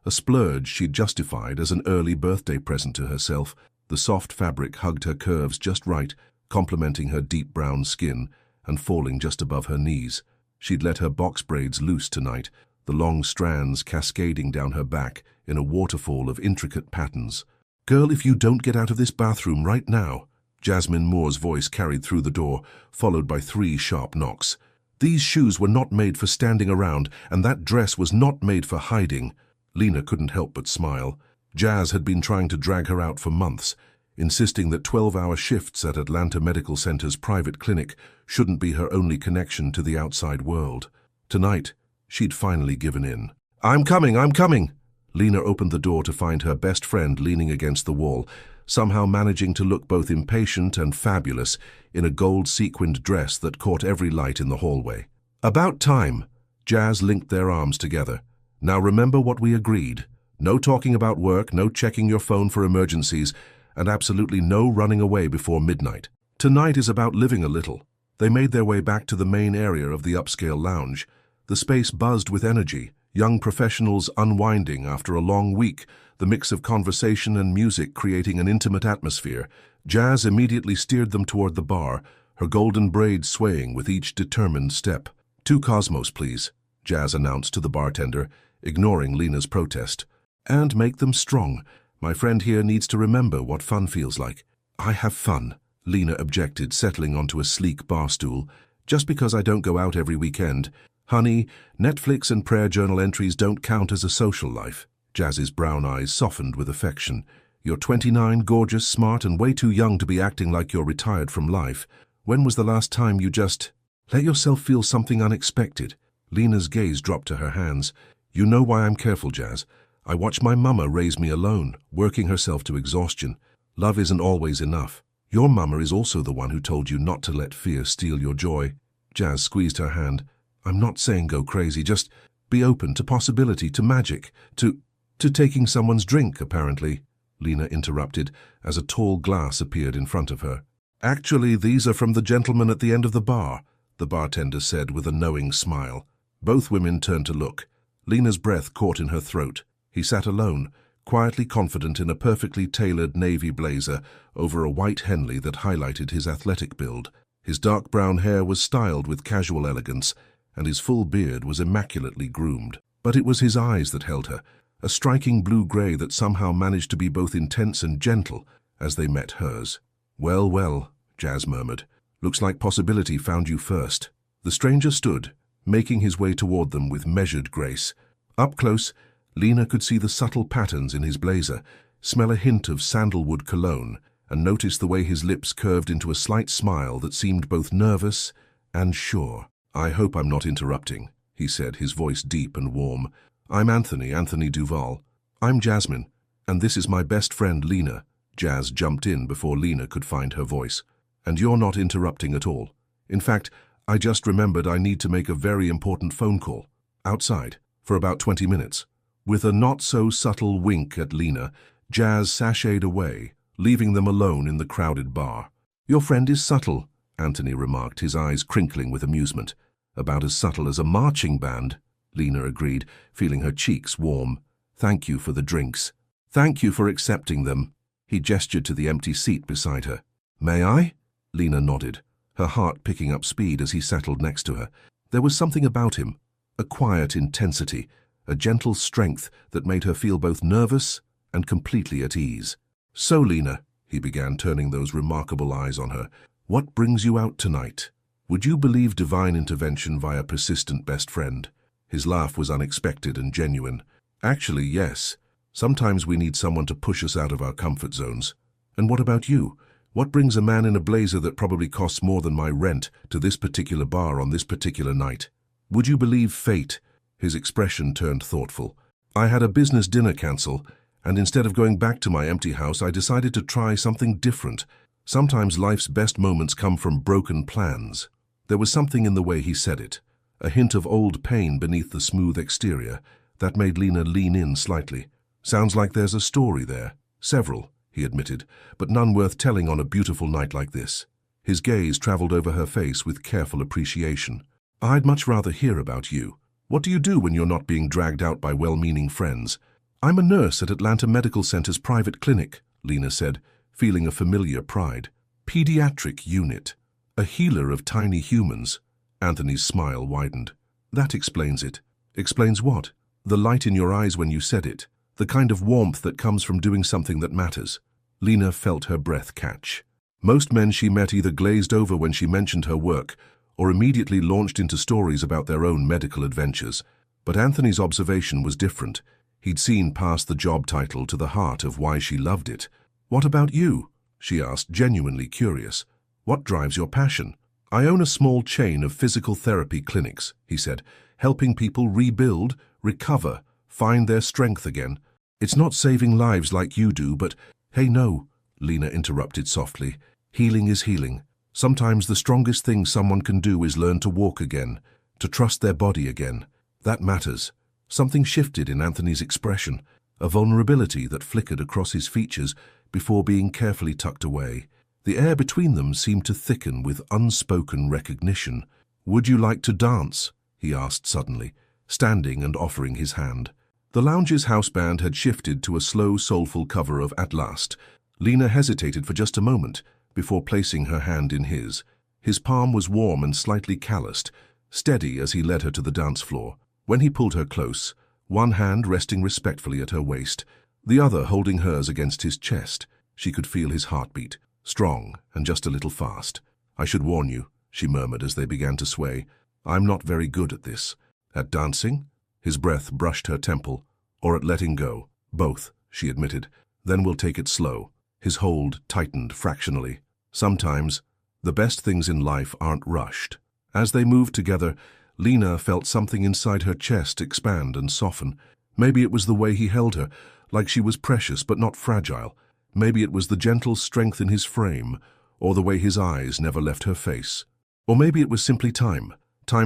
a splurge she'd justified as an early birthday present to herself. The soft fabric hugged her curves just right, complementing her deep brown skin and falling just above her knees. She'd let her box braids loose tonight, the long strands cascading down her back in a waterfall of intricate patterns. "Girl, if you don't get out of this bathroom right now," Jasmine Moore's voice carried through the door, followed by 3 sharp knocks. "These shoes were not made for standing around, and that dress was not made for hiding." Lena couldn't help but smile. Jazz had been trying to drag her out for months, insisting that 12-hour shifts at Atlanta Medical Center's private clinic shouldn't be her only connection to the outside world. Tonight, she'd finally given in. I'm coming!" Lena opened the door to find her best friend leaning against the wall, somehow managing to look both impatient and fabulous in a gold-sequined dress that caught every light in the hallway. "About time." Jazz linked their arms together. "Now remember what we agreed. No talking about work, no checking your phone for emergencies, and absolutely no running away before midnight. Tonight is about living a little." They made their way back to the main area of the upscale lounge. The space buzzed with energy, young professionals unwinding after a long week, the mix of conversation and music creating an intimate atmosphere. Jazz immediately steered them toward the bar, her golden braids swaying with each determined step. "2 Cosmos, please," Jazz announced to the bartender, ignoring Lena's protest. "And make them strong. My friend here needs to remember what fun feels like." "I have fun," Lena objected, settling onto a sleek bar stool. "Just because I don't go out every weekend. Honey, Netflix and prayer journal entries don't count as a social life." Jazz's brown eyes softened with affection. "You're 29, gorgeous, smart, and way too young to be acting like you're retired from life. When was the last time you just let yourself feel something unexpected?" Lena's gaze dropped to her hands. "You know why I'm careful, Jazz. I watched my mama raise me alone, working herself to exhaustion. Love isn't always enough. Your mama is also the one who told you not to let fear steal your joy." Jazz squeezed her hand. "I'm not saying go crazy, just be open to possibility, to magic, to taking someone's drink, apparently," Lena interrupted as a tall glass appeared in front of her. "Actually, these are from the gentleman at the end of the bar," the bartender said with a knowing smile. Both women turned to look. Lena's breath caught in her throat. He sat alone, quietly confident in a perfectly tailored navy blazer over a white Henley that highlighted his athletic build. His dark brown hair was styled with casual elegance, and his full beard was immaculately groomed. But it was his eyes that held her, a striking blue-gray that somehow managed to be both intense and gentle as they met hers. "Well, well," Jazz murmured. "Looks like possibility found you first." The stranger stood, making his way toward them with measured grace. Up close, Lena could see the subtle patterns in his blazer, smell a hint of sandalwood cologne, and notice the way his lips curved into a slight smile that seemed both nervous and sure. "I hope I'm not interrupting," he said, his voice deep and warm. "I'm Anthony Duval. I'm Jasmine, and this is my best friend Lena." Jazz jumped in before Lena could find her voice. "And you're not interrupting at all. In fact, I just remembered I need to make a very important phone call. Outside, for about 20 minutes. With a not-so-subtle wink at Lena, Jazz sashayed away, leaving them alone in the crowded bar. "Your friend is subtle," Anthony remarked, his eyes crinkling with amusement. "About as subtle as a marching band," Lena agreed, feeling her cheeks warm. "Thank you for the drinks. Thank you for accepting them." He gestured to the empty seat beside her. "May I?" Lena nodded, her heart picking up speed as he settled next to her. There was something about him, a quiet intensity, a gentle strength that made her feel both nervous and completely at ease. "So, Lena," he began, turning those remarkable eyes on her, "what brings you out tonight? Would you believe divine intervention via persistent best friend?" His laugh was unexpected and genuine. "Actually, yes. Sometimes we need someone to push us out of our comfort zones. And what about you? What brings a man in a blazer that probably costs more than my rent to this particular bar on this particular night? Would you believe fate?" His expression turned thoughtful. "I had a business dinner cancel, and instead of going back to my empty house, I decided to try something different. Sometimes life's best moments come from broken plans." There was something in the way he said it, a hint of old pain beneath the smooth exterior, that made Lena lean in slightly. "Sounds like there's a story there." "Several," he admitted, "but none worth telling on a beautiful night like this." His gaze traveled over her face with careful appreciation. "I'd much rather hear about you. What do you do when you're not being dragged out by well-meaning friends?" I'm a nurse at Atlanta Medical Center's private clinic, Lena said, feeling a familiar pride. Pediatric unit. A healer of tiny humans. Anthony's smile widened. That explains it. Explains what? The light in your eyes when you said it. The kind of warmth that comes from doing something that matters. Lena felt her breath catch. Most men she met either glazed over when she mentioned her work or immediately launched into stories about their own medical adventures. But Anthony's observation was different. He'd seen past the job title to the heart of why she loved it. What about you? She asked, genuinely curious. What drives your passion? I own a small chain of physical therapy clinics, he said, helping people rebuild, recover, find their strength again. It's not saving lives like you do, but, hey, no, Lena interrupted softly. Healing is healing. Sometimes the strongest thing someone can do is learn to walk again, to trust their body again. That matters. Something shifted in Anthony's expression, a vulnerability that flickered across his features before being carefully tucked away. The air between them seemed to thicken with unspoken recognition. Would you like to dance? He asked suddenly, standing and offering his hand. The lounge's house band had shifted to a slow, soulful cover of At Last. Lena hesitated for just a moment before placing her hand in his. His palm was warm and slightly calloused, steady as he led her to the dance floor. When he pulled her close, one hand resting respectfully at her waist, the other holding hers against his chest, she could feel his heartbeat, strong and just a little fast. I should warn you, she murmured as they began to sway. I'm not very good at this. At dancing? His breath brushed her temple. Or at letting go? Both, she admitted. Then we'll take it slow. His hold tightened fractionally. Sometimes, the best things in life aren't rushed. As they moved together, Lena felt something inside her chest expand and soften. Maybe it was the way he held her, like she was precious but not fragile. Maybe it was the gentle strength in his frame, or the way his eyes never left her face. Or maybe it was simply time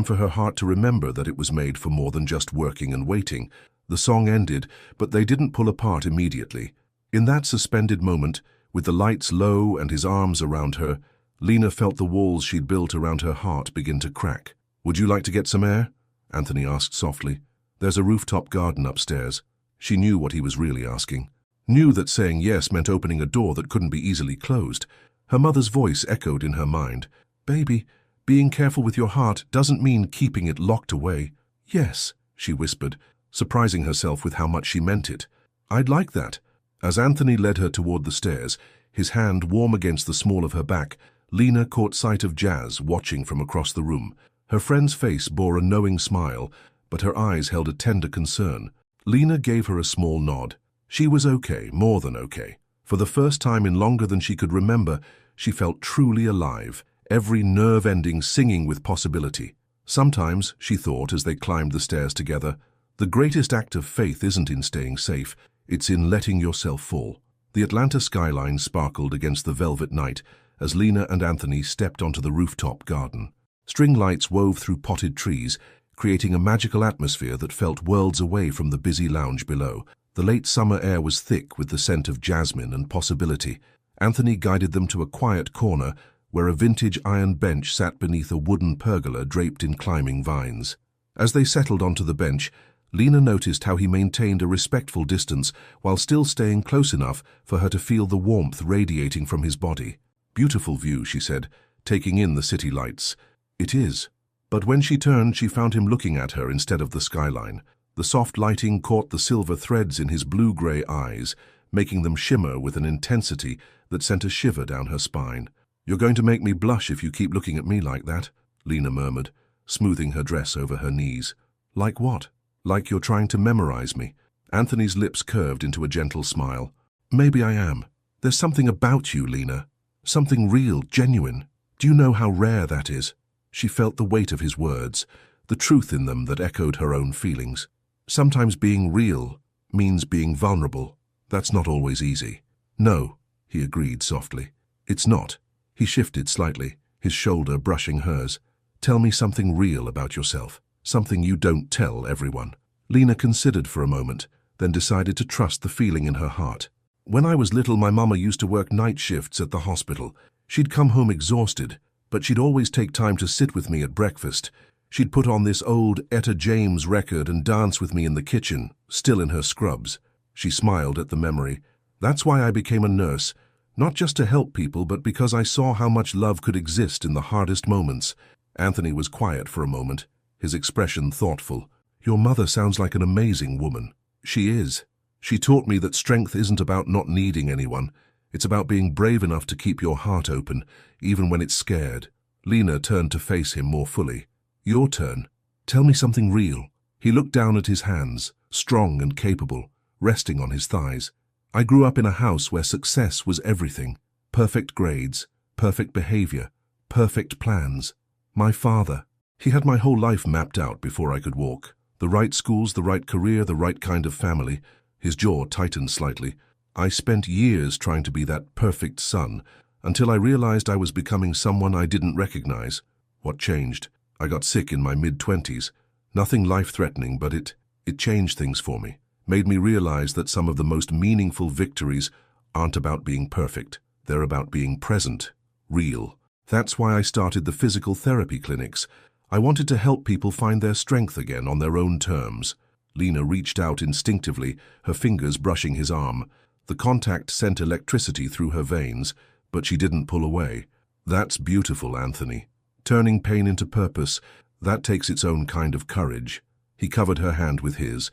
for her heart to remember that it was made for more than just working and waiting. The song ended, but they didn't pull apart immediately. In that suspended moment, with the lights low and his arms around her, Lena felt the walls she'd built around her heart begin to crack. Would you like to get some air? Anthony asked softly. There's a rooftop garden upstairs. She knew what he was really asking. Knew that saying yes meant opening a door that couldn't be easily closed. Her mother's voice echoed in her mind. Baby, being careful with your heart doesn't mean keeping it locked away. Yes, she whispered, surprising herself with how much she meant it. I'd like that. As Anthony led her toward the stairs, his hand warm against the small of her back, Lena caught sight of Jazz watching from across the room. Her friend's face bore a knowing smile, but her eyes held a tender concern. Lena gave her a small nod. She was okay, more than okay. For the first time in longer than she could remember, she felt truly alive, every nerve ending singing with possibility. Sometimes, she thought as they climbed the stairs together, the greatest act of faith isn't in staying safe, it's in letting yourself fall. The Atlanta skyline sparkled against the velvet night as Lena and Anthony stepped onto the rooftop garden. String lights wove through potted trees, creating a magical atmosphere that felt worlds away from the busy lounge below. The late summer air was thick with the scent of jasmine and possibility. Anthony guided them to a quiet corner where a vintage iron bench sat beneath a wooden pergola draped in climbing vines. As they settled onto the bench, Lena noticed how he maintained a respectful distance while still staying close enough for her to feel the warmth radiating from his body. Beautiful view, she said, taking in the city lights. It is. But when she turned, she found him looking at her instead of the skyline. The soft lighting caught the silver threads in his blue-gray eyes, making them shimmer with an intensity that sent a shiver down her spine. You're going to make me blush if you keep looking at me like that, Lena murmured, smoothing her dress over her knees. Like what? Like you're trying to memorize me. Anthony's lips curved into a gentle smile. Maybe I am. There's something about you, Lena. Something real, genuine. Do you know how rare that is? She felt the weight of his words, the truth in them that echoed her own feelings. Sometimes being real means being vulnerable. That's not always easy. No, he agreed softly. It's not. He shifted slightly, his shoulder brushing hers. Tell me something real about yourself, something you don't tell everyone. Lena considered for a moment, then decided to trust the feeling in her heart. When I was little, my mama used to work night shifts at the hospital. She'd come home exhausted, but she'd always take time to sit with me at breakfast. She'd put on this old Etta James record and dance with me in the kitchen, still in her scrubs. She smiled at the memory. That's why I became a nurse, not just to help people, but because I saw how much love could exist in the hardest moments. Anthony was quiet for a moment, his expression thoughtful. Your mother sounds like an amazing woman. She is. She taught me that strength isn't about not needing anyone. It's about being brave enough to keep your heart open, even when it's scared. Lena turned to face him more fully. Your turn. Tell me something real. He looked down at his hands, strong and capable, resting on his thighs. I grew up in a house where success was everything. Perfect grades, perfect behavior, perfect plans. My father, he had my whole life mapped out before I could walk. The right schools, the right career, the right kind of family. His jaw tightened slightly. I spent years trying to be that perfect son, until I realized I was becoming someone I didn't recognize. What changed? I got sick in my mid-20s. Nothing life-threatening, but it changed things for me. Made me realize that some of the most meaningful victories aren't about being perfect. They're about being present, real. That's why I started the physical therapy clinics. I wanted to help people find their strength again on their own terms. Lena reached out instinctively, her fingers brushing his arm. The contact sent electricity through her veins, but she didn't pull away. That's beautiful, Anthony. Turning pain into purpose, that takes its own kind of courage. He covered her hand with his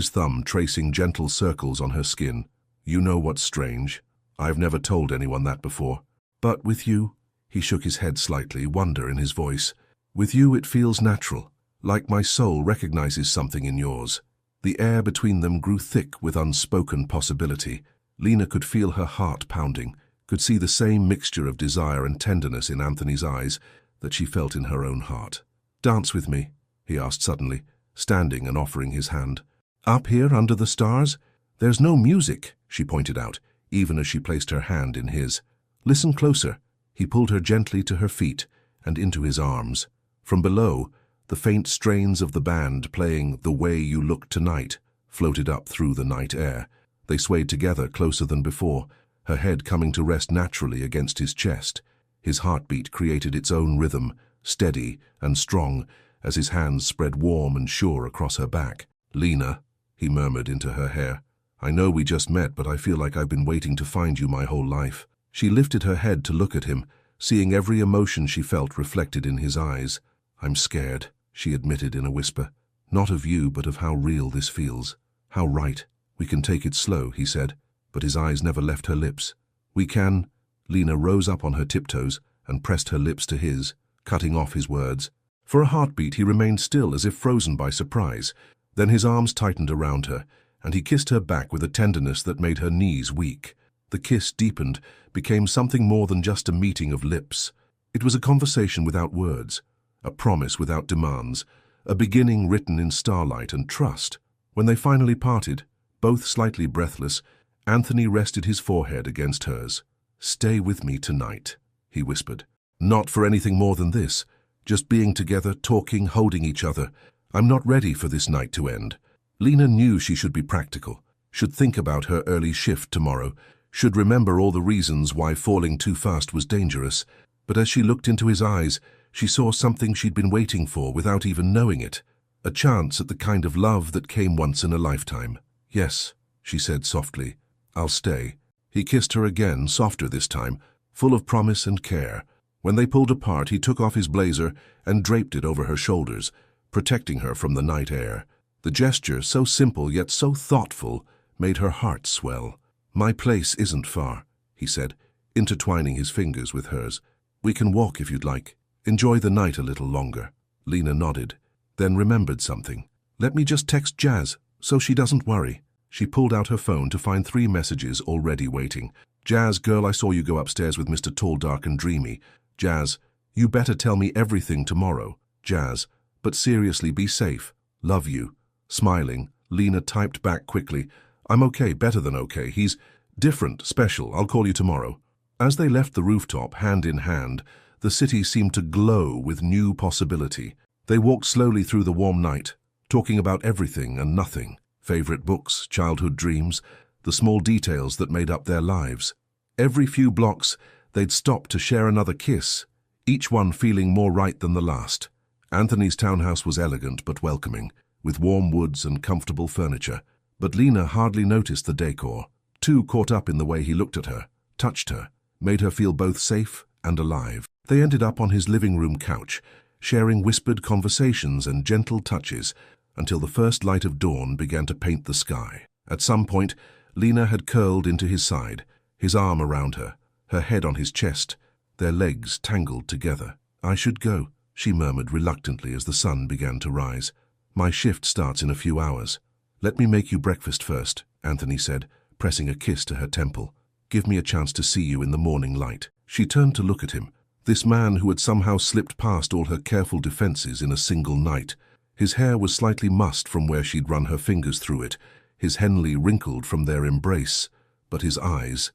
thumb tracing gentle circles on her skin. You know what's strange? I've never told anyone that before. But with you, he shook his head slightly, wonder in his voice. With you it feels natural, like my soul recognizes something in yours. The air between them grew thick with unspoken possibility. Lena could feel her heart pounding, could see the same mixture of desire and tenderness in Anthony's eyes that she felt in her own heart. Dance with me, he asked suddenly, standing and offering his hand. Up here under the stars? There's no music, she pointed out, even as she placed her hand in his. Listen closer. He pulled her gently to her feet and into his arms. From below, the faint strains of the band playing The Way You Look Tonight floated up through the night air. They swayed together closer than before, her head coming to rest naturally against his chest. His heartbeat created its own rhythm, steady and strong, as his hands spread warm and sure across her back. Lena, he murmured into her hair, I know we just met, but I feel like I've been waiting to find you my whole life. She lifted her head to look at him, seeing every emotion she felt reflected in his eyes. I'm scared, she admitted in a whisper. Not of you, but of how real this feels. How right. We can take it slow, he said, but his eyes never left her lips. We can. Lena rose up on her tiptoes and pressed her lips to his, cutting off his words. For a heartbeat he remained still as if frozen by surprise. Then his arms tightened around her, and he kissed her back with a tenderness that made her knees weak. The kiss deepened, became something more than just a meeting of lips. It was a conversation without words, a promise without demands, a beginning written in starlight and trust. When they finally parted, both slightly breathless, Anthony rested his forehead against hers. Stay with me tonight, he whispered. Not for anything more than this. Just being together, talking, holding each other. I'm not ready for this night to end. Lena knew she should be practical, should think about her early shift tomorrow, should remember all the reasons why falling too fast was dangerous. But as she looked into his eyes, she saw something she'd been waiting for without even knowing it. A chance at the kind of love that came once in a lifetime. Yes, she said softly. I'll stay. He kissed her again, softer this time, full of promise and care. When they pulled apart, he took off his blazer and draped it over her shoulders, protecting her from the night air. The gesture, so simple yet so thoughtful, made her heart swell. My place isn't far, he said, intertwining his fingers with hers. We can walk if you'd like. Enjoy the night a little longer. Lena nodded, then remembered something. Let me just text Jazz, so she doesn't worry. She pulled out her phone to find 3 messages already waiting. Jazz, girl, I saw you go upstairs with Mr. Tall, Dark and Dreamy. Jazz, you better tell me everything tomorrow. Jazz, but seriously, be safe. Love you. Smiling, Lena typed back quickly. I'm okay, better than okay. He's different, special. I'll call you tomorrow. As they left the rooftop, hand in hand, the city seemed to glow with new possibility. They walked slowly through the warm night, talking about everything and nothing. Favorite books, childhood dreams, the small details that made up their lives. Every few blocks, they'd stop to share another kiss, each one feeling more right than the last. Anthony's townhouse was elegant but welcoming, with warm woods and comfortable furniture. But Lena hardly noticed the decor, too caught up in the way he looked at her, touched her, made her feel both safe and alive. They ended up on his living room couch, sharing whispered conversations and gentle touches until the first light of dawn began to paint the sky. At some point, Lena had curled into his side, his arm around her, her head on his chest, their legs tangled together. "I should go," she murmured reluctantly as the sun began to rise. "My shift starts in a few hours." "Let me make you breakfast first," Anthony said, pressing a kiss to her temple. "Give me a chance to see you in the morning light." She turned to look at him, this man who had somehow slipped past all her careful defenses in a single night. His hair was slightly mussed from where she'd run her fingers through it, his Henley wrinkled from their embrace. But his eyes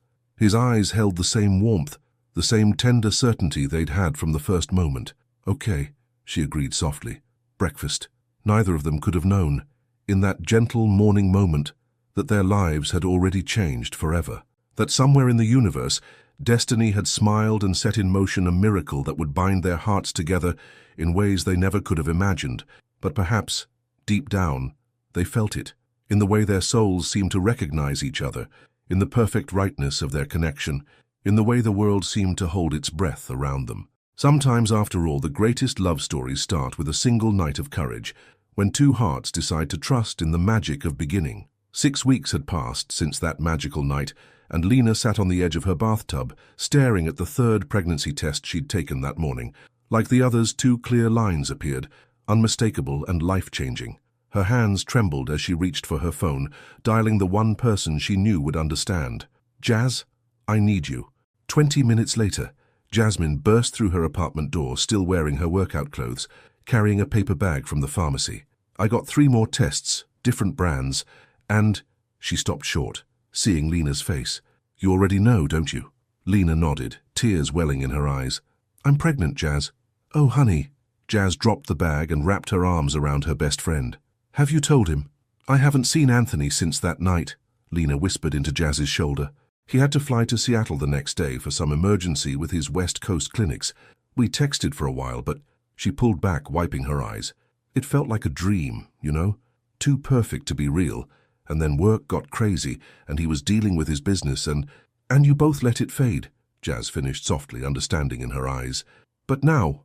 held the same warmth, the same tender certainty they'd had from the first moment. "Okay," she agreed softly. "Breakfast." Neither of them could have known, in that gentle morning moment, that their lives had already changed forever. That somewhere in the universe, destiny had smiled and set in motion a miracle that would bind their hearts together in ways they never could have imagined. But perhaps, deep down, they felt it, in the way their souls seemed to recognize each other, in the perfect rightness of their connection, in the way the world seemed to hold its breath around them. Sometimes, after all, the greatest love stories start with a single night of courage, when two hearts decide to trust in the magic of beginning. 6 weeks had passed since that magical night, and Lena sat on the edge of her bathtub, staring at the third pregnancy test she'd taken that morning. Like the others, 2 clear lines appeared, unmistakable and life-changing. Her hands trembled as she reached for her phone, dialing the one person she knew would understand. "Jazz, I need you." 20 minutes later, Jasmine burst through her apartment door, still wearing her workout clothes, carrying a paper bag from the pharmacy. "I got 3 more tests, different brands, and—" She stopped short, seeing Lena's face. "You already know, don't you?" Lena nodded, tears welling in her eyes. "I'm pregnant, Jazz." "Oh, honey." Jazz dropped the bag and wrapped her arms around her best friend. "Have you told him?" "I haven't seen Anthony since that night," Lena whispered into Jazz's shoulder. "He had to fly to Seattle the next day for some emergency with his West Coast clinics. We texted for a while, but—" She pulled back, wiping her eyes. "It felt like a dream, you know? Too perfect to be real. And then work got crazy, and he was dealing with his business, and you both let it fade," Jazz finished softly, understanding in her eyes. "But now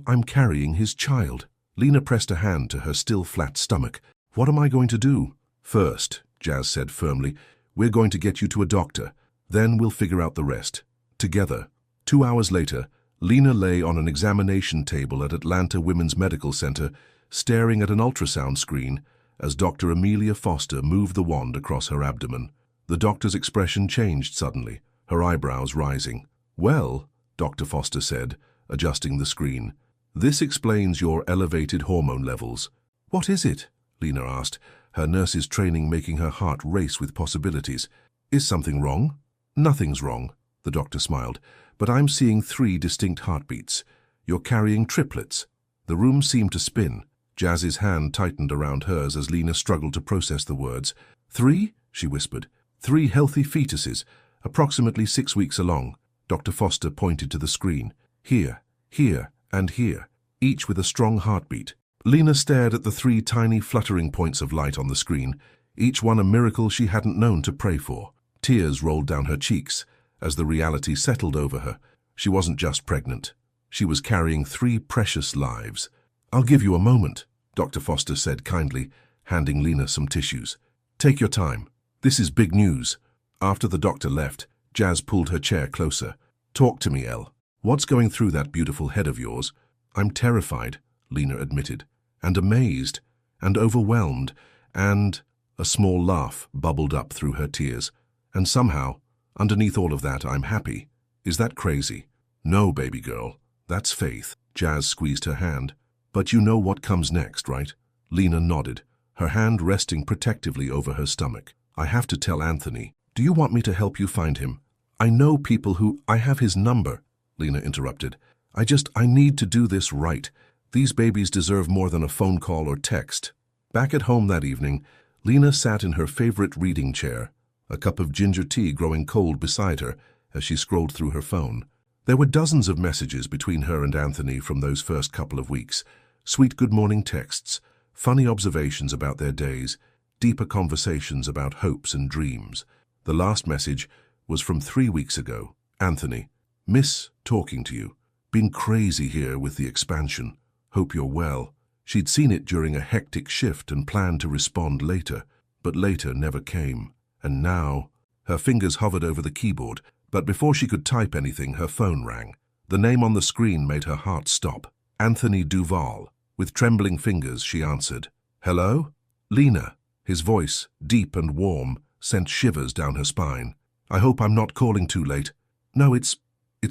I'm carrying his child." Lena pressed a hand to her still flat stomach. "What am I going to do?" "First," Jazz said firmly, "we're going to get you to a doctor. Then we'll figure out the rest. Together." 2 hours later, Lena lay on an examination table at Atlanta Women's Medical Center, staring at an ultrasound screen as Dr. Amelia Foster moved the wand across her abdomen. The doctor's expression changed suddenly, her eyebrows rising. "Well," Dr. Foster said, adjusting the screen, "this explains your elevated hormone levels." "What is it?" Lena asked, her nurse's training making her heart race with possibilities. "Is something wrong?" "Nothing's wrong," the doctor smiled, "but I'm seeing 3 distinct heartbeats. You're carrying triplets." The room seemed to spin. Jazz's hand tightened around hers as Lena struggled to process the words. "3?" she whispered. "3 healthy fetuses, approximately 6 weeks along." Dr. Foster pointed to the screen. "Here, here, and here, each with a strong heartbeat." Lena stared at the 3 tiny fluttering points of light on the screen, each one a miracle she hadn't known to pray for. Tears rolled down her cheeks as the reality settled over her. She wasn't just pregnant. She was carrying 3 precious lives. "I'll give you a moment," Dr. Foster said kindly, handing Lena some tissues. "Take your time. This is big news." After the doctor left, Jazz pulled her chair closer. "Talk to me, Elle. What's going through that beautiful head of yours?" "I'm terrified," Lena admitted, "and amazed, and overwhelmed, and—" A small laugh bubbled up through her tears. "And somehow, underneath all of that, I'm happy. Is that crazy?" "No, baby girl. That's faith." Jazz squeezed her hand. "But you know what comes next, right?" Lena nodded, her hand resting protectively over her stomach. "I have to tell Anthony. Do you want me to help you find him?" "I know people who—" "I have his number," Lena interrupted. I need to do this right. These babies deserve more than a phone call or text." Back at home that evening, Lena sat in her favorite reading chair, a cup of ginger tea growing cold beside her as she scrolled through her phone. There were dozens of messages between her and Anthony from those first couple of weeks. Sweet good morning texts, funny observations about their days, deeper conversations about hopes and dreams. The last message was from 3 weeks ago. Anthony, miss talking to you. Been crazy here with the expansion. Hope you're well. She'd seen it during a hectic shift and planned to respond later, but later never came. And now, her fingers hovered over the keyboard, but before she could type anything, her phone rang. The name on the screen made her heart stop. Anthony Duval. With trembling fingers, she answered. Hello? Lena. His voice, deep and warm, sent shivers down her spine. I hope I'm not calling too late. No, it's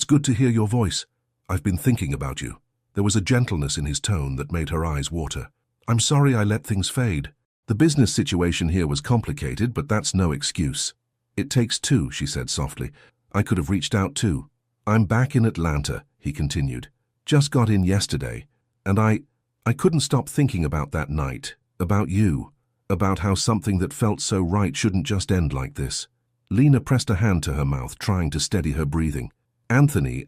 good to hear your voice. I've been thinking about you. There was a gentleness in his tone that made her eyes water. I'm sorry I let things fade. The business situation here was complicated, but that's no excuse. It takes two, she said softly. I could have reached out too. I'm back in Atlanta, he continued. Just got in yesterday, and I couldn't stop thinking about that night, about you, about how something that felt so right shouldn't just end like this. Lena pressed a hand to her mouth, trying to steady her breathing. Anthony,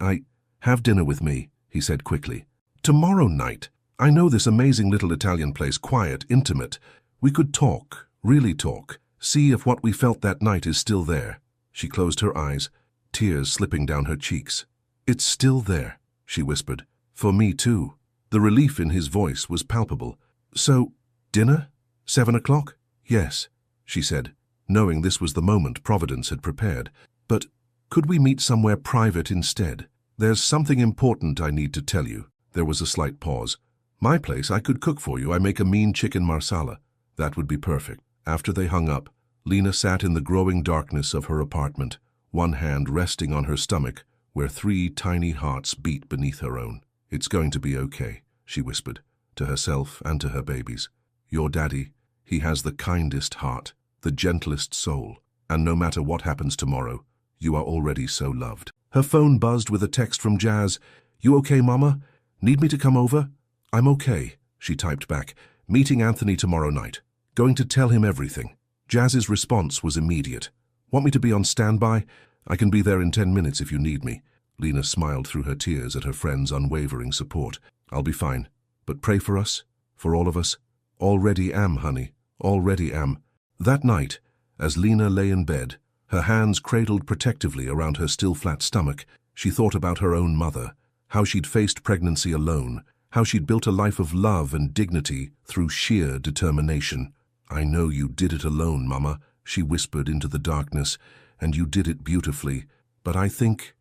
have dinner with me, he said quickly. Tomorrow night. I know this amazing little Italian place, quiet, intimate. We could talk, really talk, see if what we felt that night is still there. She closed her eyes, tears slipping down her cheeks. It's still there, she whispered. For me too. The relief in his voice was palpable. So, dinner? 7 o'clock? Yes, she said, knowing this was the moment Providence had prepared. But could we meet somewhere private instead? There's something important I need to tell you. There was a slight pause. My place, I could cook for you. I make a mean chicken marsala. That would be perfect. After they hung up, Lena sat in the growing darkness of her apartment, one hand resting on her stomach, where 3 tiny hearts beat beneath her own. It's going to be okay, she whispered, to herself and to her babies. Your daddy, he has the kindest heart, the gentlest soul, and no matter what happens tomorrow, you are already so loved. Her phone buzzed with a text from Jazz. You okay, Mama? Need me to come over? I'm okay, she typed back. Meeting Anthony tomorrow night. Going to tell him everything. Jazz's response was immediate. Want me to be on standby? I can be there in 10 minutes if you need me. Lena smiled through her tears at her friend's unwavering support. I'll be fine. But pray for us, for all of us. Already am, honey. Already am. That night, as Lena lay in bed, her hands cradled protectively around her still flat stomach, she thought about her own mother, how she'd faced pregnancy alone, how she'd built a life of love and dignity through sheer determination. I know you did it alone, Mama, she whispered into the darkness, and you did it beautifully. But I think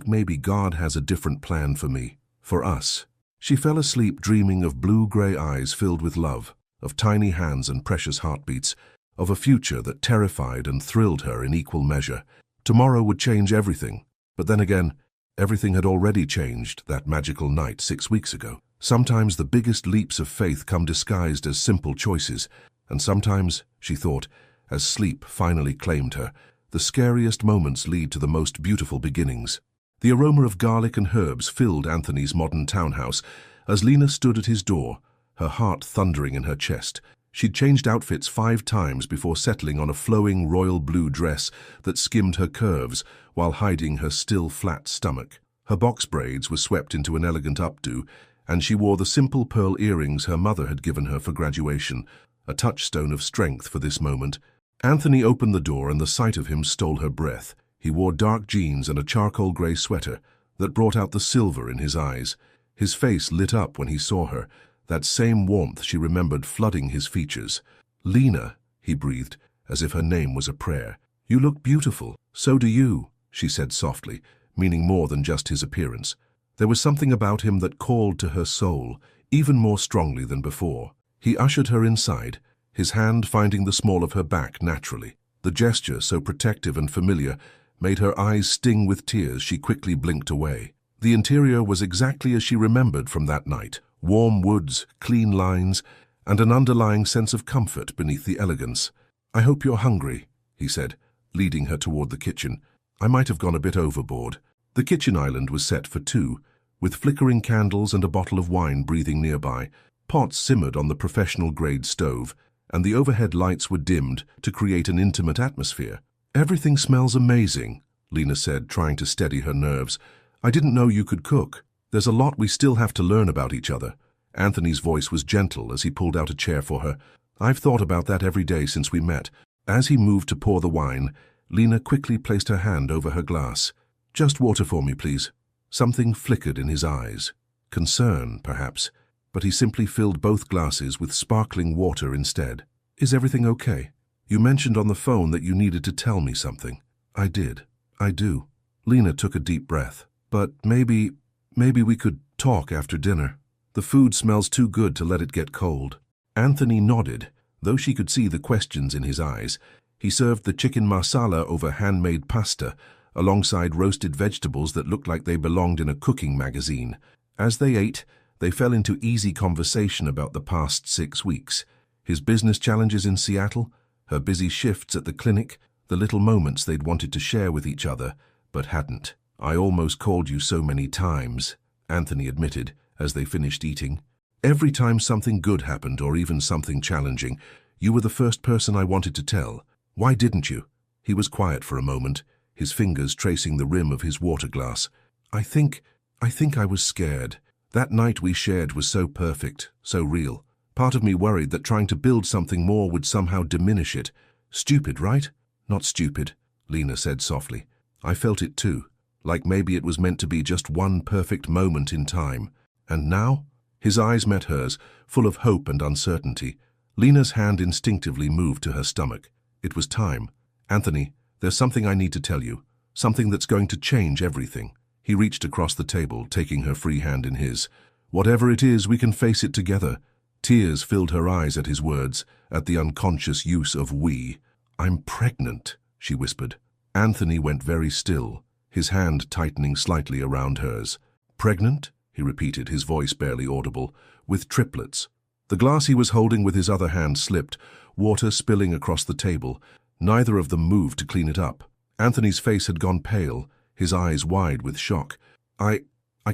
maybe God has a different plan for me, for us. She fell asleep dreaming of blue-gray eyes filled with love, of tiny hands and precious heartbeats, of a future that terrified and thrilled her in equal measure. Tomorrow would change everything, but then again, everything had already changed that magical night 6 weeks ago. Sometimes the biggest leaps of faith come disguised as simple choices, and sometimes, she thought, as sleep finally claimed her, the scariest moments lead to the most beautiful beginnings. The aroma of garlic and herbs filled Anthony's modern townhouse as Lena stood at his door, her heart thundering in her chest. She'd changed outfits 5 times before settling on a flowing royal blue dress that skimmed her curves while hiding her still flat stomach. Her box braids were swept into an elegant updo, and she wore the simple pearl earrings her mother had given her for graduation, a touchstone of strength for this moment. Anthony opened the door and the sight of him stole her breath. He wore dark jeans and a charcoal grey sweater that brought out the silver in his eyes. His face lit up when he saw her, that same warmth she remembered flooding his features. Lena, he breathed, as if her name was a prayer. You look beautiful. So do you, she said softly, meaning more than just his appearance. There was something about him that called to her soul, even more strongly than before. He ushered her inside, his hand finding the small of her back naturally. The gesture, so protective and familiar, made her eyes sting with tears. She quickly blinked away. The interior was exactly as she remembered from that night. Warm woods, clean lines, and an underlying sense of comfort beneath the elegance. I hope you're hungry, he said, leading her toward the kitchen. I might have gone a bit overboard. The kitchen island was set for 2, with flickering candles and a bottle of wine breathing nearby. Pots simmered on the professional-grade stove, and the overhead lights were dimmed to create an intimate atmosphere. Everything smells amazing, Lena said, trying to steady her nerves. I didn't know you could cook. There's a lot we still have to learn about each other. Anthony's voice was gentle as he pulled out a chair for her. I've thought about that every day since we met. As he moved to pour the wine, Lena quickly placed her hand over her glass. Just water for me, please. Something flickered in his eyes. Concern, perhaps, but he simply filled both glasses with sparkling water instead. Is everything okay? You mentioned on the phone that you needed to tell me something. I did. I do. Lena took a deep breath. But maybe we could talk after dinner. The food smells too good to let it get cold. Anthony nodded, though she could see the questions in his eyes. He served the chicken marsala over handmade pasta, alongside roasted vegetables that looked like they belonged in a cooking magazine. As they ate, they fell into easy conversation about the past 6 weeks. His business challenges in Seattle, her busy shifts at the clinic, the little moments they'd wanted to share with each other, but hadn't. I almost called you so many times, Anthony admitted as they finished eating. Every time something good happened or even something challenging, you were the first person I wanted to tell. Why didn't you? He was quiet for a moment, his fingers tracing the rim of his water glass. I think I was scared. That night we shared was so perfect, so real. Part of me worried that trying to build something more would somehow diminish it. Stupid, right? Not stupid, Lena said softly. I felt it too, like maybe it was meant to be just one perfect moment in time. And now? His eyes met hers, full of hope and uncertainty. Lena's hand instinctively moved to her stomach. It was time. Anthony, there's something I need to tell you. Something that's going to change everything. He reached across the table, taking her free hand in his. Whatever it is, we can face it together. Tears filled her eyes at his words, at the unconscious use of we. I'm pregnant, she whispered. Anthony went very still, his hand tightening slightly around hers. Pregnant? He repeated, his voice barely audible. With triplets. The glass he was holding with his other hand slipped, water spilling across the table. Neither of them moved to clean it up. Anthony's face had gone pale, his eyes wide with shock. I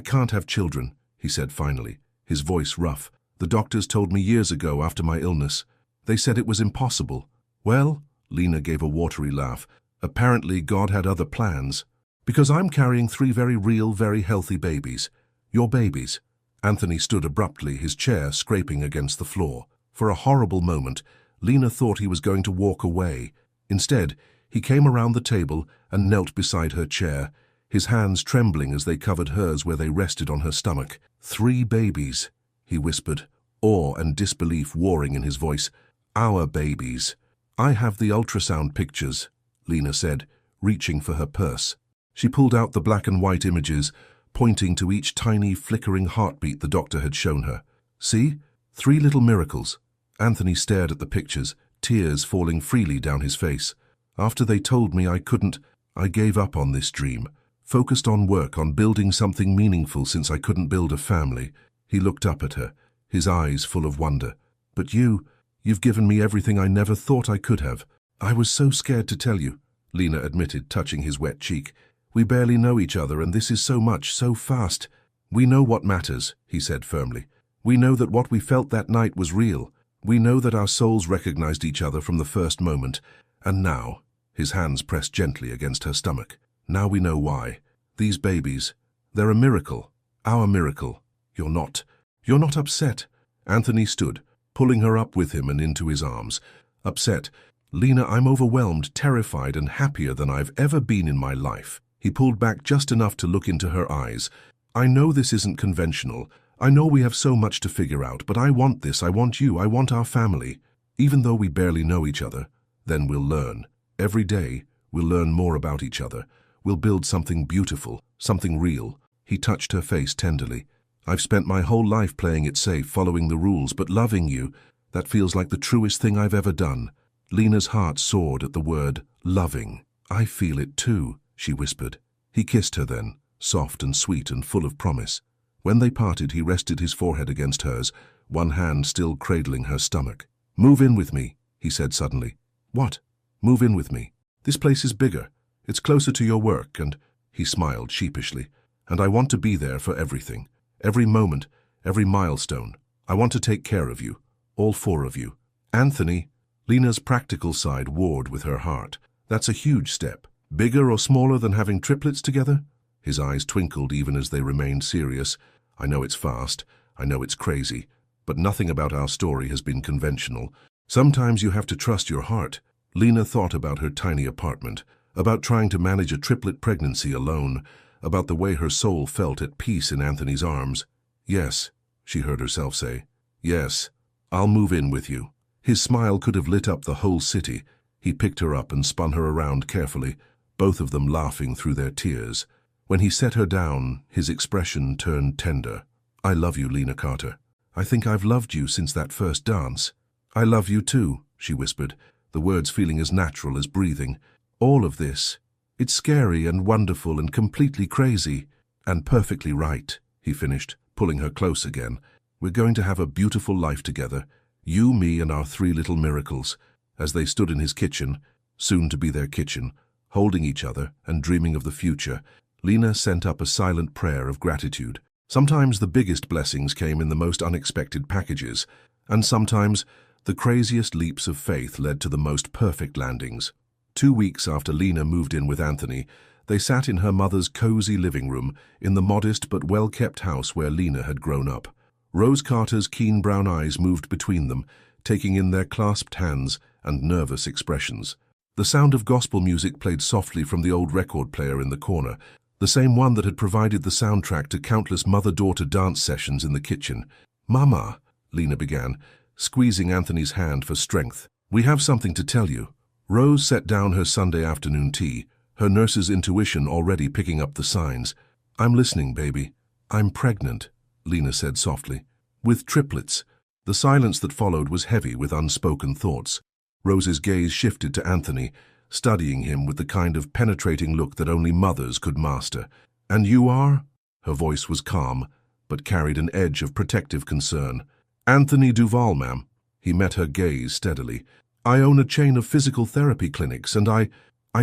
can't have children, he said finally, his voice rough. The doctors told me years ago after my illness. They said it was impossible. Well, Lena gave a watery laugh. Apparently God had other plans. Because I'm carrying 3 very real, very healthy babies. Your babies. Anthony stood abruptly, his chair scraping against the floor. For a horrible moment, Lena thought he was going to walk away. Instead, he came around the table and knelt beside her chair, his hands trembling as they covered hers where they rested on her stomach. 3 babies, he whispered, awe and disbelief warring in his voice. Our babies. I have the ultrasound pictures, Lena said, reaching for her purse. She pulled out the black and white images, pointing to each tiny, flickering heartbeat the doctor had shown her. See? 3 little miracles. Anthony stared at the pictures, tears falling freely down his face. After they told me I couldn't, I gave up on this dream. Focused on work, on building something meaningful since I couldn't build a family. He looked up at her, his eyes full of wonder. But you've given me everything I never thought I could have. I was so scared to tell you, Lena admitted, touching his wet cheek. We barely know each other, and this is so much, so fast. We know what matters, he said firmly. We know that what we felt that night was real. We know that our souls recognized each other from the first moment. And now, his hands pressed gently against her stomach. Now we know why. These babies, they're a miracle. Our miracle. You're not upset. Anthony stood, pulling her up with him and into his arms. Upset. Lena, I'm overwhelmed, terrified, and happier than I've ever been in my life. He pulled back just enough to look into her eyes. I know this isn't conventional. I know we have so much to figure out, but I want this. I want you. I want our family. Even though we barely know each other, then we'll learn. Every day, we'll learn more about each other. We'll build something beautiful, something real. He touched her face tenderly. I've spent my whole life playing it safe, following the rules, but loving you, that feels like the truest thing I've ever done. Lena's heart soared at the word loving. I feel it too, she whispered. He kissed her then, soft and sweet and full of promise. When they parted, he rested his forehead against hers, one hand still cradling her stomach. Move in with me, he said suddenly. What? Move in with me. This place is bigger. It's closer to your work, and he smiled sheepishly. And I want to be there for everything. Every moment, every milestone. I want to take care of you, all 4 of you. Anthony, Lena's practical side warred with her heart. That's a huge step. Bigger or smaller than having triplets together? His eyes twinkled even as they remained serious. I know it's fast, I know it's crazy, but nothing about our story has been conventional. Sometimes you have to trust your heart. Lena thought about her tiny apartment, about trying to manage a triplet pregnancy alone, about the way her soul felt at peace in Anthony's arms. Yes, she heard herself say. Yes, I'll move in with you. His smile could have lit up the whole city. He picked her up and spun her around carefully, both of them laughing through their tears. When he set her down, his expression turned tender. I love you, Lena Carter. I think I've loved you since that first dance. I love you too, she whispered, the words feeling as natural as breathing. All of this. It's scary and wonderful and completely crazy. And perfectly right, he finished, pulling her close again. We're going to have a beautiful life together. You, me, and our three little miracles. As they stood in his kitchen, soon to be their kitchen, holding each other and dreaming of the future, Lena sent up a silent prayer of gratitude. Sometimes the biggest blessings came in the most unexpected packages, and sometimes the craziest leaps of faith led to the most perfect landings. 2 weeks after Lena moved in with Anthony, they sat in her mother's cozy living room in the modest but well-kept house where Lena had grown up. Rose Carter's keen brown eyes moved between them, taking in their clasped hands and nervous expressions. The sound of gospel music played softly from the old record player in the corner, the same one that had provided the soundtrack to countless mother-daughter dance sessions in the kitchen. "Mama," Lena began, squeezing Anthony's hand for strength. "We have something to tell you." Rose set down her Sunday afternoon tea, her nurse's intuition already picking up the signs. "I'm listening, baby. I'm pregnant," Lena said softly. "With triplets." The silence that followed was heavy with unspoken thoughts. Rose's gaze shifted to Anthony, studying him with the kind of penetrating look that only mothers could master. "And you are?" Her voice was calm, but carried an edge of protective concern. "Anthony Duval, ma'am." He met her gaze steadily. "I own a chain of physical therapy clinics, and I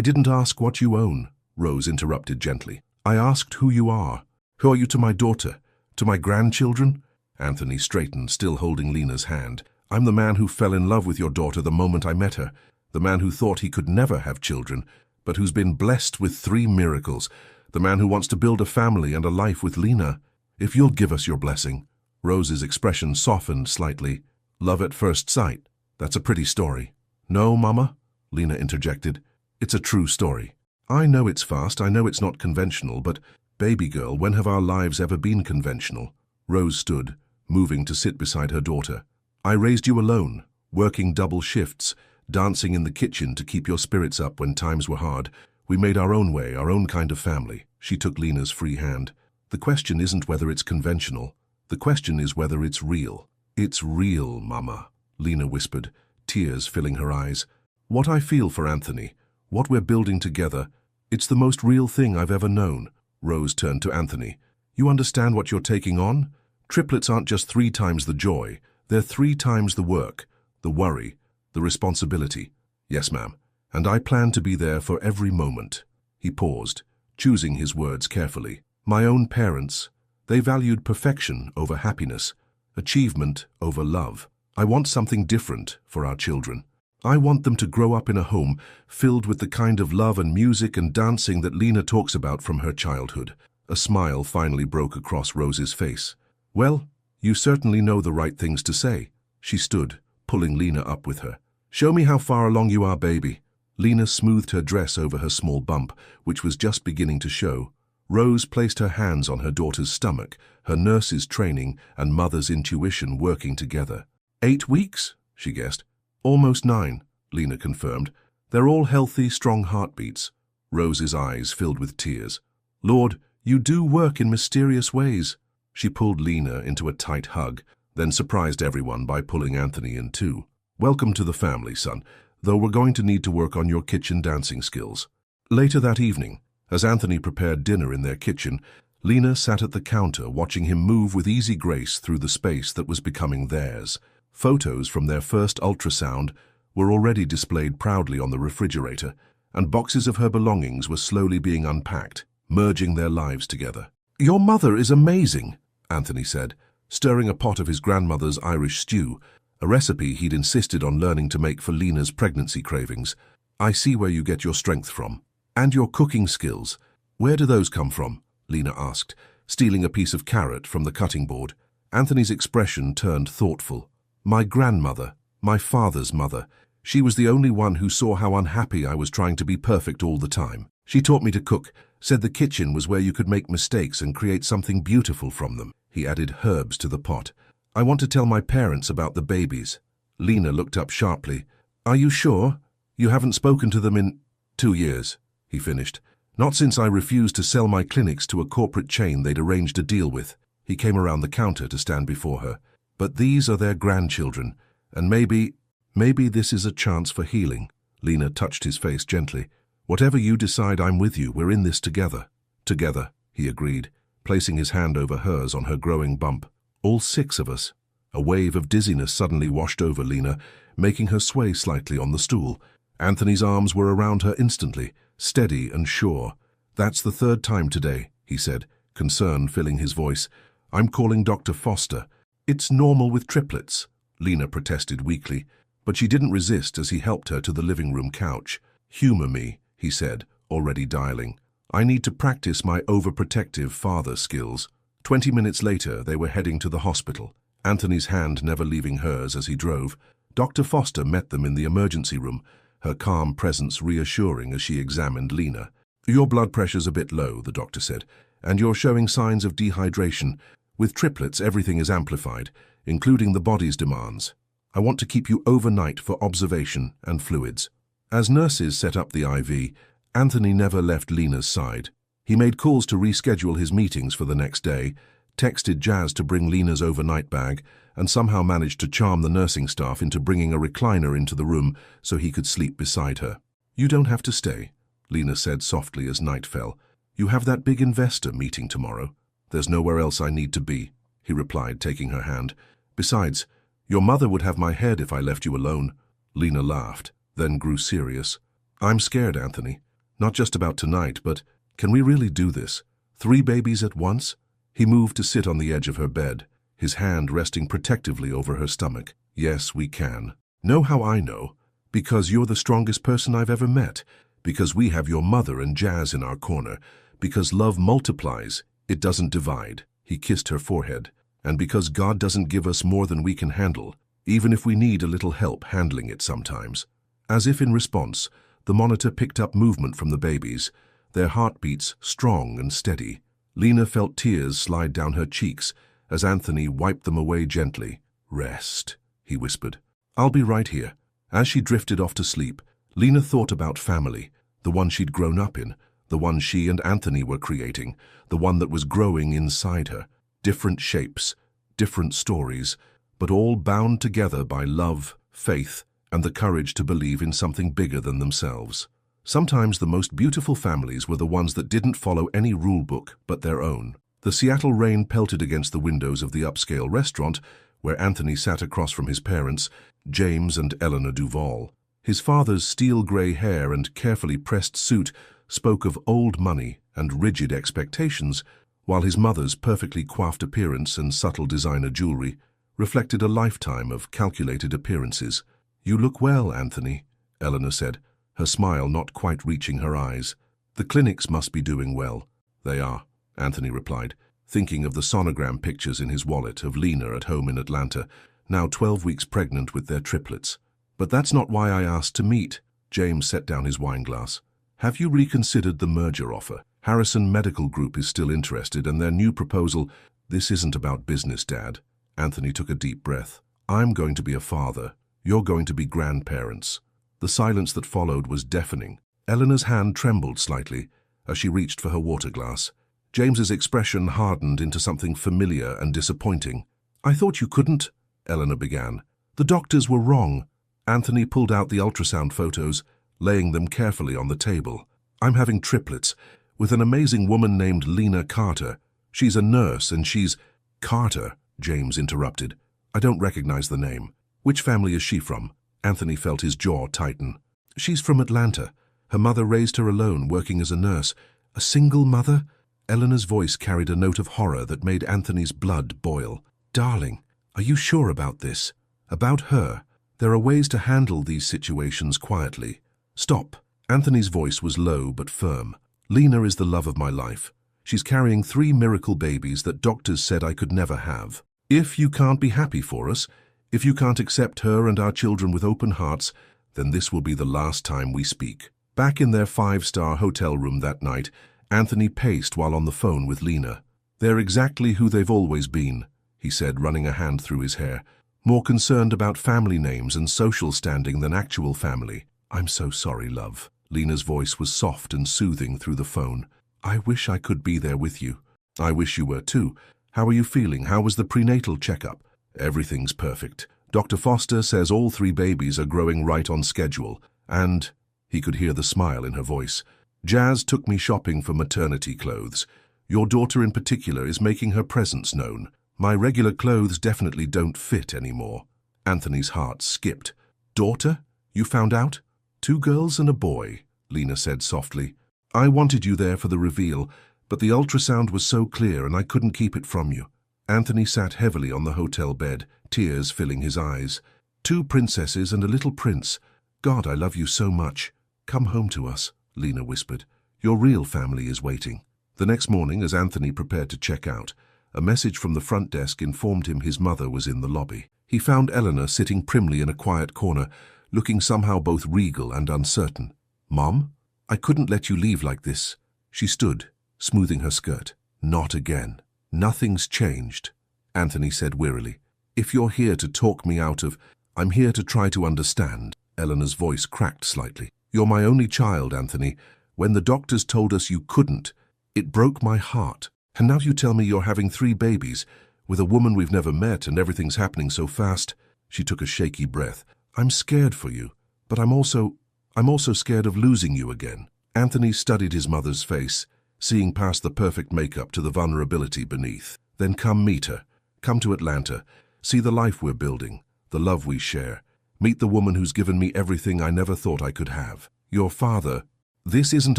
didn't ask what you own," Rose interrupted gently. "I asked who you are. Who are you to my daughter? To my grandchildren?" Anthony straightened, still holding Lena's hand. "I'm the man who fell in love with your daughter the moment I met her. The man who thought he could never have children, but who's been blessed with 3 miracles. The man who wants to build a family and a life with Lena. If you'll give us your blessing." Rose's expression softened slightly. "Love at first sight. That's a pretty story." "No, Mama," Lena interjected. "It's a true story. I know it's fast, I know it's not conventional, but, baby girl, when have our lives ever been conventional?" Rose stood, moving to sit beside her daughter. "I raised you alone, working double shifts, dancing in the kitchen to keep your spirits up when times were hard. We made our own way, our own kind of family." She took Lena's free hand. "The question isn't whether it's conventional. The question is whether it's real." "It's real, Mama," Lena whispered, tears filling her eyes. "What I feel for Anthony, what we're building together, it's the most real thing I've ever known." Rose turned to Anthony. "You understand what you're taking on? Triplets aren't just 3 times the joy. They're 3 times the work, the worry, the responsibility." "Yes, ma'am. And I plan to be there for every moment." He paused, choosing his words carefully. "My own parents, they valued perfection over happiness, achievement over love. I want something different for our children. I want them to grow up in a home filled with the kind of love and music and dancing that Lena talks about from her childhood." A smile finally broke across Rose's face. "Well, you certainly know the right things to say." She stood, pulling Lena up with her. "Show me how far along you are, baby." Lena smoothed her dress over her small bump, which was just beginning to show. Rose placed her hands on her daughter's stomach, her nurse's training and mother's intuition working together. 8 weeks, she guessed. "Almost 9, Lena confirmed. "They're all healthy, strong heartbeats." Rose's eyes filled with tears. "Lord, you do work in mysterious ways." She pulled Lena into a tight hug, then surprised everyone by pulling Anthony in too. "Welcome to the family, son, though we're going to need to work on your kitchen dancing skills." Later that evening, as Anthony prepared dinner in their kitchen, Lena sat at the counter watching him move with easy grace through the space that was becoming theirs. Photos from their first ultrasound were already displayed proudly on the refrigerator, and boxes of her belongings were slowly being unpacked, merging their lives together. "Your mother is amazing," Anthony said, stirring a pot of his grandmother's Irish stew, a recipe he'd insisted on learning to make for Lena's pregnancy cravings. "I see where you get your strength from. And your cooking skills. Where do those come from?" Lena asked, stealing a piece of carrot from the cutting board. Anthony's expression turned thoughtful. "My grandmother," My father's mother. She was the only one who saw how unhappy I was trying to be perfect all the time. She taught me to cook, said the kitchen was where you could make mistakes and create something beautiful from them. He added herbs to the pot. I want to tell my parents about the babies. Lena looked up sharply. Are you sure? You haven't spoken to them in 2 years, he finished. Not since I refused to sell my clinics to a corporate chain they'd arranged a deal with. He came around the counter to stand before her. But these are their grandchildren, and maybe this is a chance for healing. Lena touched his face gently. Whatever you decide, I'm with you. We're in this together. Together, he agreed, placing his hand over hers on her growing bump. All 6 of us. A wave of dizziness suddenly washed over Lena, making her sway slightly on the stool. Anthony's arms were around her instantly, steady and sure. That's the 3rd time today, he said, concern filling his voice. I'm calling Dr. Foster. It's normal with triplets, Lena protested weakly, but she didn't resist as he helped her to the living room couch. Humor me, he said, already dialing. I need to practice my overprotective father skills. 20 minutes later, they were heading to the hospital, Anthony's hand never leaving hers as he drove. Dr. Foster met them in the emergency room, her calm presence reassuring as she examined Lena. Your blood pressure's a bit low, the doctor said, and you're showing signs of dehydration. With triplets, everything is amplified, including the body's demands. I want to keep you overnight for observation and fluids. As nurses set up the IV, Anthony never left Lena's side. He made calls to reschedule his meetings for the next day, texted Jazz to bring Lena's overnight bag, and somehow managed to charm the nursing staff into bringing a recliner into the room so he could sleep beside her. You don't have to stay, Lena said softly as night fell. You have that big investor meeting tomorrow. There's nowhere else I need to be, he replied, taking her hand. Besides, your mother would have my head if I left you alone. Lena laughed, then grew serious. I'm scared, Anthony. Not just about tonight, but can we really do this? 3 babies at once? He moved to sit on the edge of her bed, his hand resting protectively over her stomach. Yes, we can. Know how I know? Because you're the strongest person I've ever met. Because we have your mother and Jazz in our corner. Because love multiplies, it doesn't divide. He kissed her forehead. And because God doesn't give us more than we can handle, even if we need a little help handling it sometimes. As if in response, the monitor picked up movement from the babies, their heartbeats strong and steady. Lena felt tears slide down her cheeks as Anthony wiped them away gently. Rest, he whispered. I'll be right here. As she drifted off to sleep, Lena thought about family, the one she'd grown up in, the one she and Anthony were creating, the one that was growing inside her. Different shapes, different stories, but all bound together by love, faith, and the courage to believe in something bigger than themselves. Sometimes the most beautiful families were the ones that didn't follow any rule book but their own. The Seattle rain pelted against the windows of the upscale restaurant where Anthony sat across from his parents, James and Eleanor Duval. His father's steel-gray hair and carefully pressed suit spoke of old money and rigid expectations, while his mother's perfectly coiffed appearance and subtle designer jewelry reflected a lifetime of calculated appearances. You look well, Anthony, Eleanor said, her smile not quite reaching her eyes. The clinics must be doing well. They are, Anthony replied, thinking of the sonogram pictures in his wallet of Lena at home in Atlanta, now 12 weeks pregnant with their triplets. But that's not why I asked to meet. James set down his wineglass. Have you reconsidered the merger offer? Harrison Medical Group is still interested, and their new proposal... This isn't about business, Dad. Anthony took a deep breath. I'm going to be a father. You're going to be grandparents. The silence that followed was deafening. Eleanor's hand trembled slightly as she reached for her water glass. James's expression hardened into something familiar and disappointing. I thought you couldn't, Eleanor began. The doctors were wrong. Anthony pulled out the ultrasound photos, laying them carefully on the table. I'm having triplets, with an amazing woman named Lena Carter. She's a nurse and she's... Carter, James interrupted. I don't recognize the name. Which family is she from? Anthony felt his jaw tighten. She's from Atlanta. Her mother raised her alone, working as a nurse. A single mother? Eleanor's voice carried a note of horror that made Anthony's blood boil. Darling, are you sure about this? About her? There are ways to handle these situations quietly. Stop. Anthony's voice was low but firm. Lena is the love of my life. She's carrying 3 miracle babies that doctors said I could never have. If you can't be happy for us, If you can't accept her and our children with open hearts, then this will be the last time we speak." Back in their five-star hotel room that night, Anthony paced while on the phone with Lena. "They're exactly who they've always been," he said, running a hand through his hair. "More concerned about family names and social standing than actual family." "I'm so sorry, love." Lena's voice was soft and soothing through the phone. "I wish I could be there with you." "I wish you were too. How are you feeling? How was the prenatal checkup?" "Everything's perfect. Dr. Foster says all 3 babies are growing right on schedule, and—" he could hear the smile in her voice. "Jazz took me shopping for maternity clothes. Your daughter in particular is making her presence known. My regular clothes definitely don't fit anymore." Anthony's heart skipped. "Daughter? You found out?" "2 girls and a boy," Lena said softly. "I wanted you there for the reveal, but the ultrasound was so clear and I couldn't keep it from you." Anthony sat heavily on the hotel bed, tears filling his eyes. "2 princesses and a little prince. God, I love you so much." "Come home to us," Lena whispered. "Your real family is waiting." The next morning, as Anthony prepared to check out, a message from the front desk informed him his mother was in the lobby. He found Eleanor sitting primly in a quiet corner, looking somehow both regal and uncertain. "Mom, I couldn't let you leave like this." She stood, smoothing her skirt. "Not again. Nothing's changed," Anthony said wearily. "If you're here to talk me out of, I'm here to try to understand." Eleanor's voice cracked slightly. "You're my only child, Anthony. When the doctors told us you couldn't, it broke my heart. And now you tell me you're having 3 babies, with a woman we've never met, and everything's happening so fast." She took a shaky breath. "I'm scared for you, but I'm also scared of losing you again." Anthony studied his mother's face, seeing past the perfect makeup to the vulnerability beneath. "Then come meet her. Come to Atlanta. See the life we're building, the love we share. Meet the woman who's given me everything I never thought I could have. Your father—" "This isn't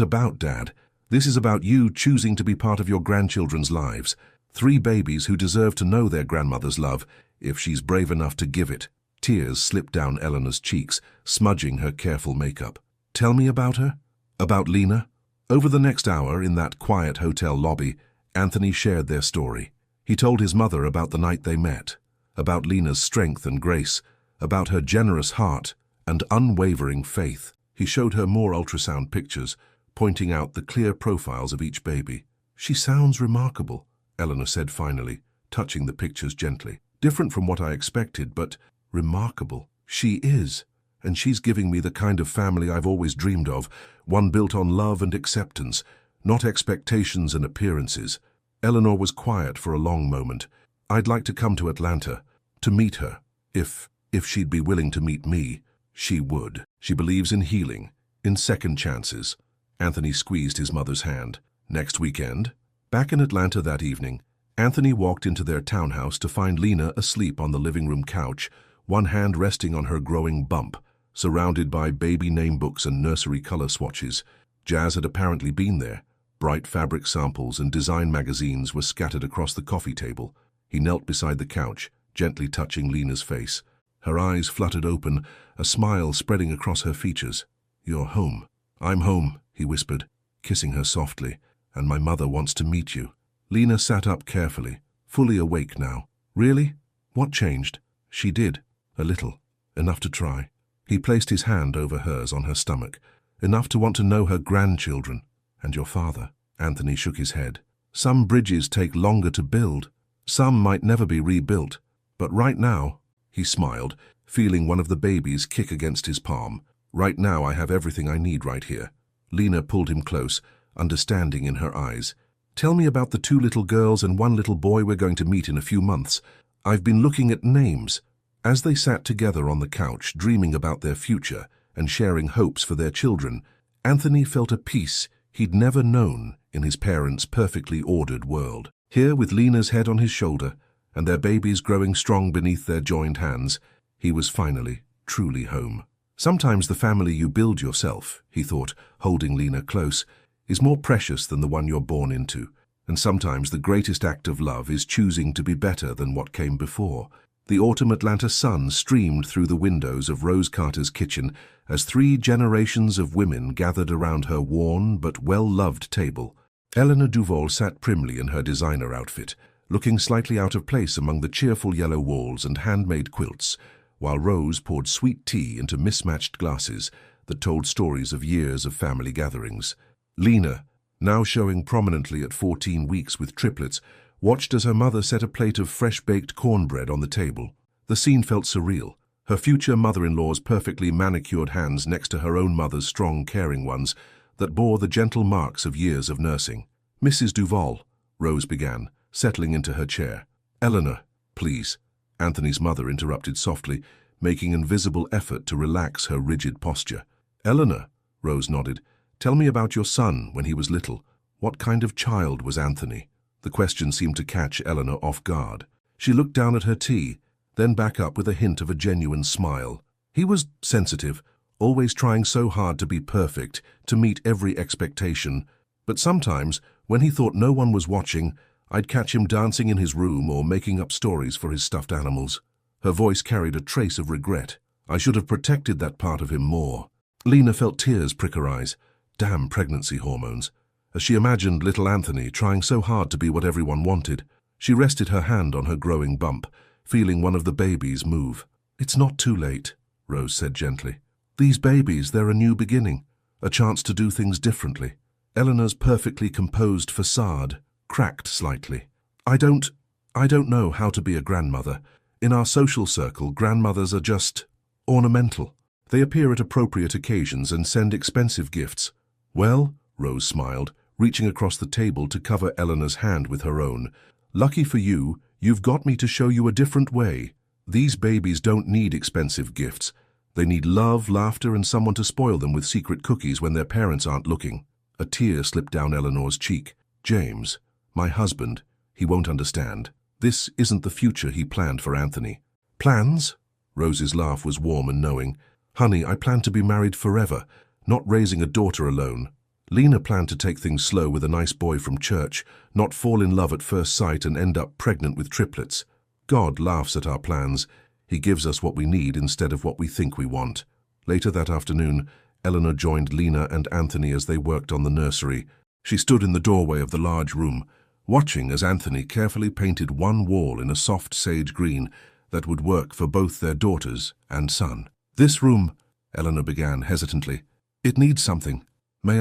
about Dad. This is about you choosing to be part of your grandchildren's lives. 3 babies who deserve to know their grandmother's love, if she's brave enough to give it." Tears slipped down Eleanor's cheeks, smudging her careful makeup. "Tell me about her? About Lena?" Over the next hour, in that quiet hotel lobby, Anthony shared their story. He told his mother about the night they met, about Lena's strength and grace, about her generous heart and unwavering faith. He showed her more ultrasound pictures, pointing out the clear profiles of each baby. "She sounds remarkable," Eleanor said finally, touching the pictures gently. "Different from what I expected, but remarkable. She is, and she's giving me the kind of family I've always dreamed of, one built on love and acceptance, not expectations and appearances." Eleanor was quiet for a long moment. "I'd like to come to Atlanta, to meet her. If she'd be willing to meet me, she would. She believes in healing, in second chances." Anthony squeezed his mother's hand. "Next weekend?" Back in Atlanta that evening, Anthony walked into their townhouse to find Lena asleep on the living room couch, one hand resting on her growing bump, surrounded by baby name books and nursery color swatches. Jazz had apparently been there. Bright fabric samples and design magazines were scattered across the coffee table. He knelt beside the couch, gently touching Lena's face. Her eyes fluttered open, a smile spreading across her features. "You're home." "I'm home," he whispered, kissing her softly. "And my mother wants to meet you." Lena sat up carefully, fully awake now. "Really? What changed?" "She did. A little. Enough to try." He placed his hand over hers on her stomach. "Enough to want to know her grandchildren. And your father." Anthony shook his head. "Some bridges take longer to build. Some might never be rebuilt. But right now," he smiled, feeling one of the babies kick against his palm. "Right now I have everything I need right here." Lena pulled him close, understanding in her eyes. "Tell me about the 2 little girls and 1 little boy we're going to meet in a few months. I've been looking at names." As they sat together on the couch, dreaming about their future and sharing hopes for their children, Anthony felt a peace he'd never known in his parents' perfectly ordered world. Here, with Lena's head on his shoulder and their babies growing strong beneath their joined hands, he was finally, truly home. Sometimes the family you build yourself, he thought, holding Lena close, is more precious than the one you're born into. And sometimes the greatest act of love is choosing to be better than what came before. The autumn Atlanta sun streamed through the windows of Rose Carter's kitchen as 3 generations of women gathered around her worn but well-loved table. Eleanor Duval sat primly in her designer outfit, looking slightly out of place among the cheerful yellow walls and handmade quilts, while Rose poured sweet tea into mismatched glasses that told stories of years of family gatherings. Lena, now showing prominently at 14 weeks with triplets, watched as her mother set a plate of fresh-baked cornbread on the table. The scene felt surreal, her future mother-in-law's perfectly manicured hands next to her own mother's strong, caring ones that bore the gentle marks of years of nursing. "Mrs. Duval," Rose began, settling into her chair. "Eleanor, please," Anthony's mother interrupted softly, making an visible effort to relax her rigid posture. "Eleanor," Rose nodded, "tell me about your son when he was little. What kind of child was Anthony?" The question seemed to catch Eleanor off guard. She looked down at her tea, then back up with a hint of a genuine smile. "He was sensitive, always trying so hard to be perfect, to meet every expectation. But sometimes, when he thought no one was watching, I'd catch him dancing in his room or making up stories for his stuffed animals." Her voice carried a trace of regret. "I should have protected that part of him more." Lena felt tears prick her eyes. Damn pregnancy hormones. As she imagined little Anthony trying so hard to be what everyone wanted, she rested her hand on her growing bump, feeling one of the babies move. "It's not too late," Rose said gently. "These babies, they're a new beginning, a chance to do things differently." Eleanor's perfectly composed facade cracked slightly. I don't know how to be a grandmother. In our social circle, grandmothers are just ornamental. They appear at appropriate occasions and send expensive gifts." "Well," Rose smiled, reaching across the table to cover Eleanor's hand with her own, "lucky for you, you've got me to show you a different way. These babies don't need expensive gifts. They need love, laughter, and someone to spoil them with secret cookies when their parents aren't looking." A tear slipped down Eleanor's cheek. "James, my husband, he won't understand. This isn't the future he planned for Anthony." "Plans?" Rose's laugh was warm and knowing. "Honey, I plan to be married forever, not raising a daughter alone." Lena planned to take things slow with a nice boy from church, not fall in love at first sight and end up pregnant with triplets. God laughs at our plans. He gives us what we need instead of what we think we want. Later that afternoon, Eleanor joined Lena and Anthony as they worked on the nursery. She stood in the doorway of the large room, watching as Anthony carefully painted one wall in a soft sage green that would work for both their daughters and son. "This room," Eleanor began hesitantly, "it needs something. May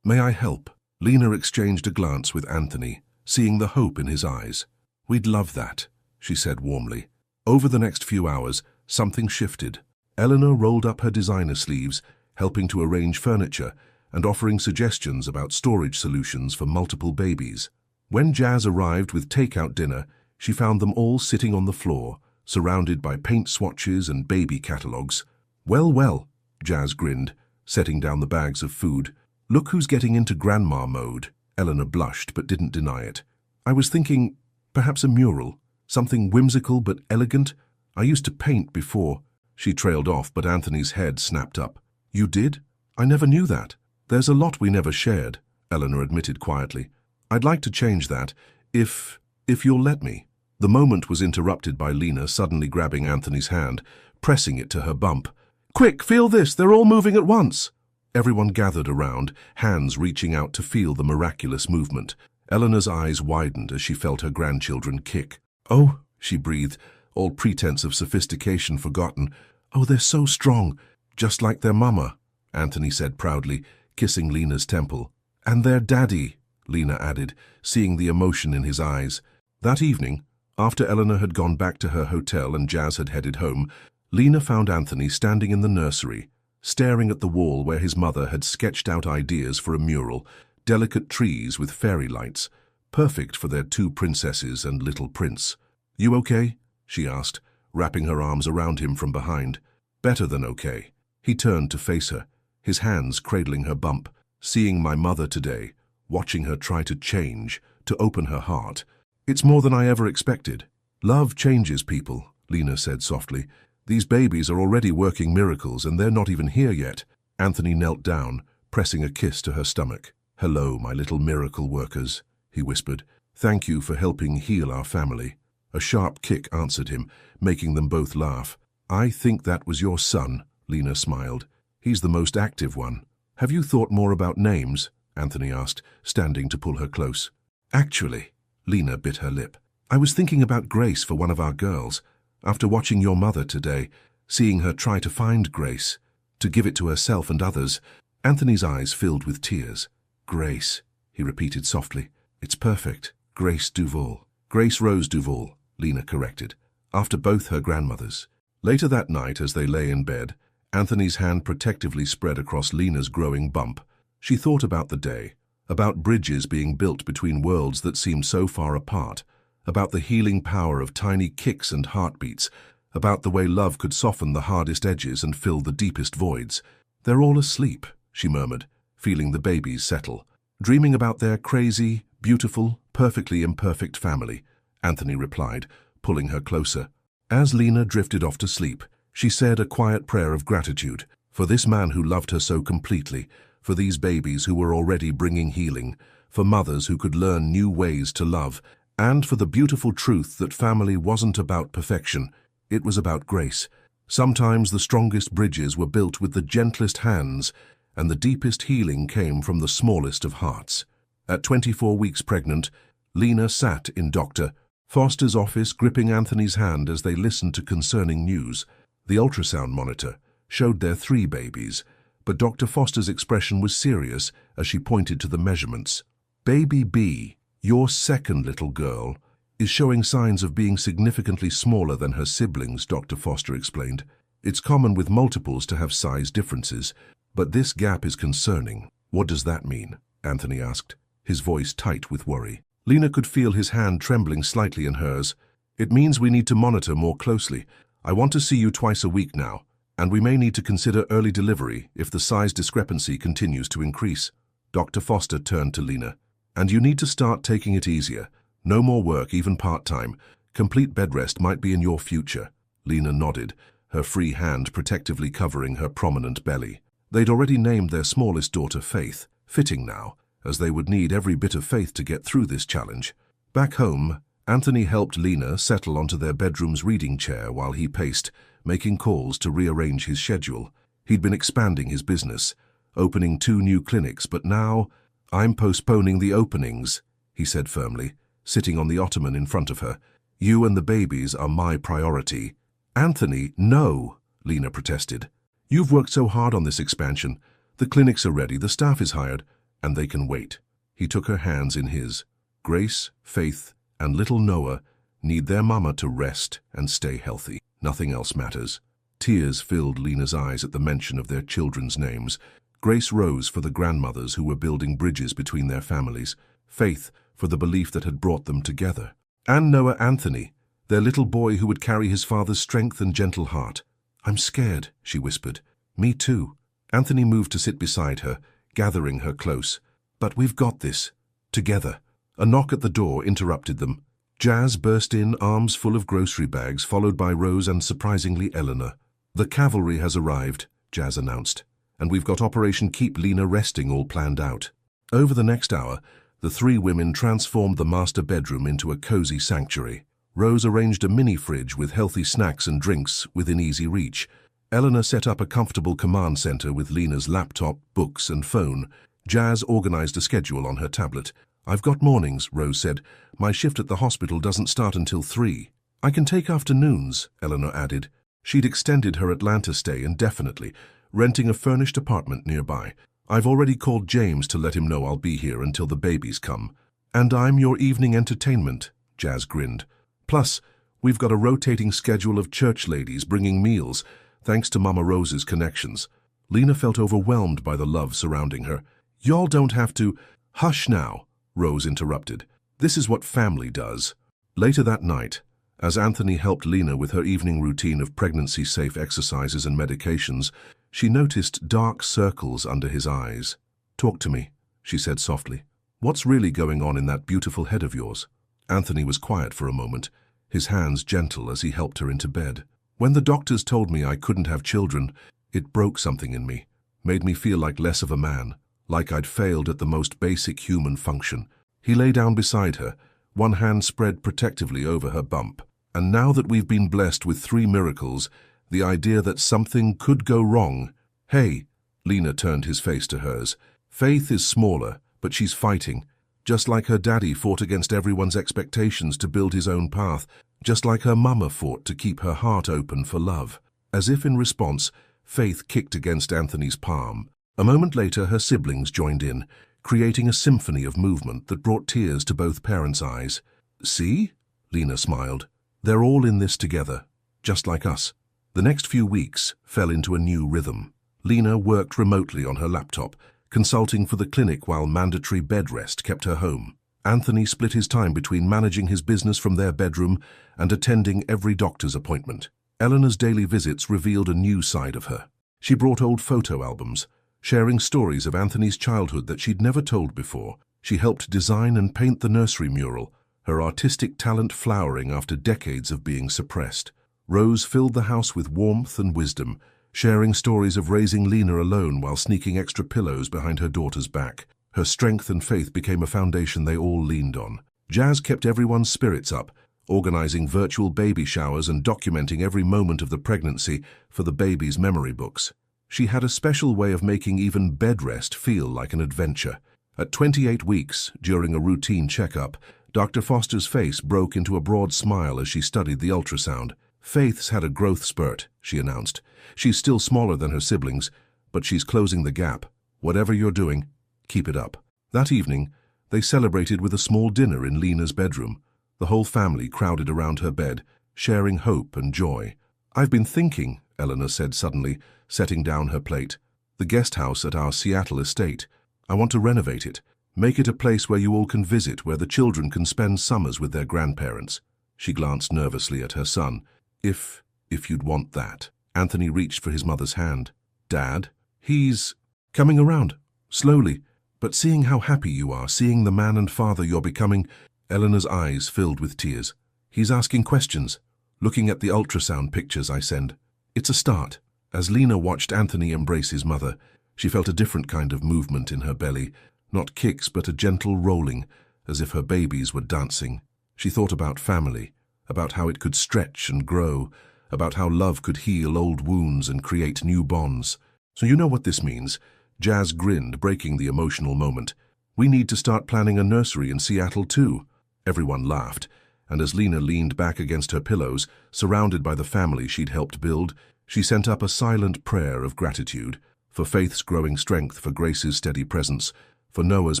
I help?" Lena exchanged a glance with Anthony, seeing the hope in his eyes. "We'd love that," she said warmly. Over the next few hours, something shifted. Eleanor rolled up her designer sleeves, helping to arrange furniture and offering suggestions about storage solutions for multiple babies. When Jazz arrived with takeout dinner, she found them all sitting on the floor, surrounded by paint swatches and baby catalogues. "Well, well," Jazz grinned, setting down the bags of food. "Look who's getting into grandma mode." Eleanor blushed but didn't deny it. "I was thinking, perhaps a mural, something whimsical but elegant. I used to paint before." She trailed off, but Anthony's head snapped up. "You did? I never knew that." "There's a lot we never shared," Eleanor admitted quietly. "I'd like to change that, if you'll let me." The moment was interrupted by Lena suddenly grabbing Anthony's hand, pressing it to her bump. "Quick, feel this, they're all moving at once." Everyone gathered around, hands reaching out to feel the miraculous movement. Eleanor's eyes widened as she felt her grandchildren kick. "Oh," she breathed, all pretense of sophistication forgotten. "Oh, they're so strong, just like their mama," Anthony said proudly, kissing Lena's temple. "And their daddy," Lena added, seeing the emotion in his eyes. That evening, after Eleanor had gone back to her hotel and Jazz had headed home, Lena found Anthony standing in the nursery, staring at the wall where his mother had sketched out ideas for a mural, delicate trees with fairy lights, perfect for their two princesses and little prince. "You okay?" she asked, wrapping her arms around him from behind. "Better than okay." He turned to face her, his hands cradling her bump. "Seeing my mother today, watching her try to change, to open her heart. It's more than I ever expected." "Love changes people," Lena said softly. "These babies are already working miracles and they're not even here yet." Anthony knelt down, pressing a kiss to her stomach. "Hello, my little miracle workers," he whispered. "Thank you for helping heal our family." A sharp kick answered him, making them both laugh. "I think that was your son," Lena smiled. "He's the most active one." "Have you thought more about names?" Anthony asked, standing to pull her close. "Actually," Lena bit her lip. I was thinking about Grace for one of our girls. After watching your mother today, seeing her try to find Grace, to give it to herself and others, Anthony's eyes filled with tears. Grace, he repeated softly. It's perfect. Grace Duval. Grace Rose Duval, Lena corrected, after both her grandmothers. Later that night, as they lay in bed, Anthony's hand protectively spread across Lena's growing bump. She thought about the day, about bridges being built between worlds that seemed so far apart, about the healing power of tiny kicks and heartbeats, about the way love could soften the hardest edges and fill the deepest voids. They're all asleep, she murmured, feeling the babies settle, dreaming about their crazy, beautiful, perfectly imperfect family, Anthony replied, pulling her closer. As Lena drifted off to sleep, she said a quiet prayer of gratitude for this man who loved her so completely, for these babies who were already bringing healing, for mothers who could learn new ways to love, and for the beautiful truth that family wasn't about perfection, it was about grace. Sometimes the strongest bridges were built with the gentlest hands, and the deepest healing came from the smallest of hearts. At 24 weeks pregnant, Lena sat in Dr. Foster's office, gripping Anthony's hand as they listened to concerning news. The ultrasound monitor showed their 3 babies, but Dr. Foster's expression was serious as she pointed to the measurements. Baby B, your second little girl, is showing signs of being significantly smaller than her siblings, Dr. Foster explained. It's common with multiples to have size differences, but this gap is concerning. What does that mean? Anthony asked, his voice tight with worry. Lena could feel his hand trembling slightly in hers. It means we need to monitor more closely. I want to see you twice a week now, and we may need to consider early delivery if the size discrepancy continues to increase. Dr. Foster turned to Lena. And you need to start taking it easier. No more work, even part-time. Complete bed rest might be in your future. Lena nodded, her free hand protectively covering her prominent belly. They'd already named their smallest daughter Faith, fitting now, as they would need every bit of faith to get through this challenge. Back home, Anthony helped Lena settle onto their bedroom's reading chair while he paced, making calls to rearrange his schedule. He'd been expanding his business, opening 2 new clinics, but now, I'm postponing the openings, he said firmly, sitting on the ottoman in front of her. You and the babies are my priority. Anthony, no, Lena protested. You've worked so hard on this expansion. The clinics are ready, the staff is hired, and they can wait. He took her hands in his. Grace, Faith, and little Noah need their mama to rest and stay healthy. Nothing else matters. Tears filled Lena's eyes at the mention of their children's names. Grace Rose for the grandmothers who were building bridges between their families. Faith for the belief that had brought them together. And Noah Anthony, their little boy who would carry his father's strength and gentle heart. I'm scared, she whispered. Me too. Anthony moved to sit beside her, gathering her close. But we've got this. Together. A knock at the door interrupted them. Jazz burst in, arms full of grocery bags, followed by Rose and, surprisingly, Eleanor. The cavalry has arrived, Jazz announced, and we've got Operation Keep Lena Resting all planned out. Over the next hour, the 3 women transformed the master bedroom into a cozy sanctuary. Rose arranged a mini-fridge with healthy snacks and drinks within easy reach. Eleanor set up a comfortable command center with Lena's laptop, books, and phone. Jazz organized a schedule on her tablet. I've got mornings, Rose said. My shift at the hospital doesn't start until 3. I can take afternoons, Eleanor added. She'd extended her Atlanta stay indefinitely, renting a furnished apartment nearby. I've already called James to let him know I'll be here until the babies come. And I'm your evening entertainment, Jazz grinned. Plus, we've got a rotating schedule of church ladies bringing meals, thanks to Mama Rose's connections. Lena felt overwhelmed by the love surrounding her. Y'all don't have to... Hush now, Rose interrupted. This is what family does. Later that night, as Anthony helped Lena with her evening routine of pregnancy-safe exercises and medications, she noticed dark circles under his eyes. Talk to me, she said softly. What's really going on in that beautiful head of yours? Anthony was quiet for a moment, his hands gentle as he helped her into bed. When the doctors told me I couldn't have children, it broke something in me, made me feel like less of a man, like I'd failed at the most basic human function. He lay down beside her, one hand spread protectively over her bump. And now that we've been blessed with 3 miracles, the idea that something could go wrong... Hey, Lena turned his face to hers. Faith is smaller, but she's fighting. Just like her daddy fought against everyone's expectations to build his own path, just like her mama fought to keep her heart open for love. As if in response, Faith kicked against Anthony's palm. A moment later, her siblings joined in, creating a symphony of movement that brought tears to both parents' eyes. "See?" Lena smiled. "They're all in this together, just like us." The next few weeks fell into a new rhythm. Lena worked remotely on her laptop, consulting for the clinic while mandatory bed rest kept her home. Anthony split his time between managing his business from their bedroom and attending every doctor's appointment. Eleanor's daily visits revealed a new side of her. She brought old photo albums, sharing stories of Anthony's childhood that she'd never told before. She helped design and paint the nursery mural, her artistic talent flowering after decades of being suppressed. Rose filled the house with warmth and wisdom, sharing stories of raising Lena alone while sneaking extra pillows behind her daughter's back. Her strength and faith became a foundation they all leaned on. Jazz kept everyone's spirits up, organizing virtual baby showers and documenting every moment of the pregnancy for the baby's memory books. She had a special way of making even bed rest feel like an adventure. At 28 weeks, during a routine checkup, Dr. Foster's face broke into a broad smile as she studied the ultrasound. "Faith's had a growth spurt," she announced. "She's still smaller than her siblings, but she's closing the gap. Whatever you're doing, keep it up." That evening, they celebrated with a small dinner in Lena's bedroom. The whole family crowded around her bed, sharing hope and joy. "I've been thinking," Eleanor said suddenly, setting down her plate. "The guest house at our Seattle estate. I want to renovate it. Make it a place where you all can visit, where the children can spend summers with their grandparents." She glanced nervously at her son. If you'd want that." Anthony reached for his mother's hand. "Dad, he's coming around, slowly. But seeing how happy you are, seeing the man and father you're becoming," Eleanor's eyes filled with tears. "He's asking questions, looking at the ultrasound pictures I send. It's a start." As Lena watched Anthony embrace his mother, she felt a different kind of movement in her belly. Not kicks, but a gentle rolling, as if her babies were dancing. She thought about family, about how it could stretch and grow, about how love could heal old wounds and create new bonds. "So you know what this means?" Jazz grinned, breaking the emotional moment. "We need to start planning a nursery in Seattle too." Everyone laughed, and as Lena leaned back against her pillows, surrounded by the family she'd helped build, she sent up a silent prayer of gratitude for Faith's growing strength, for Grace's steady presence, for Noah's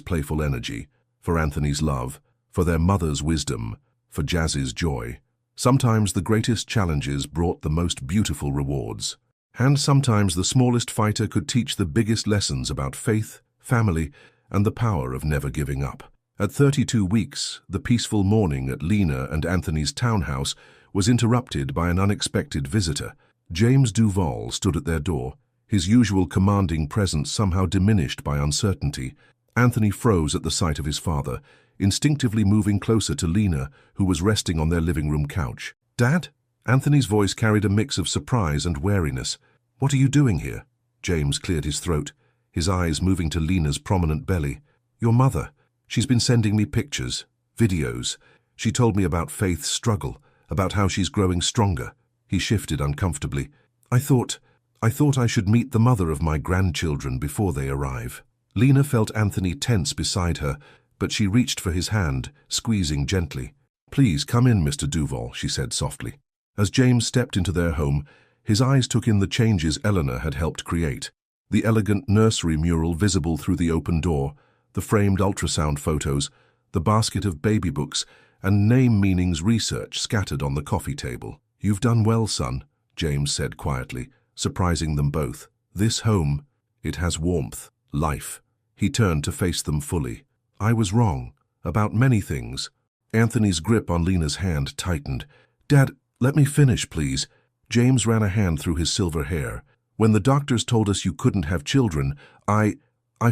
playful energy, for Anthony's love, for their mother's wisdom, for Jazz's joy. Sometimes the greatest challenges brought the most beautiful rewards. And sometimes the smallest fighter could teach the biggest lessons about faith, family, and the power of never giving up. At 32 weeks, the peaceful morning at Lena and Anthony's townhouse was interrupted by an unexpected visitor. James Duval stood at their door, his usual commanding presence somehow diminished by uncertainty. Anthony froze at the sight of his father, instinctively moving closer to Lena, who was resting on their living room couch. "Dad?" Anthony's voice carried a mix of surprise and wariness. "What are you doing here?" James cleared his throat, his eyes moving to Lena's prominent belly. "Your mother. She's been sending me pictures, videos. She told me about Faith's struggle, about how she's growing stronger." He shifted uncomfortably. I thought I should meet the mother of my grandchildren before they arrive." Lena felt Anthony tense beside her, but she reached for his hand, squeezing gently. "Please come in, Mr. Duval," she said softly. As James stepped into their home, his eyes took in the changes Eleanor had helped create. The elegant nursery mural visible through the open door, the framed ultrasound photos, the basket of baby books, and name meanings research scattered on the coffee table. "You've done well, son," James said quietly, surprising them both. "This home, it has warmth, life." He turned to face them fully. "I was wrong, about many things." Anthony's grip on Lena's hand tightened. "Dad, let me finish, please." James ran a hand through his silver hair. "When the doctors told us you couldn't have children, I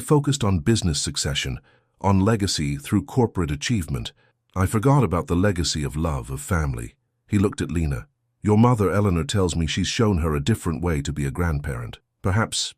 focused on business succession, on legacy through corporate achievement. I forgot about the legacy of love, of family." He looked at Lena. "Your mother, Eleanor, tells me she's shown her a different way to be a grandparent. Perhaps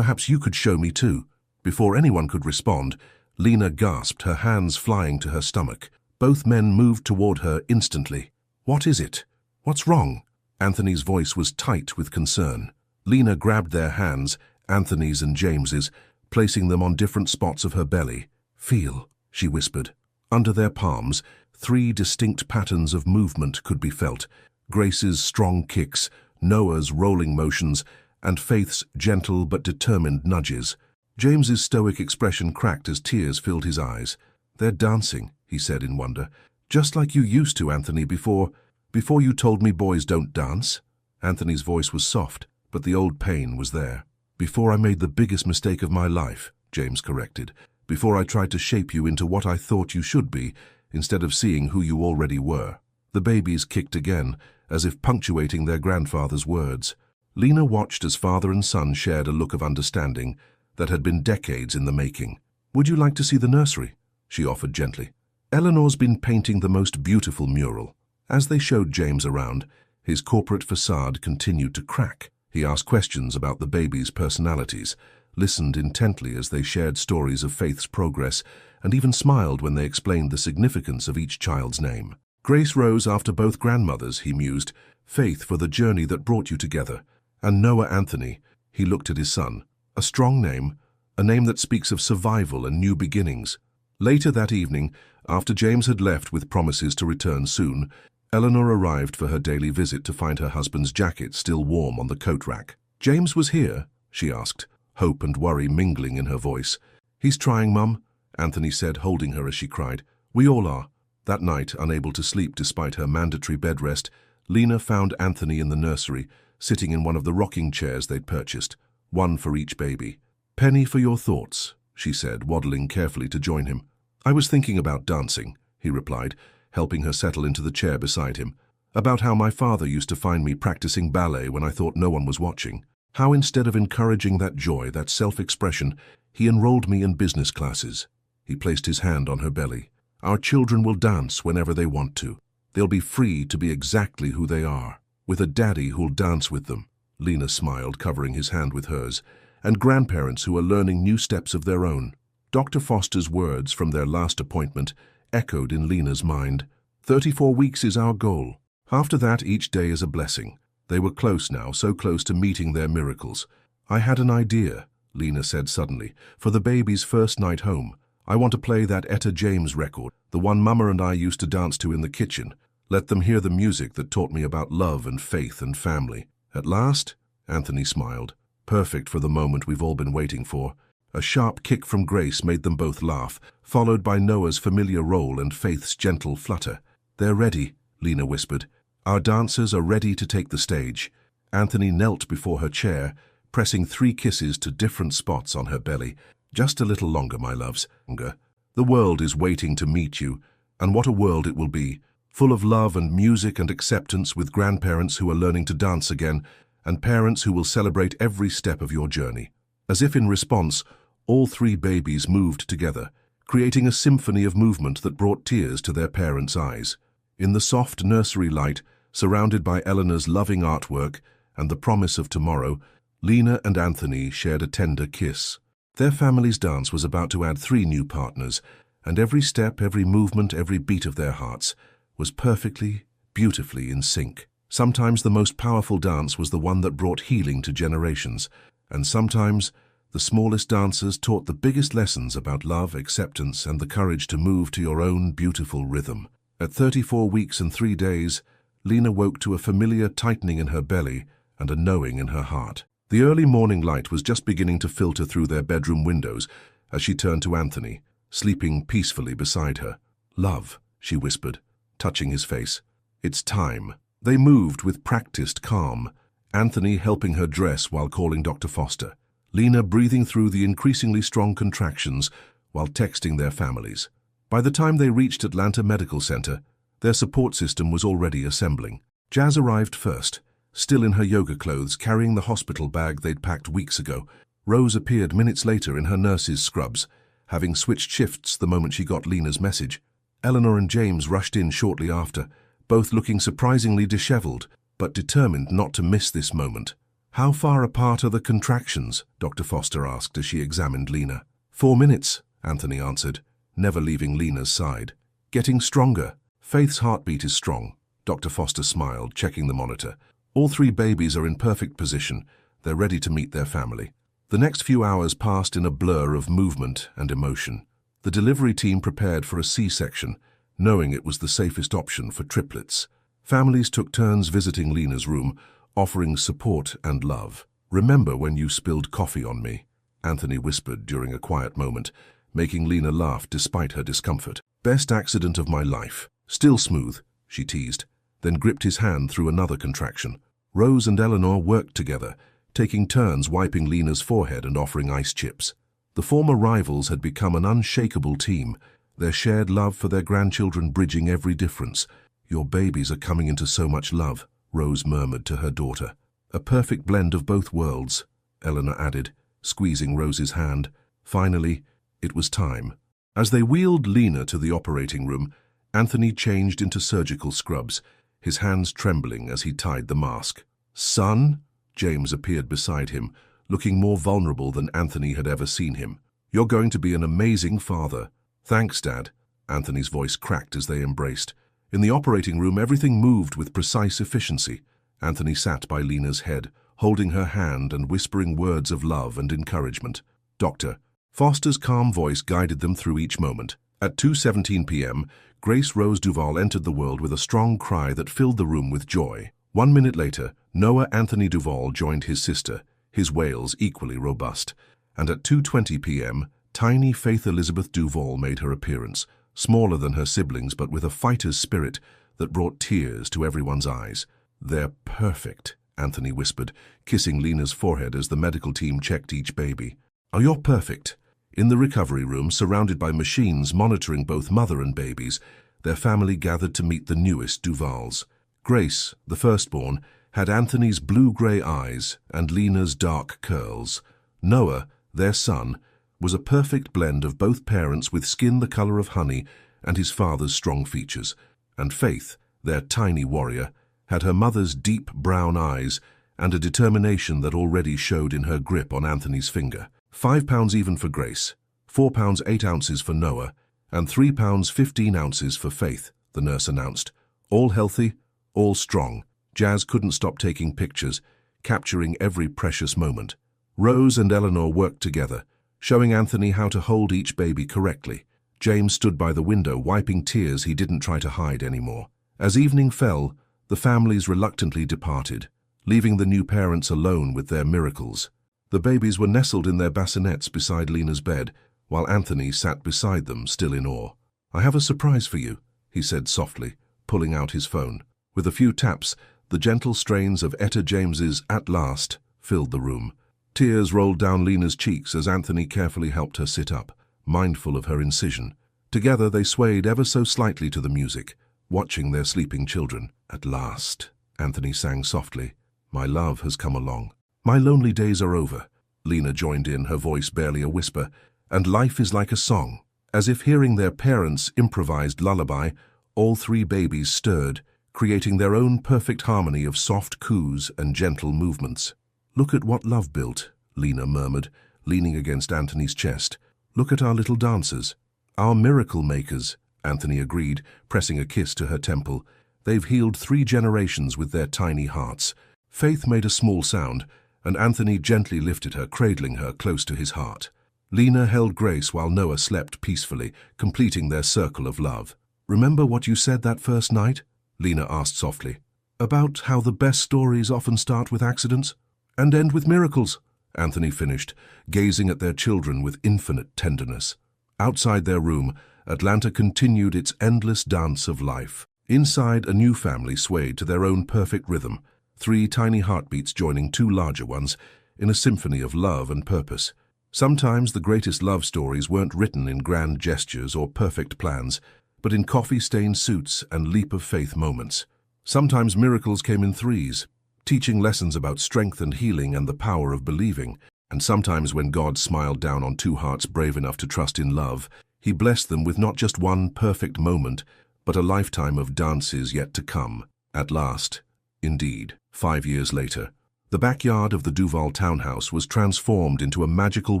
you could show me too." Before anyone could respond, Lena gasped, her hands flying to her stomach. Both men moved toward her instantly. "What is it? What's wrong?" Anthony's voice was tight with concern. Lena grabbed their hands, Anthony's and James's, placing them on different spots of her belly. "Feel," she whispered. Under their palms, 3 distinct patterns of movement could be felt: Grace's strong kicks, Noah's rolling motions, and Faith's gentle but determined nudges. James's stoic expression cracked as tears filled his eyes. "They're dancing," he said in wonder. "Just like you used to, Anthony, before you told me boys don't dance." Anthony's voice was soft, but the old pain was there. "Before I made the biggest mistake of my life," James corrected. "Before I tried to shape you into what I thought you should be, instead of seeing who you already were." The babies kicked again, as if punctuating their grandfather's words. Lena watched as father and son shared a look of understanding that had been decades in the making. "Would you like to see the nursery?" she offered gently. "Eleanor's been painting the most beautiful mural." As they showed James around, his corporate facade continued to crack. He asked questions about the babies' personalities, listened intently as they shared stories of Faith's progress, and even smiled when they explained the significance of each child's name. "Grace rose after both grandmothers," he mused. "Faith for the journey that brought you together. And Noah Anthony," he looked at his son. "A strong name, a name that speaks of survival and new beginnings." Later that evening, after James had left with promises to return soon, Eleanor arrived for her daily visit to find her husband's jacket still warm on the coat rack. "James was here?" she asked, hope and worry mingling in her voice. "He's trying, Mum," Anthony said, holding her as she cried. "We all are." That night, unable to sleep despite her mandatory bed rest, Lena found Anthony in the nursery, sitting in one of the rocking chairs they'd purchased, one for each baby. "Penny for your thoughts," she said, waddling carefully to join him. "I was thinking about dancing," he replied, helping her settle into the chair beside him. "About how my father used to find me practicing ballet when I thought no one was watching. How instead of encouraging that joy, that self-expression, he enrolled me in business classes." He placed his hand on her belly. "Our children will dance whenever they want to. They'll be free to be exactly who they are, with a daddy who'll dance with them." Lena smiled, covering his hand with hers. "And grandparents who are learning new steps of their own." Dr. Foster's words from their last appointment echoed in Lena's mind. 34 weeks is our goal. After that, each day is a blessing." They were close now, so close to meeting their miracles. "I had an idea," Lena said suddenly, "for the baby's first night home. I want to play that Etta James record, the one Mama and I used to dance to in the kitchen. Let them hear the music that taught me about love and faith and family." "At last?" Anthony smiled. "Perfect for the moment we've all been waiting for." A sharp kick from Grace made them both laugh, followed by Noah's familiar roll and Faith's gentle flutter. "They're ready," Lena whispered. "Our dancers are ready to take the stage." Anthony knelt before her chair, pressing 3 kisses to different spots on her belly. "Just a little longer, my loves. The world is waiting to meet you, and what a world it will be, full of love and music and acceptance, with grandparents who are learning to dance again, and parents who will celebrate every step of your journey." As if in response, all 3 babies moved together, creating a symphony of movement that brought tears to their parents' eyes. In the soft nursery light, surrounded by Eleanor's loving artwork and the promise of tomorrow, Lena and Anthony shared a tender kiss. Their family's dance was about to add 3 new partners, and every step, every movement, every beat of their hearts was perfectly, beautifully in sync. Sometimes the most powerful dance was the one that brought healing to generations, and sometimes the smallest dancers taught the biggest lessons about love, acceptance, and the courage to move to your own beautiful rhythm. At 34 weeks and 3 days, Lena woke to a familiar tightening in her belly and a knowing in her heart. The early morning light was just beginning to filter through their bedroom windows as she turned to Anthony, sleeping peacefully beside her. "Love," she whispered, touching his face. "It's time." They moved with practiced calm, Anthony helping her dress while calling Dr. Foster, Lena breathing through the increasingly strong contractions while texting their families. By the time they reached Atlanta Medical Center, their support system was already assembling. Jazz arrived first, still in her yoga clothes, carrying the hospital bag they'd packed weeks ago. Rose appeared minutes later in her nurse's scrubs, having switched shifts the moment she got Lena's message. Eleanor and James rushed in shortly after, both looking surprisingly disheveled, but determined not to miss this moment. "How far apart are the contractions?" Dr. Foster asked as she examined Lena. 4 minutes, Anthony answered, never leaving Lena's side. "Getting stronger. Faith's heartbeat is strong." Dr. Foster smiled, checking the monitor. "All 3 babies are in perfect position. They're ready to meet their family." The next few hours passed in a blur of movement and emotion. The delivery team prepared for a C-section, knowing it was the safest option for triplets. Families took turns visiting Lena's room, offering support and love. "Remember when you spilled coffee on me?" Anthony whispered during a quiet moment, making Lena laugh despite her discomfort. "Best accident of my life. Still smooth," she teased, then gripped his hand through another contraction. Rose and Eleanor worked together, taking turns wiping Lena's forehead and offering ice chips. The former rivals had become an unshakable team, their shared love for their grandchildren bridging every difference. "Your babies are coming into so much love," Rose murmured to her daughter. "A perfect blend of both worlds," Eleanor added, squeezing Rose's hand. Finally, it was time. As they wheeled Lena to the operating room, Anthony changed into surgical scrubs, his hands trembling as he tied the mask. "Son?" James appeared beside him, looking more vulnerable than Anthony had ever seen him. "You're going to be an amazing father." "Thanks, Dad." Anthony's voice cracked as they embraced. In the operating room, everything moved with precise efficiency. Anthony sat by Lena's head, holding her hand and whispering words of love and encouragement. "Doctor." Foster's calm voice guided them through each moment. At 2:17 p.m., Grace Rose Duval entered the world with a strong cry that filled the room with joy. 1 minute later, Noah Anthony Duval joined his sister, his wails equally robust. And at 2:20 p.m., tiny Faith Elizabeth Duval made her appearance, smaller than her siblings but with a fighter's spirit that brought tears to everyone's eyes. "They're perfect," Anthony whispered, kissing Lena's forehead as the medical team checked each baby. "Oh, you're perfect." In the recovery room, surrounded by machines monitoring both mother and babies, their family gathered to meet the newest Duvals. Grace, the firstborn, had Anthony's blue-gray eyes and Lena's dark curls. Noah, their son, was a perfect blend of both parents with skin the color of honey and his father's strong features. And Faith, their tiny warrior, had her mother's deep brown eyes and a determination that already showed in her grip on Anthony's finger. 5 pounds even for Grace, 4 pounds 8 ounces for Noah, and 3 pounds 15 ounces for Faith, the nurse announced. All healthy, all strong. Jazz couldn't stop taking pictures, capturing every precious moment. Rose and Eleanor worked together, showing Anthony how to hold each baby correctly. James stood by the window, wiping tears he didn't try to hide anymore. As evening fell, the families reluctantly departed, leaving the new parents alone with their miracles. The babies were nestled in their bassinets beside Lena's bed, while Anthony sat beside them, still in awe. "I have a surprise for you," he said softly, pulling out his phone. With a few taps, the gentle strains of Etta James's "At Last" filled the room. Tears rolled down Lena's cheeks as Anthony carefully helped her sit up, mindful of her incision. Together they swayed ever so slightly to the music, watching their sleeping children. "At last," Anthony sang softly, "my love has come along. My lonely days are over." Lena joined in, her voice barely a whisper. "And life is like a song." As if hearing their parents' improvised lullaby, all 3 babies stirred, creating their own perfect harmony of soft coos and gentle movements. "Look at what love built," Lena murmured, leaning against Anthony's chest. "Look at our little dancers." "Our miracle makers," Anthony agreed, pressing a kiss to her temple. "They've healed 3 generations with their tiny hearts." Faith made a small sound, and Anthony gently lifted her, cradling her close to his heart. Lena held Grace while Noah slept peacefully, completing their circle of love. "Remember what you said that first night?" Lena asked softly. "About how the best stories often start with accidents and end with miracles," Anthony finished, gazing at their children with infinite tenderness. Outside their room, Atlanta continued its endless dance of life. Inside, a new family swayed to their own perfect rhythm, 3 tiny heartbeats joining 2 larger ones in a symphony of love and purpose. Sometimes the greatest love stories weren't written in grand gestures or perfect plans, but in coffee-stained suits and leap-of-faith moments. Sometimes miracles came in 3s, teaching lessons about strength and healing and the power of believing. And sometimes when God smiled down on 2 hearts brave enough to trust in love, he blessed them with not just one perfect moment, but a lifetime of dances yet to come. At last, indeed, 5 years later, the backyard of the Duval townhouse was transformed into a magical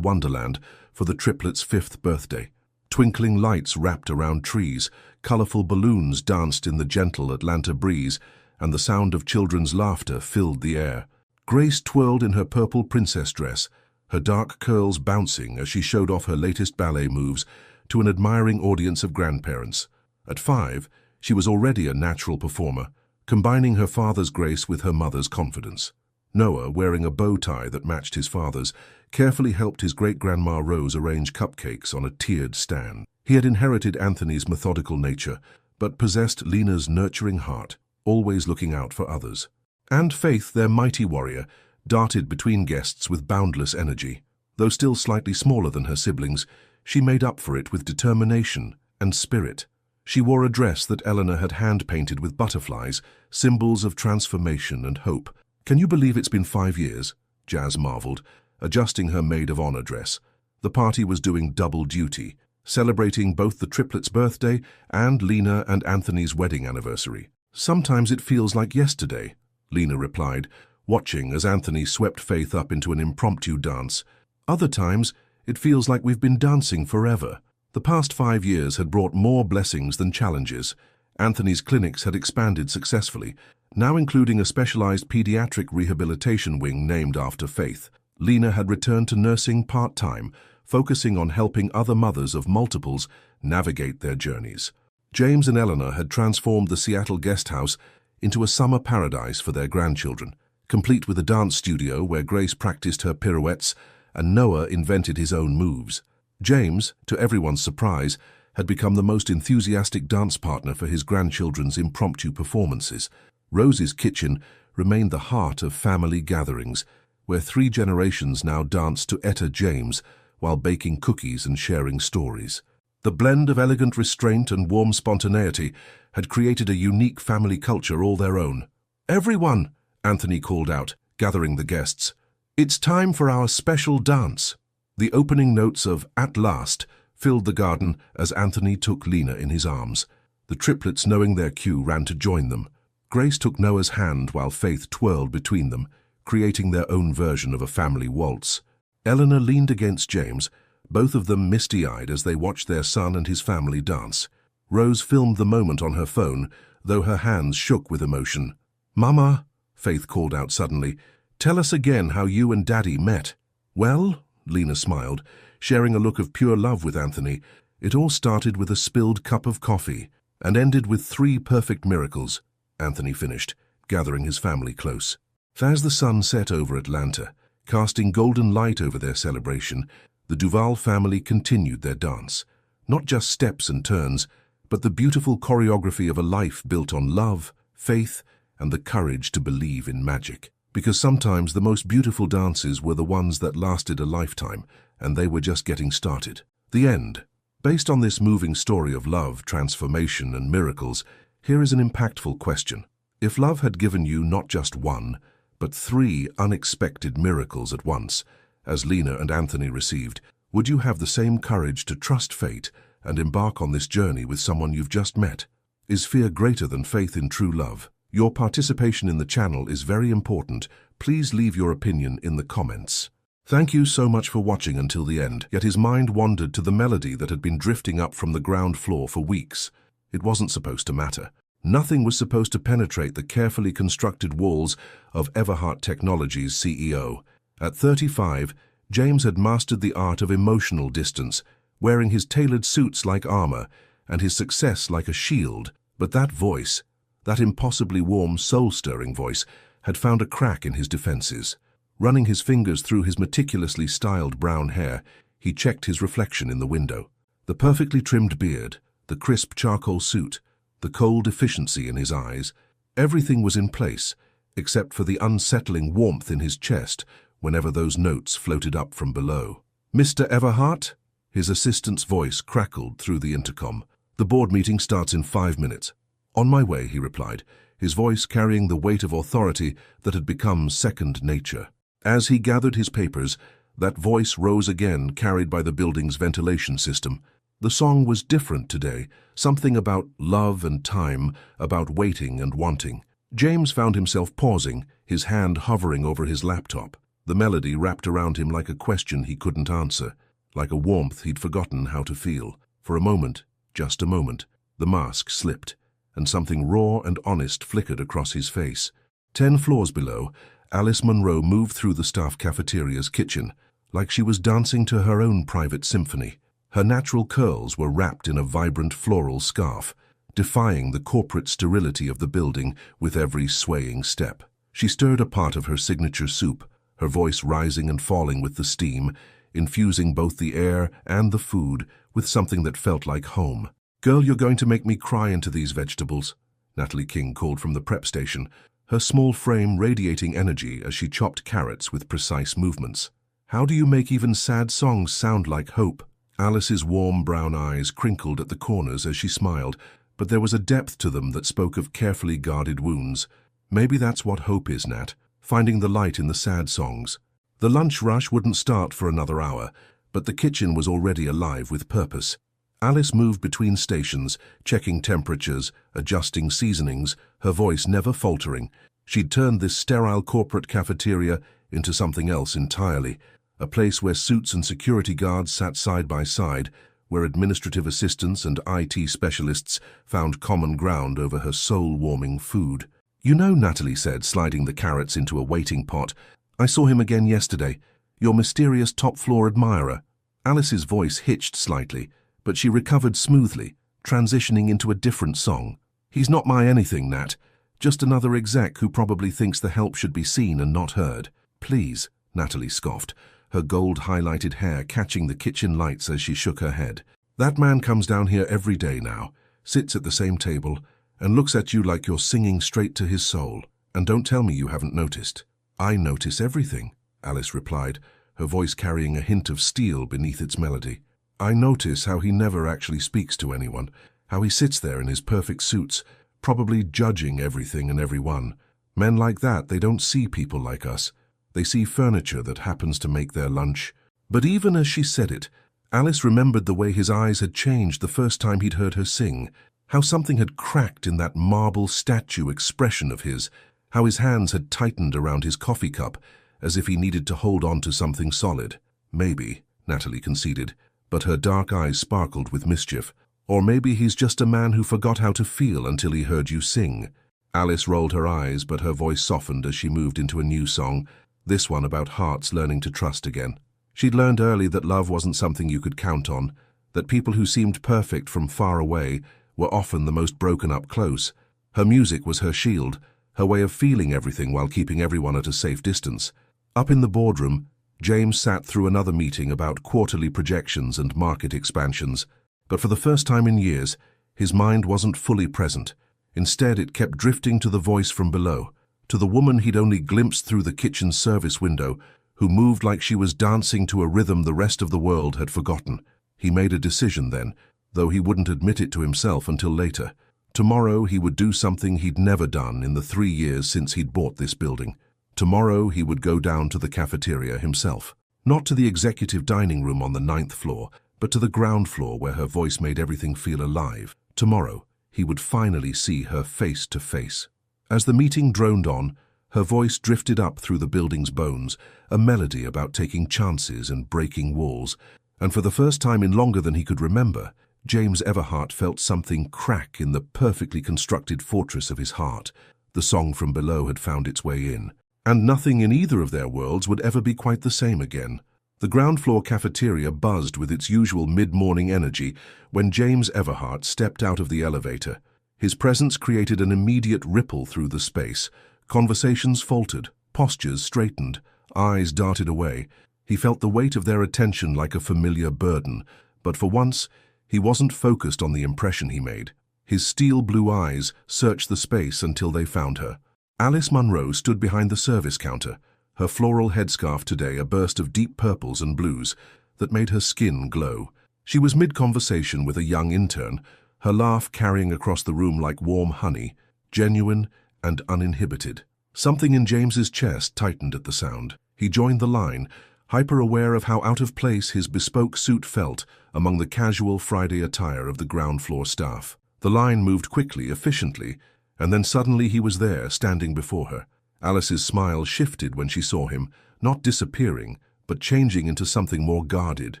wonderland for the triplets' 5th birthday. Twinkling lights wrapped around trees, colorful balloons danced in the gentle Atlanta breeze, and the sound of children's laughter filled the air. Grace twirled in her purple princess dress, her dark curls bouncing as she showed off her latest ballet moves, to an admiring audience of grandparents. At 5, she was already a natural performer, combining her father's grace with her mother's confidence. Noah, wearing a bow tie that matched his father's, carefully helped his great-grandma Rose arrange cupcakes on a tiered stand. He had inherited Anthony's methodical nature, but possessed Lena's nurturing heart, always looking out for others. And Faith, their mighty warrior, darted between guests with boundless energy. Though still slightly smaller than her siblings, she made up for it with determination and spirit. She wore a dress that Eleanor had hand-painted with butterflies, symbols of transformation and hope. "Can you believe it's been 5 years?" Jazz marveled, adjusting her maid-of-honor dress. The party was doing double duty, celebrating both the triplets' birthday and Lena and Anthony's wedding anniversary. "Sometimes it feels like yesterday," Lena replied, watching as Anthony swept Faith up into an impromptu dance. "Other times, it feels like we've been dancing forever." The past 5 years had brought more blessings than challenges. Anthony's clinics had expanded successfully, now including a specialized pediatric rehabilitation wing named after Faith. Lena had returned to nursing part-time, focusing on helping other mothers of multiples navigate their journeys. James and Eleanor had transformed the Seattle guest house into a summer paradise for their grandchildren, complete with a dance studio where Grace practiced her pirouettes and Noah invented his own moves. James, to everyone's surprise, had become the most enthusiastic dance partner for his grandchildren's impromptu performances. Rose's kitchen remained the heart of family gatherings, where 3 generations now danced to Etta James while baking cookies and sharing stories. The blend of elegant restraint and warm spontaneity had created a unique family culture all their own. "Everyone," Anthony called out, gathering the guests, "it's time for our special dance." The opening notes of "At Last" filled the garden as Anthony took Lena in his arms. The triplets, knowing their cue, ran to join them. Grace took Noah's hand while Faith twirled between them, creating their own version of a family waltz. Eleanor leaned against James, both of them misty-eyed as they watched their son and his family dance. Rose filmed the moment on her phone, though her hands shook with emotion. "Mama," Faith called out suddenly, "tell us again how you and Daddy met." "Well," Lena smiled, sharing a look of pure love with Anthony, "it all started with a spilled cup of coffee and ended with 3 perfect miracles," Anthony finished, gathering his family close. As the sun set over Atlanta, casting golden light over their celebration, the Duval family continued their dance. Not just steps and turns, but the beautiful choreography of a life built on love, faith, and the courage to believe in magic. Because sometimes the most beautiful dances were the ones that lasted a lifetime, and they were just getting started. The end. Based on this moving story of love, transformation, and miracles, here is an impactful question. If love had given you not just 1, but 3 unexpected miracles at once, as Lena and Anthony received, would you have the same courage to trust fate and embark on this journey with someone you've just met? Is fear greater than faith in true love? Your participation in the channel is very important. Please leave your opinion in the comments. Thank you so much for watching until the end. Yet his mind wandered to the melody that had been drifting up from the ground floor for weeks. It wasn't supposed to matter. Nothing was supposed to penetrate the carefully constructed walls of Everhart Technologies' CEO. At 35, James had mastered the art of emotional distance, wearing his tailored suits like armor and his success like a shield. But that voice, that impossibly warm, soul-stirring voice, had found a crack in his defenses. Running his fingers through his meticulously styled brown hair, he checked his reflection in the window. The perfectly trimmed beard, the crisp charcoal suit, the cold efficiency in his eyes, everything was in place, except for the unsettling warmth in his chest whenever those notes floated up from below. "Mr. Everhart?" His assistant's voice crackled through the intercom. "The board meeting starts in 5 minutes. "On my way," he replied, his voice carrying the weight of authority that had become second nature. As he gathered his papers, that voice rose again, carried by the building's ventilation system. The song was different today, something about love and time, about waiting and wanting. James found himself pausing, his hand hovering over his laptop. The melody wrapped around him like a question he couldn't answer, like a warmth he'd forgotten how to feel. For a moment, just a moment, the mask slipped, and something raw and honest flickered across his face. 10 floors below, Alice Munro moved through the staff cafeteria's kitchen, like she was dancing to her own private symphony. Her natural curls were wrapped in a vibrant floral scarf, defying the corporate sterility of the building with every swaying step. She stirred a pot of her signature soup, her voice rising and falling with the steam, infusing both the air and the food with something that felt like home. "Girl, you're going to make me cry into these vegetables," Natalie King called from the prep station, her small frame radiating energy as she chopped carrots with precise movements. "How do you make even sad songs sound like hope?" Alice's warm brown eyes crinkled at the corners as she smiled, but there was a depth to them that spoke of carefully guarded wounds. "Maybe that's what hope is, Nat, finding the light in the sad songs." The lunch rush wouldn't start for another hour, but the kitchen was already alive with purpose. Alice moved between stations, checking temperatures, adjusting seasonings, her voice never faltering. She'd turned this sterile corporate cafeteria into something else entirely, a place where suits and security guards sat side by side, where administrative assistants and IT specialists found common ground over her soul-warming food. "You know," Natalie said, sliding the carrots into a waiting pot, "I saw him again yesterday, your mysterious top-floor admirer." Alice's voice hitched slightly, but she recovered smoothly, transitioning into a different song. "He's not my anything, Nat. Just another exec who probably thinks the help should be seen and not heard." "Please," Natalie scoffed, her gold-highlighted hair catching the kitchen lights as she shook her head. "That man comes down here every day now, sits at the same table, and looks at you like you're singing straight to his soul. And don't tell me you haven't noticed." "I notice everything," Alice replied, her voice carrying a hint of steel beneath its melody. "I notice how he never actually speaks to anyone, how he sits there in his perfect suits, probably judging everything and everyone. Men like that, they don't see people like us. They see furniture that happens to make their lunch." But even as she said it, Alice remembered the way his eyes had changed the first time he'd heard her sing, how something had cracked in that marble statue expression of his, how his hands had tightened around his coffee cup, as if he needed to hold on to something solid. "Maybe," Natalie conceded, but her dark eyes sparkled with mischief. "Or maybe he's just a man who forgot how to feel until he heard you sing." Alice rolled her eyes, but her voice softened as she moved into a new song, this one about hearts learning to trust again. She'd learned early that love wasn't something you could count on, that people who seemed perfect from far away were often the most broken up close. Her music was her shield, her way of feeling everything while keeping everyone at a safe distance. Up in the boardroom, James sat through another meeting about quarterly projections and market expansions, but for the first time in years, his mind wasn't fully present. Instead, it kept drifting to the voice from below, to the woman he'd only glimpsed through the kitchen service window, who moved like she was dancing to a rhythm the rest of the world had forgotten. He made a decision then, though he wouldn't admit it to himself until later. Tomorrow he would do something he'd never done in the 3 years since he'd bought this building. Tomorrow he would go down to the cafeteria himself. Not to the executive dining room on the 9th floor, but to the ground floor where her voice made everything feel alive. Tomorrow he would finally see her face to face. As the meeting droned on, her voice drifted up through the building's bones, a melody about taking chances and breaking walls, and for the first time in longer than he could remember, James Everhart felt something crack in the perfectly constructed fortress of his heart. The song from below had found its way in, and nothing in either of their worlds would ever be quite the same again. The ground floor cafeteria buzzed with its usual mid-morning energy when James Everhart stepped out of the elevator. His presence created an immediate ripple through the space. Conversations faltered, postures straightened, eyes darted away. He felt the weight of their attention like a familiar burden, but for once, he wasn't focused on the impression he made. His steel blue eyes searched the space until they found her. Alice Munro stood behind the service counter, her floral headscarf today a burst of deep purples and blues that made her skin glow. She was mid-conversation with a young intern, her laugh carrying across the room like warm honey, genuine and uninhibited. Something in James's chest tightened at the sound. He joined the line, hyper-aware of how out of place his bespoke suit felt among the casual Friday attire of the ground floor staff. The line moved quickly, efficiently, and then suddenly he was there, standing before her. Alice's smile shifted when she saw him, not disappearing, but changing into something more guarded,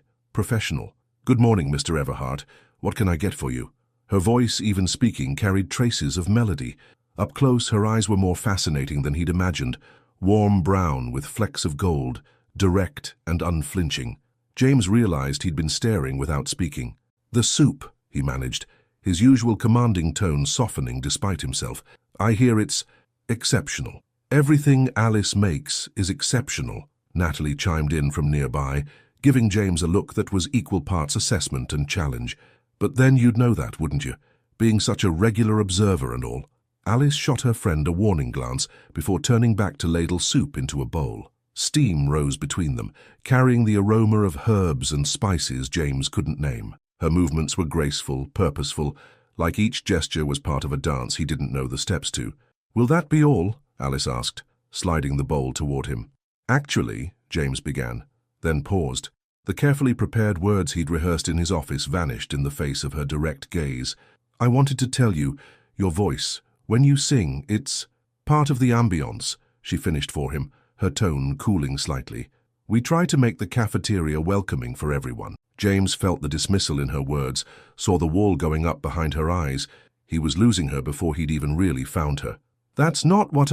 professional. "Good morning, Mr. Everhart. What can I get for you?" Her voice, even speaking, carried traces of melody. Up close, her eyes were more fascinating than he'd imagined, warm brown with flecks of gold, direct and unflinching. James realized he'd been staring without speaking. "The soup," he managed, his usual commanding tone softening despite himself. "I hear it's exceptional." "Everything Alice makes is exceptional," Natalie chimed in from nearby, giving James a look that was equal parts assessment and challenge. "But then you'd know that, wouldn't you? Being such a regular observer and all." Alice shot her friend a warning glance before turning back to ladle soup into a bowl. Steam rose between them, carrying the aroma of herbs and spices James couldn't name. Her movements were graceful, purposeful, like each gesture was part of a dance he didn't know the steps to. "Will that be all?" Alice asked, sliding the bowl toward him. "Actually," James began, then paused. The carefully prepared words he'd rehearsed in his office vanished in the face of her direct gaze. "I wanted to tell you, your voice, when you sing, it's part of the ambience," she finished for him, her tone cooling slightly. "We try to make the cafeteria welcoming for everyone." James felt the dismissal in her words, saw the wall going up behind her eyes. He was losing her before he'd even really found her. "That's not what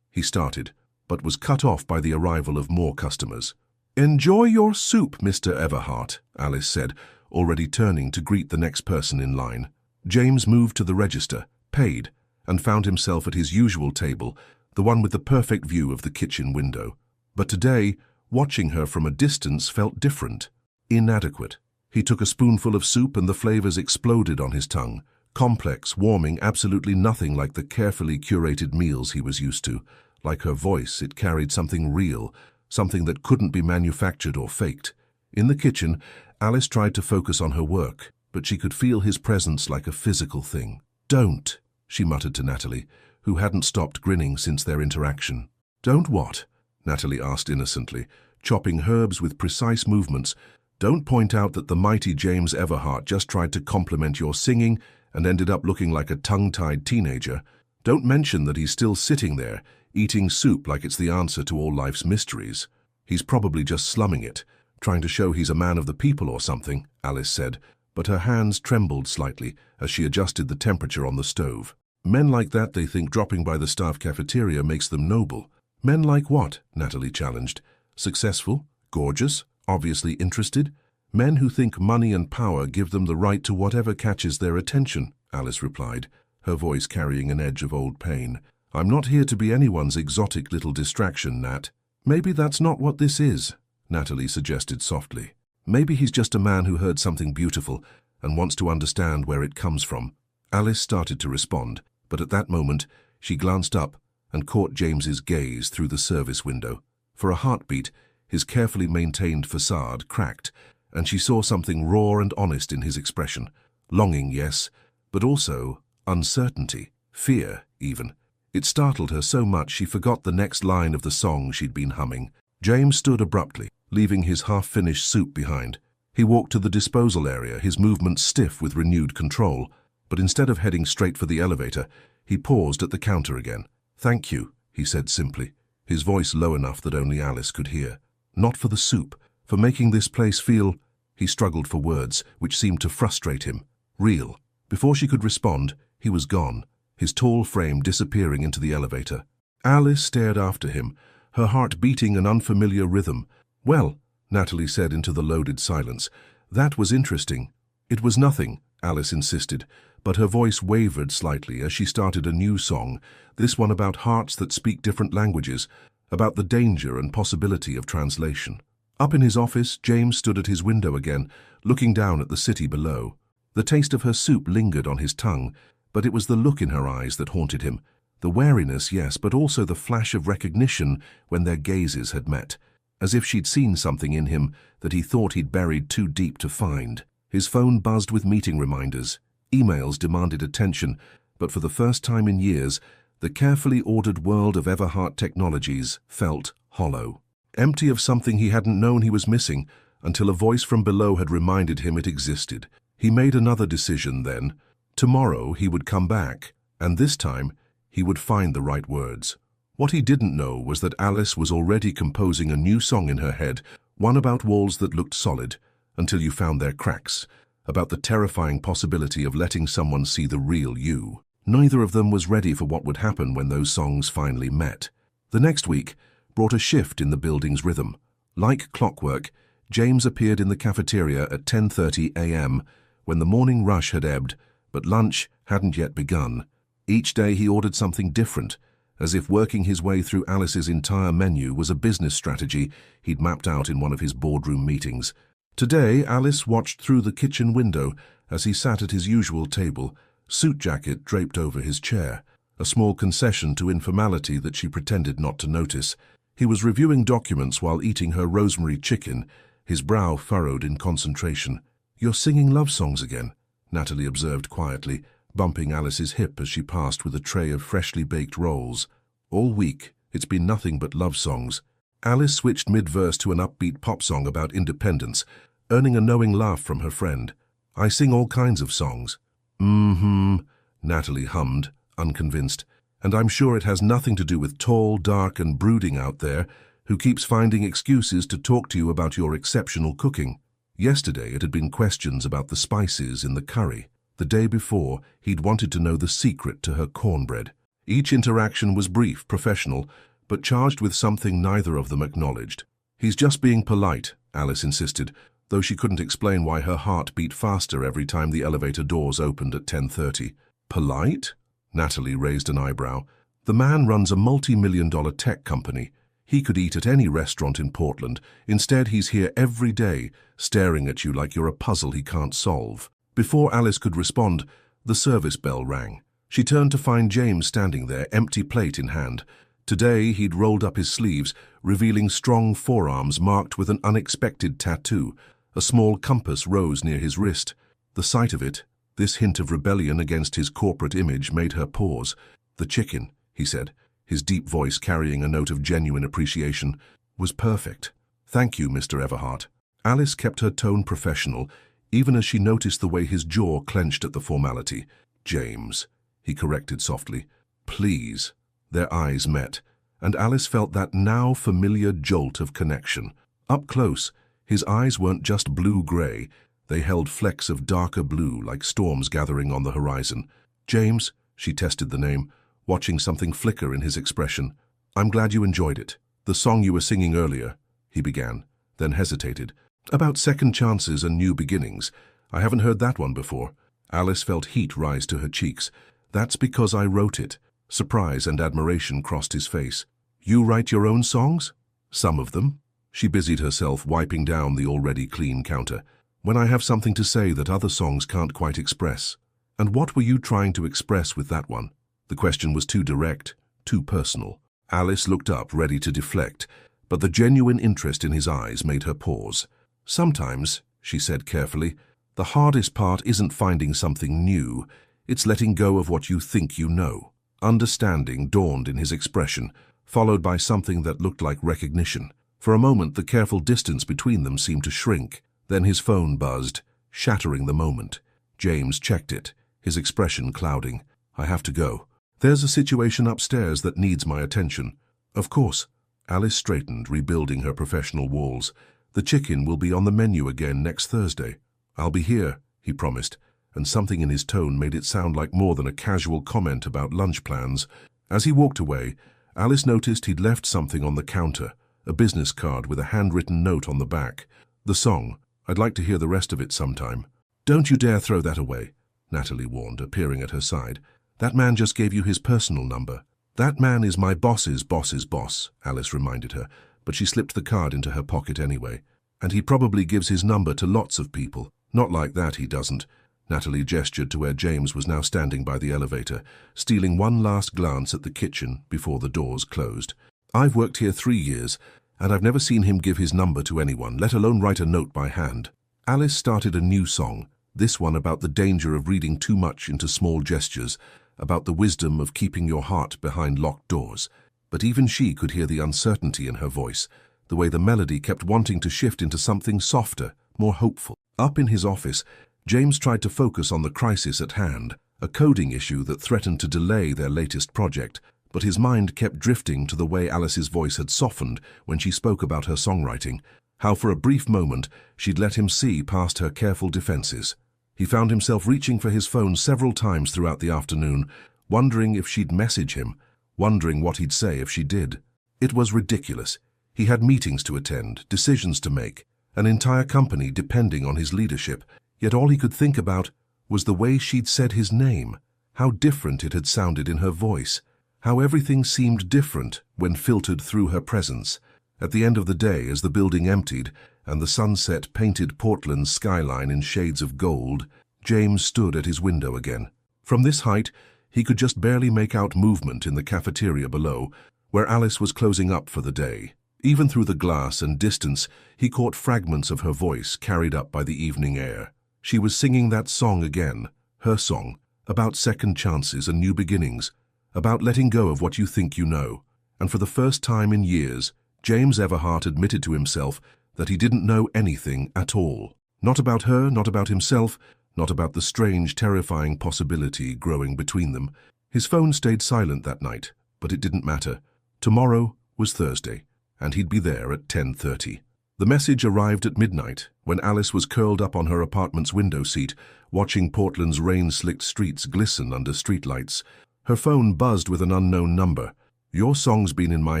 he started, but was cut off by the arrival of more customers. "Enjoy your soup, Mr. Everhart," Alice said, already turning to greet the next person in line. James moved to the register, paid, and found himself at his usual table, the one with the perfect view of the kitchen window. But today, watching her from a distance felt different, inadequate. He took a spoonful of soup and the flavors exploded on his tongue, complex, warming, absolutely nothing like the carefully curated meals he was used to. Like her voice, it carried something real, something that couldn't be manufactured or faked. In the kitchen, Alice tried to focus on her work, but she could feel his presence like a physical thing. "Don't," she muttered to Natalie, who hadn't stopped grinning since their interaction. "Don't what?" Natalie asked innocently, chopping herbs with precise movements. "Don't point out that the mighty James Everhart just tried to compliment your singing and ended up looking like a tongue-tied teenager. Don't mention that he's still sitting there, eating soup like it's the answer to all life's mysteries. He's probably just slumming it, trying to show he's a man of the people or something," Alice said, but her hands trembled slightly as she adjusted the temperature on the stove. "Men like that, they think dropping by the staff cafeteria makes them noble." "Men like what?" Natalie challenged. "Successful? Gorgeous? Obviously interested? Men who think money and power give them the right to whatever catches their attention," Alice replied, her voice carrying an edge of old pain. "I'm not here to be anyone's exotic little distraction, Nat." "Maybe that's not what this is," Natalie suggested softly. "Maybe he's just a man who heard something beautiful and wants to understand where it comes from." Alice started to respond, but at that moment, she glanced up and caught James's gaze through the service window. For a heartbeat, his carefully maintained facade cracked, and she saw something raw and honest in his expression. Longing, yes, but also uncertainty, fear, even. It startled her so much she forgot the next line of the song she'd been humming. James stood abruptly, leaving his half-finished soup behind. He walked to the disposal area, his movements stiff with renewed control. But instead of heading straight for the elevator, he paused at the counter again. "Thank you," he said simply, his voice low enough that only Alice could hear. "Not for the soup, for making this place feel—" He struggled for words, which seemed to frustrate him. "Real." Before she could respond, he was gone, his tall frame disappearing into the elevator. Alice stared after him, her heart beating an unfamiliar rhythm. "Well," Natalie said into the loaded silence, "that was interesting." "It was nothing," Alice insisted, but her voice wavered slightly as she started a new song, this one about hearts that speak different languages, about the danger and possibility of translation. Up in his office, James stood at his window again, looking down at the city below. The taste of her soup lingered on his tongue, but it was the look in her eyes that haunted him. The wariness, yes, but also the flash of recognition when their gazes had met, as if she'd seen something in him that he thought he'd buried too deep to find. His phone buzzed with meeting reminders. Emails demanded attention, but for the first time in years, the carefully ordered world of Everhart Technologies felt hollow, empty of something he hadn't known he was missing until a voice from below had reminded him it existed. He made another decision then. Tomorrow he would come back, and this time he would find the right words. What he didn't know was that Alice was already composing a new song in her head, one about walls that looked solid, until you found their cracks, about the terrifying possibility of letting someone see the real you. Neither of them was ready for what would happen when those songs finally met. The next week brought a shift in the building's rhythm. Like clockwork, James appeared in the cafeteria at 10:30 a.m. when the morning rush had ebbed, but lunch hadn't yet begun. Each day he ordered something different, as if working his way through Alice's entire menu was a business strategy he'd mapped out in one of his boardroom meetings. Today, Alice watched through the kitchen window as he sat at his usual table, suit jacket draped over his chair, a small concession to informality that she pretended not to notice. He was reviewing documents while eating her rosemary chicken, his brow furrowed in concentration. "You're singing love songs again," Natalie observed quietly, bumping Alice's hip as she passed with a tray of freshly baked rolls. "All week, it's been nothing but love songs." Alice switched mid-verse to an upbeat pop song about independence, earning a knowing laugh from her friend. "I sing all kinds of songs." Natalie hummed, unconvinced. "And I'm sure it has nothing to do with tall, dark and brooding out there who keeps finding excuses to talk to you about your exceptional cooking." Yesterday it had been questions about the spices in the curry. The day before, he'd wanted to know the secret to her cornbread. Each interaction was brief, professional, but charged with something neither of them acknowledged. "He's just being polite," Alice insisted, though she couldn't explain why her heart beat faster every time the elevator doors opened at 10:30. "Polite?" Natalie raised an eyebrow. "The man runs a multi-million-dollar tech company. He could eat at any restaurant in Portland. Instead, he's here every day, staring at you like you're a puzzle he can't solve." Before Alice could respond, the service bell rang. She turned to find James standing there, empty plate in hand. Today, he'd rolled up his sleeves, revealing strong forearms marked with an unexpected tattoo. A small compass rose near his wrist. The sight of it, this hint of rebellion against his corporate image, made her pause. "The chicken," he said, his deep voice carrying a note of genuine appreciation, "was perfect. Thank you, Mr. Everhart." Alice kept her tone professional, even as she noticed the way his jaw clenched at the formality. "James," he corrected softly. "Please." Their eyes met, and Alice felt that now familiar jolt of connection. Up close, his eyes weren't just blue-gray. They held flecks of darker blue, like storms gathering on the horizon. "James," she tested the name, watching something flicker in his expression. "I'm glad you enjoyed it. The song you were singing earlier," he began, then hesitated. "About second chances and new beginnings. I haven't heard that one before." Alice felt heat rise to her cheeks. "That's because I wrote it." Surprise and admiration crossed his face. "You write your own songs?" "Some of them." She busied herself wiping down the already clean counter. "When I have something to say that other songs can't quite express." "And what were you trying to express with that one?" The question was too direct, too personal. Alice looked up, ready to deflect, but the genuine interest in his eyes made her pause. "Sometimes," she said carefully, "the hardest part isn't finding something new. It's letting go of what you think you know." Understanding dawned in his expression, followed by something that looked like recognition. For a moment, the careful distance between them seemed to shrink. Then his phone buzzed, shattering the moment. James checked it, his expression clouding. "I have to go. There's a situation upstairs that needs my attention." "Of course." Alice straightened, rebuilding her professional walls. "The chicken will be on the menu again next Thursday." "I'll be here," he promised, and something in his tone made it sound like more than a casual comment about lunch plans. As he walked away, Alice noticed he'd left something on the counter, a business card with a handwritten note on the back. "The song. I'd like to hear the rest of it sometime." "Don't you dare throw that away," Natalie warned, appearing at her side. "That man just gave you his personal number." "That man is my boss's boss's boss," Alice reminded her, but she slipped the card into her pocket anyway. "And he probably gives his number to lots of people." "Not like that, he doesn't." Natalie gestured to where James was now standing by the elevator, stealing one last glance at the kitchen before the doors closed. "I've worked here 3 years, and I've never seen him give his number to anyone, let alone write a note by hand." Alice started a new song, this one about the danger of reading too much into small gestures, about the wisdom of keeping your heart behind locked doors. But even she could hear the uncertainty in her voice, the way the melody kept wanting to shift into something softer, more hopeful. Up in his office, James tried to focus on the crisis at hand, a coding issue that threatened to delay their latest project, but his mind kept drifting to the way Alice's voice had softened when she spoke about her songwriting, how for a brief moment she'd let him see past her careful defenses. He found himself reaching for his phone several times throughout the afternoon, wondering if she'd message him, wondering what he'd say if she did. It was ridiculous. He had meetings to attend, decisions to make, an entire company depending on his leadership, yet all he could think about was the way she'd said his name, how different it had sounded in her voice, how everything seemed different when filtered through her presence. At the end of the day, as the building emptied and the sunset painted Portland's skyline in shades of gold, James stood at his window again. From this height, he could just barely make out movement in the cafeteria below, where Alice was closing up for the day. Even through the glass and distance, he caught fragments of her voice carried up by the evening air. She was singing that song again, her song, about second chances and new beginnings, about letting go of what you think you know. And for the first time in years, James Everhart admitted to himself that he didn't know anything at all. Not about her, not about himself, not about the strange, terrifying possibility growing between them. His phone stayed silent that night, but it didn't matter. Tomorrow was Thursday, and he'd be there at 10:30. The message arrived at midnight, when Alice was curled up on her apartment's window seat, watching Portland's rain-slicked streets glisten under streetlights. Her phone buzzed with an unknown number. "Your song's been in my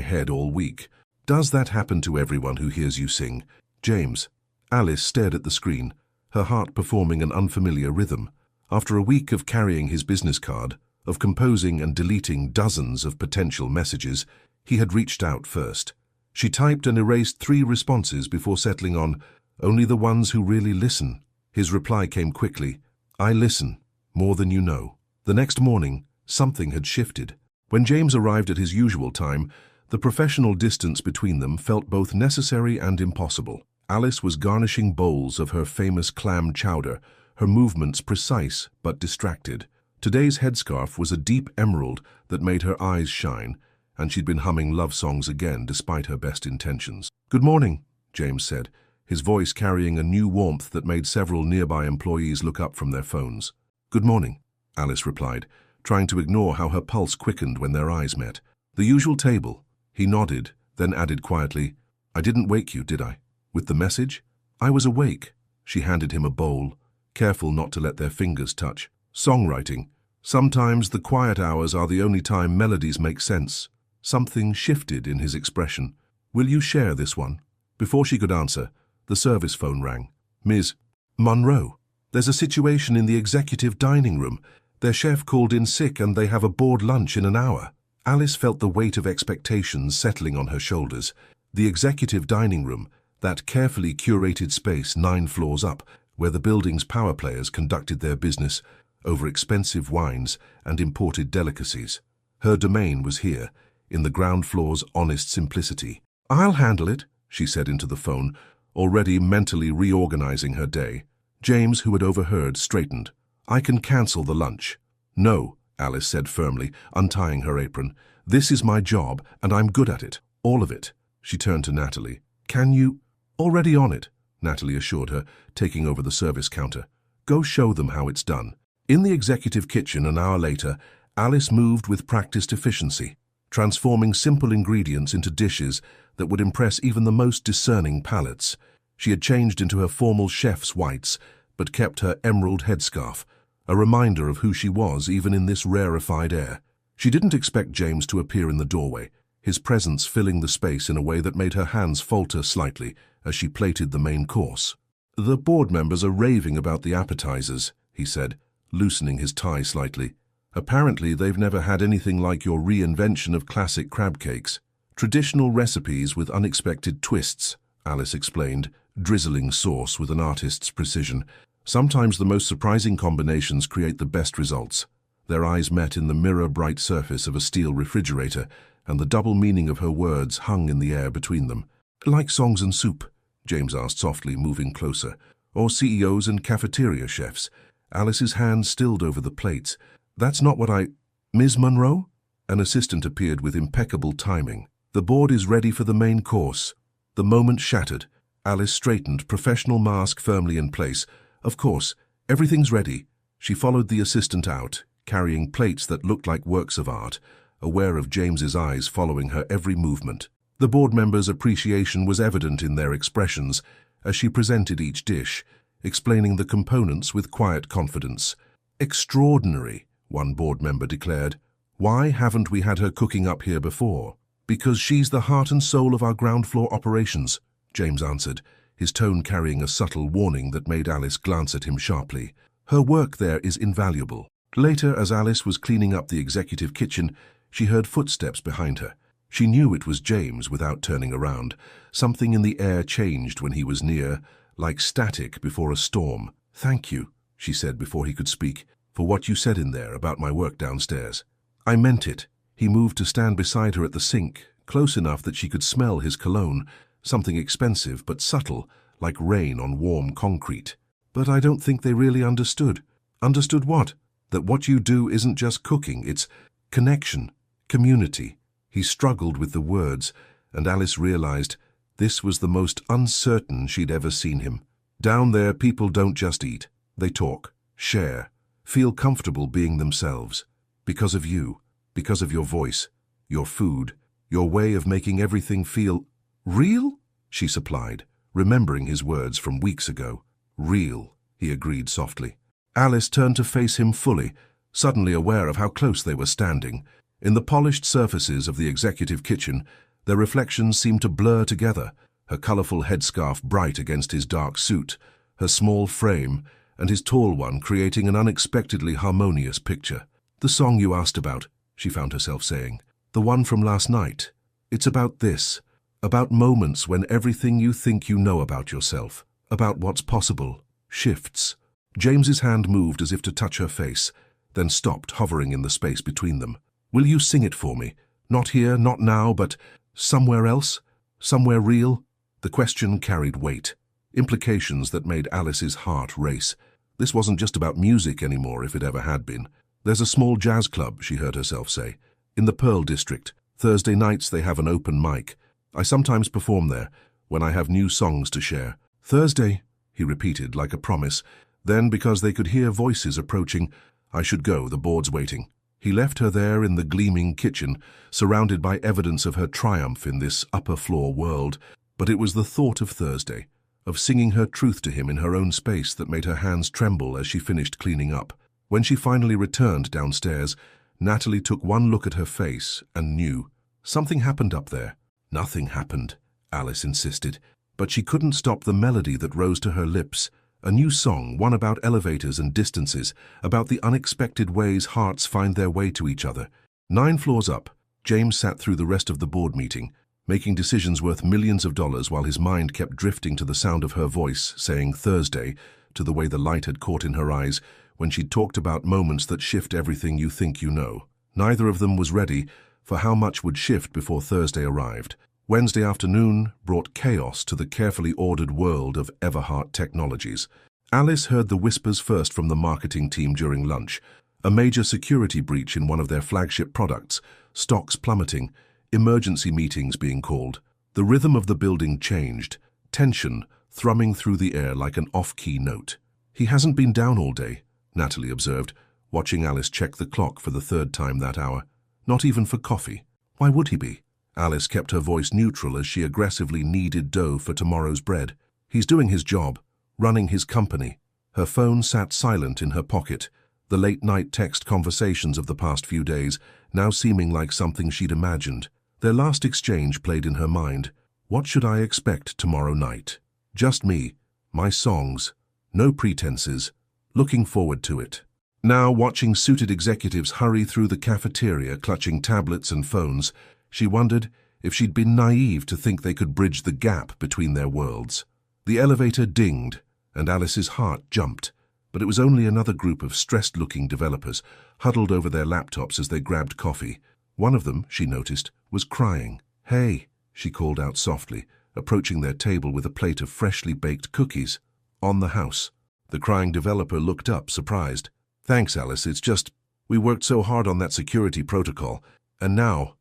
head all week. Does that happen to everyone who hears you sing?" "James." Alice stared at the screen, her heart performing an unfamiliar rhythm. After a week of carrying his business card, of composing and deleting dozens of potential messages, he had reached out first. She typed and erased 3 responses before settling on, "Only the ones who really listen." His reply came quickly, "I listen, more than you know." The next morning, something had shifted. When James arrived at his usual time, the professional distance between them felt both necessary and impossible. Alice was garnishing bowls of her famous clam chowder, her movements precise but distracted. Today's headscarf was a deep emerald that made her eyes shine, and she'd been humming love songs again despite her best intentions. "Good morning," James said, his voice carrying a new warmth that made several nearby employees look up from their phones. "Good morning," Alice replied, trying to ignore how her pulse quickened when their eyes met. "The usual table." He nodded, then added quietly, "I didn't wake you, did I? With the message?" "I was awake." She handed him a bowl, careful not to let their fingers touch. "Songwriting. Sometimes the quiet hours are the only time melodies make sense." Something shifted in his expression. "Will you share this one?" Before she could answer, the service phone rang. "Ms. Monroe, there's a situation in the executive dining room. Their chef called in sick and they have a board lunch in an hour." Alice felt the weight of expectations settling on her shoulders. The executive dining room, that carefully curated space 9 floors up, where the building's power players conducted their business over expensive wines and imported delicacies. Her domain was here, in the ground floor's honest simplicity. "I'll handle it," she said into the phone, already mentally reorganizing her day. James, who had overheard, straightened. "I can cancel the lunch." "No," Alice said firmly, untying her apron. "This is my job, and I'm good at it. All of it." She turned to Natalie. "Can you—" "Already on it," Natalie assured her, taking over the service counter. "Go show them how it's done." In the executive kitchen an hour later, Alice moved with practiced efficiency, transforming simple ingredients into dishes that would impress even the most discerning palates. She had changed into her formal chef's whites, but kept her emerald headscarf, a reminder of who she was even in this rarefied air. She didn't expect James to appear in the doorway, his presence filling the space in a way that made her hands falter slightly as she plated the main course. "The board members are raving about the appetizers," he said, loosening his tie slightly. "Apparently they've never had anything like your reinvention of classic crab cakes. Traditional recipes with unexpected twists," Alice explained, drizzling sauce with an artist's precision. "Sometimes the most surprising combinations create the best results." Their eyes met in the mirror-bright surface of a steel refrigerator, and the double meaning of her words hung in the air between them. "Like songs and soup?" James asked softly, moving closer. "Or CEOs and cafeteria chefs?" Alice's hand stilled over the plates. "That's not what I—" "Ms. Monroe?" An assistant appeared with impeccable timing. "The board is ready for the main course." The moment shattered. Alice straightened, professional mask firmly in place. "Of course, everything's ready." She followed the assistant out, carrying plates that looked like works of art, aware of James's eyes following her every movement. The board members' appreciation was evident in their expressions as she presented each dish, explaining the components with quiet confidence. "Extraordinary," one board member declared. "Why haven't we had her cooking up here before?" "Because she's the heart and soul of our ground floor operations," James answered, his tone carrying a subtle warning that made Alice glance at him sharply. Her work there is invaluable. Later, as Alice was cleaning up the executive kitchen, she heard footsteps behind her. She knew it was James without turning around. Something in the air changed when he was near, like static before a storm. "Thank you," she said before he could speak, "for what you said in there about my work downstairs." "I meant it." He moved to stand beside her at the sink, close enough that she could smell his cologne, something expensive but subtle, like rain on warm concrete. "But I don't think they really understood." "Understood what?" "That what you do isn't just cooking, it's connection, community." He struggled with the words, and Alice realized this was the most uncertain she'd ever seen him. "Down there, people don't just eat. They talk, share, feel comfortable being themselves. Because of you, because of your voice, your food, your way of making everything feel real," she supplied, remembering his words from weeks ago. "Real," he agreed softly. Alice turned to face him fully, suddenly aware of how close they were standing. In the polished surfaces of the executive kitchen, their reflections seemed to blur together, her colorful headscarf bright against his dark suit, her small frame, and his tall one creating an unexpectedly harmonious picture. "The song you asked about," she found herself saying. "The one from last night. It's about this, about moments when everything you think you know about yourself, about what's possible, shifts." James's hand moved as if to touch her face, then stopped, hovering in the space between them. "Will you sing it for me? Not here, not now, but somewhere else? Somewhere real?" The question carried weight, implications that made Alice's heart race. This wasn't just about music anymore, if it ever had been. "There's a small jazz club," she heard herself say, "in the Pearl District. Thursday nights they have an open mic. I sometimes perform there, when I have new songs to share." "Thursday," he repeated like a promise. Then, because they could hear voices approaching, "I should go, the board's waiting." He left her there in the gleaming kitchen, surrounded by evidence of her triumph in this upper-floor world. But it was the thought of Thursday, of singing her truth to him in her own space, that made her hands tremble as she finished cleaning up. When she finally returned downstairs, Natalie took one look at her face and knew. Something happened up there. "Nothing happened," Alice insisted, but she couldn't stop the melody that rose to her lips. A new song, one about elevators and distances, about the unexpected ways hearts find their way to each other. 9 floors up, James sat through the rest of the board meeting, making decisions worth millions of dollars while his mind kept drifting to the sound of her voice, saying Thursday, to the way the light had caught in her eyes when she'd talked about moments that shift everything you think you know. Neither of them was ready for how much would shift before Thursday arrived. Wednesday afternoon brought chaos to the carefully ordered world of Everhart Technologies. Alice heard the whispers first from the marketing team during lunch. A major security breach in one of their flagship products, stocks plummeting, emergency meetings being called. The rhythm of the building changed, tension thrumming through the air like an off-key note. "He hasn't been down all day," Natalie observed, watching Alice check the clock for the 3rd time that hour. "Not even for coffee. Why would he be?" Alice kept her voice neutral as she aggressively kneaded dough for tomorrow's bread. "He's doing his job, running his company." Her phone sat silent in her pocket, the late-night text conversations of the past few days now seeming like something she'd imagined. Their last exchange played in her mind. "What should I expect tomorrow night? Just me, my songs, no pretenses, looking forward to it." Now, watching suited executives hurry through the cafeteria clutching tablets and phones, she wondered if she'd been naive to think they could bridge the gap between their worlds. The elevator dinged, and Alice's heart jumped, but it was only another group of stressed-looking developers huddled over their laptops as they grabbed coffee. One of them, she noticed, was crying. "Hey," she called out softly, approaching their table with a plate of freshly baked cookies. "On the house." The crying developer looked up, surprised. "Thanks, Alice, it's just, we worked so hard on that security protocol, and now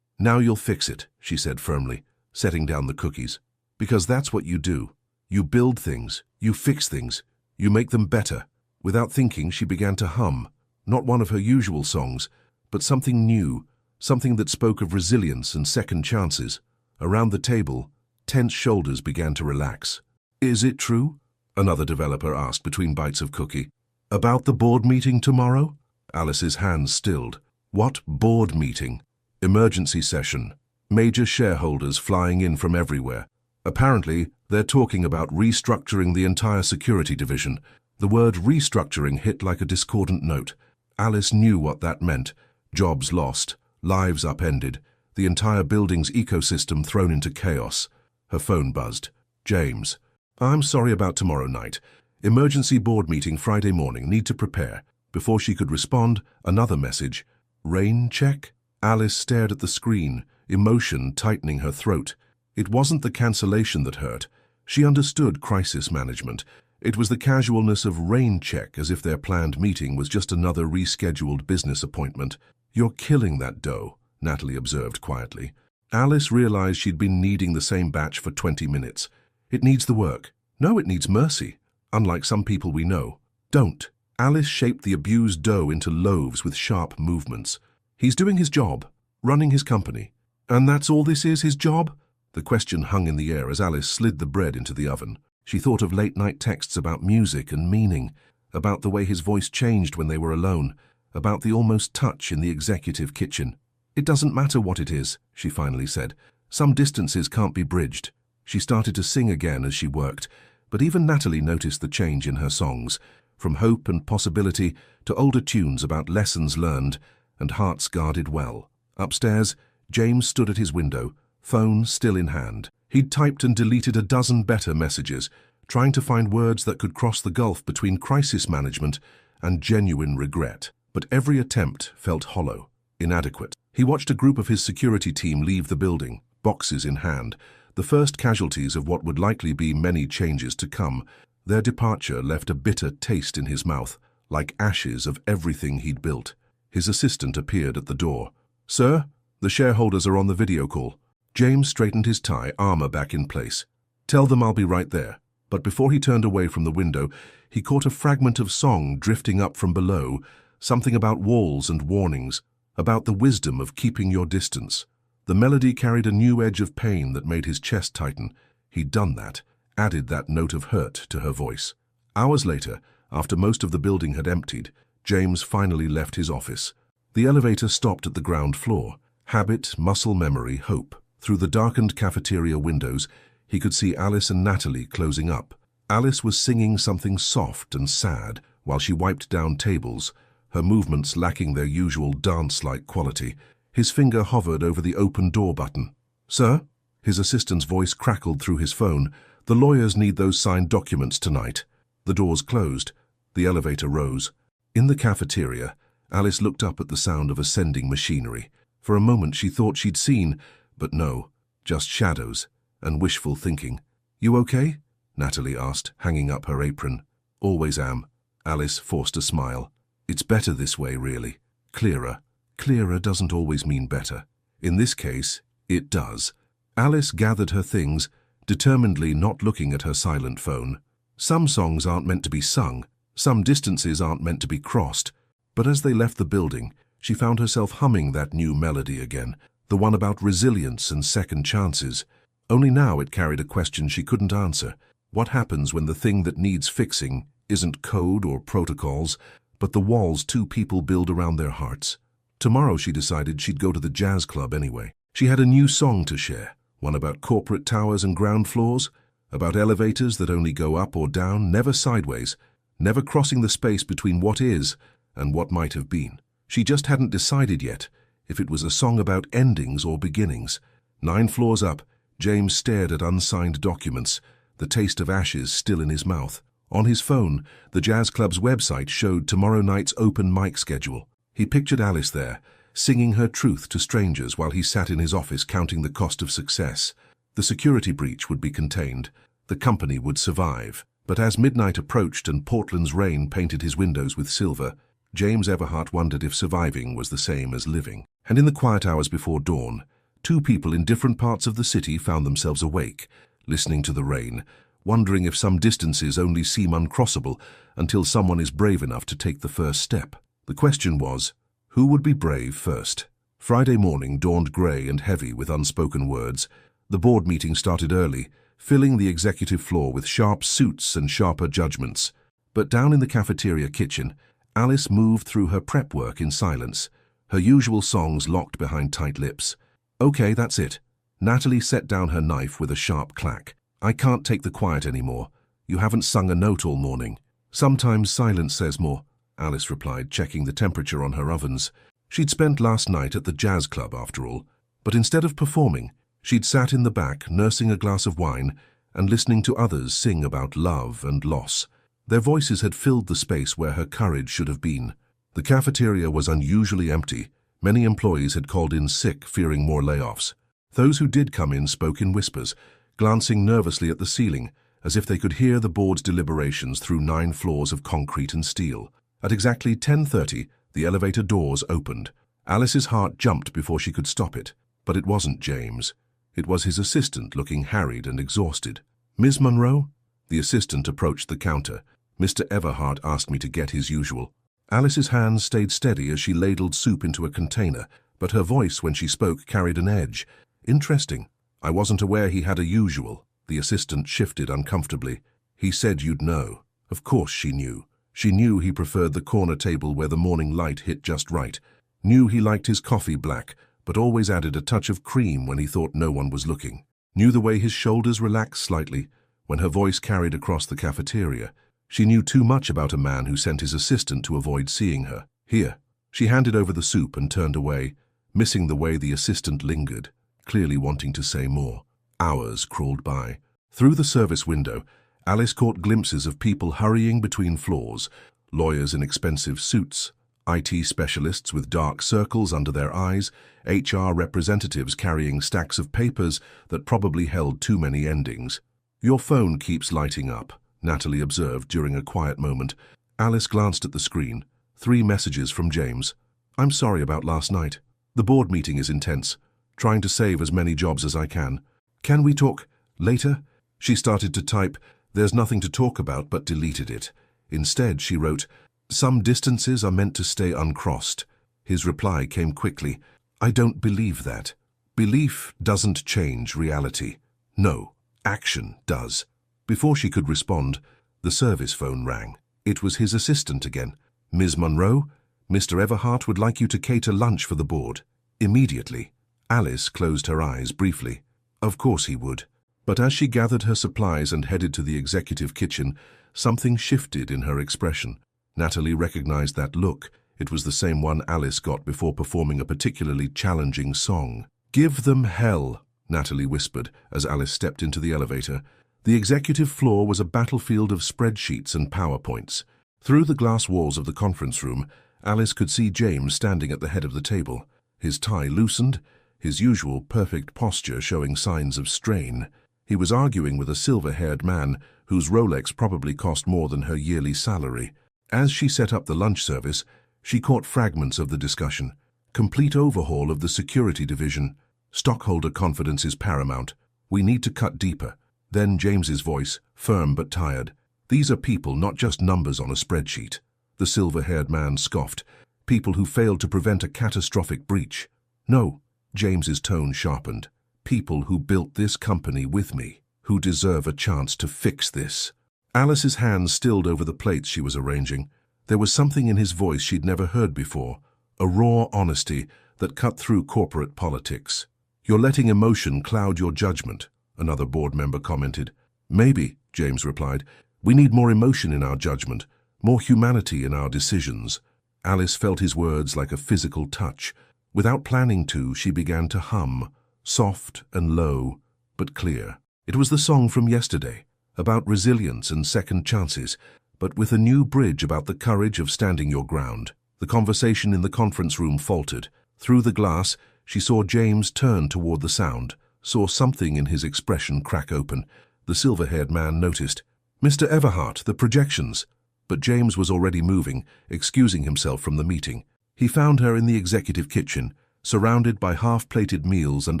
you'll fix it," she said firmly, setting down the cookies. "Because that's what you do. You build things, you fix things, you make them better." Without thinking, she began to hum, not one of her usual songs, but something new, something that spoke of resilience and second chances. Around the table, tense shoulders began to relax. "Is it true?" another developer asked between bites of cookie. "About the board meeting tomorrow?" Alice's hands stilled. "What board meeting?" "Emergency session. Major shareholders flying in from everywhere. Apparently, they're talking about restructuring the entire security division. The word restructuring hit like a discordant note. Alice knew what that meant. Jobs lost, lives upended, the entire building's ecosystem thrown into chaos. Her phone buzzed. James. I'm sorry about tomorrow night. Emergency board meeting Friday morning, need to prepare. Before she could respond, another message. Rain check? Alice stared at the screen, emotion tightening her throat. It wasn't the cancellation that hurt. She understood crisis management. It was the casualness of rain check, as if their planned meeting was just another rescheduled business appointment. You're killing that dough, Natalie observed quietly. Alice realized she'd been kneading the same batch for 20 minutes. It needs the work. No, it needs mercy. Unlike some people we know. Don't. Alice shaped the abused dough into loaves with sharp movements. He's doing his job, running his company. And that's all this is, his job? The question hung in the air as Alice slid the bread into the oven. She thought of late-night texts about music and meaning, about the way his voice changed when they were alone, about the almost touch in the executive kitchen. It doesn't matter what it is, she finally said. Some distances can't be bridged. She started to sing again as she worked, but even Natalie noticed the change in her songs, from hope and possibility to older tunes about lessons learned and hearts guarded well. Upstairs, James stood at his window, phone still in hand. He'd typed and deleted a dozen better messages, trying to find words that could cross the gulf between crisis management and genuine regret. But every attempt felt hollow, inadequate. He watched a group of his security team leave the building, boxes in hand, the first casualties of what would likely be many changes to come. Their departure left a bitter taste in his mouth, like ashes of everything he'd built. His assistant appeared at the door. Sir, the shareholders are on the video call. James straightened his tie, armor back in place. Tell them I'll be right there. But before he turned away from the window, he caught a fragment of song drifting up from below, something about walls and warnings, about the wisdom of keeping your distance. The melody carried a new edge of pain that made his chest tighten. He'd done that, added that note of hurt to her voice. Hours later, after most of the building had emptied, James finally left his office. The elevator stopped at the ground floor. Habit, muscle memory, hope. Through the darkened cafeteria windows, he could see Alice and Natalie closing up. Alice was singing something soft and sad while she wiped down tables, her movements lacking their usual dance-like quality. His finger hovered over the open door button. Sir? His assistant's voice crackled through his phone. The lawyers need those signed documents tonight. The doors closed. The elevator rose. In the cafeteria, Alice looked up at the sound of ascending machinery. For a moment she thought she'd seen, but no, just shadows and wishful thinking. You okay? Natalie asked, hanging up her apron. Always am. Alice forced a smile. It's better this way, really. Clearer. Clearer doesn't always mean better. In this case, it does. Alice gathered her things, determinedly not looking at her silent phone. Some songs aren't meant to be sung, some distances aren't meant to be crossed. But as they left the building, she found herself humming that new melody again, the one about resilience and second chances. Only now it carried a question she couldn't answer. What happens when the thing that needs fixing isn't code or protocols, but the walls two people build around their hearts? Tomorrow, she decided, she'd go to the jazz club anyway. She had a new song to share, one about corporate towers and ground floors, about elevators that only go up or down, never sideways, never crossing the space between what is and what might have been. She just hadn't decided yet if it was a song about endings or beginnings. 9 floors up, James stared at unsigned documents, the taste of ashes still in his mouth. On his phone, the jazz club's website showed tomorrow night's open mic schedule. He pictured Alice there, singing her truth to strangers while he sat in his office counting the cost of success. The security breach would be contained. The company would survive. But as midnight approached and Portland's rain painted his windows with silver, James Everhart wondered if surviving was the same as living. And in the quiet hours before dawn, 2 people in different parts of the city found themselves awake, listening to the rain, wondering if some distances only seem uncrossable until someone is brave enough to take the first step. The question was, who would be brave first? Friday morning dawned grey and heavy with unspoken words. The board meeting started early, filling the executive floor with sharp suits and sharper judgments. But down in the cafeteria kitchen, Alice moved through her prep work in silence, her usual songs locked behind tight lips. Okay, that's it. Natalie set down her knife with a sharp clack. I can't take the quiet anymore. You haven't sung a note all morning. Sometimes silence says more, Alice replied, checking the temperature on her ovens. She'd spent last night at the jazz club, after all. But instead of performing, she'd sat in the back, nursing a glass of wine and listening to others sing about love and loss. Their voices had filled the space where her courage should have been. The cafeteria was unusually empty. Many employees had called in sick, fearing more layoffs. Those who did come in spoke in whispers, glancing nervously at the ceiling, as if they could hear the board's deliberations through 9 floors of concrete and steel. At exactly 10:30, the elevator doors opened. Alice's heart jumped before she could stop it. But it wasn't James. It was his assistant, looking harried and exhausted. Ms. Monroe? The assistant approached the counter. Mr. Everhart asked me to get his usual. Alice's hands stayed steady as she ladled soup into a container, but her voice when she spoke carried an edge. Interesting. I wasn't aware he had a usual. The assistant shifted uncomfortably. He said you'd know. Of course she knew. She knew he preferred the corner table where the morning light hit just right. Knew he liked his coffee black, but always added a touch of cream when he thought no one was looking. Knew the way his shoulders relaxed slightly when her voice carried across the cafeteria. She knew too much about a man who sent his assistant to avoid seeing her. Here. She handed over the soup and turned away, missing the way the assistant lingered, clearly wanting to say more. Hours crawled by. Through the service window, Alice caught glimpses of people hurrying between floors, lawyers in expensive suits, IT specialists with dark circles under their eyes, HR representatives carrying stacks of papers that probably held too many endings. Your phone keeps lighting up, Natalie observed during a quiet moment. Alice glanced at the screen. 3 messages from James. I'm sorry about last night. The board meeting is intense. Trying to save as many jobs as I can. Can we talk later? She started to type, there's nothing to talk about, but deleted it. Instead, she wrote, some distances are meant to stay uncrossed. His reply came quickly. I don't believe that. Belief doesn't change reality. No, action does. Before she could respond, the service phone rang. It was his assistant again. Ms. Monroe, Mr. Everhart would like you to cater lunch for the board. Immediately. Alice closed her eyes briefly. Of course he would. But as she gathered her supplies and headed to the executive kitchen, something shifted in her expression. Natalie recognized that look. It was the same one Alice got before performing a particularly challenging song. Give them hell, Natalie whispered as Alice stepped into the elevator. The executive floor was a battlefield of spreadsheets and PowerPoints. Through the glass walls of the conference room, Alice could see James standing at the head of the table, his tie loosened, his usual perfect posture showing signs of strain. He was arguing with a silver-haired man whose Rolex probably cost more than her yearly salary. As she set up the lunch service, she caught fragments of the discussion. Complete overhaul of the security division. Stockholder confidence is paramount. We need to cut deeper. Then James's voice, firm but tired. These are people, not just numbers on a spreadsheet. The silver-haired man scoffed. People who failed to prevent a catastrophic breach. No, James's tone sharpened. People who built this company with me, who deserve a chance to fix this. Alice's hands stilled over the plates she was arranging. There was something in his voice she'd never heard before, a raw honesty that cut through corporate politics. You're letting emotion cloud your judgment, another board member commented. Maybe, James replied. We need more emotion in our judgment, more humanity in our decisions. Alice felt his words like a physical touch. Without planning to, she began to hum, soft and low, but clear. It was the song from yesterday, about resilience and second chances, but with a new bridge about the courage of standing your ground. The conversation in the conference room faltered. Through the glass, she saw James turn toward the sound, saw something in his expression crack open. The silver-haired man noticed. Mr. Everhart, the projections. But James was already moving, excusing himself from the meeting. He found her in the executive kitchen, surrounded by half-plated meals and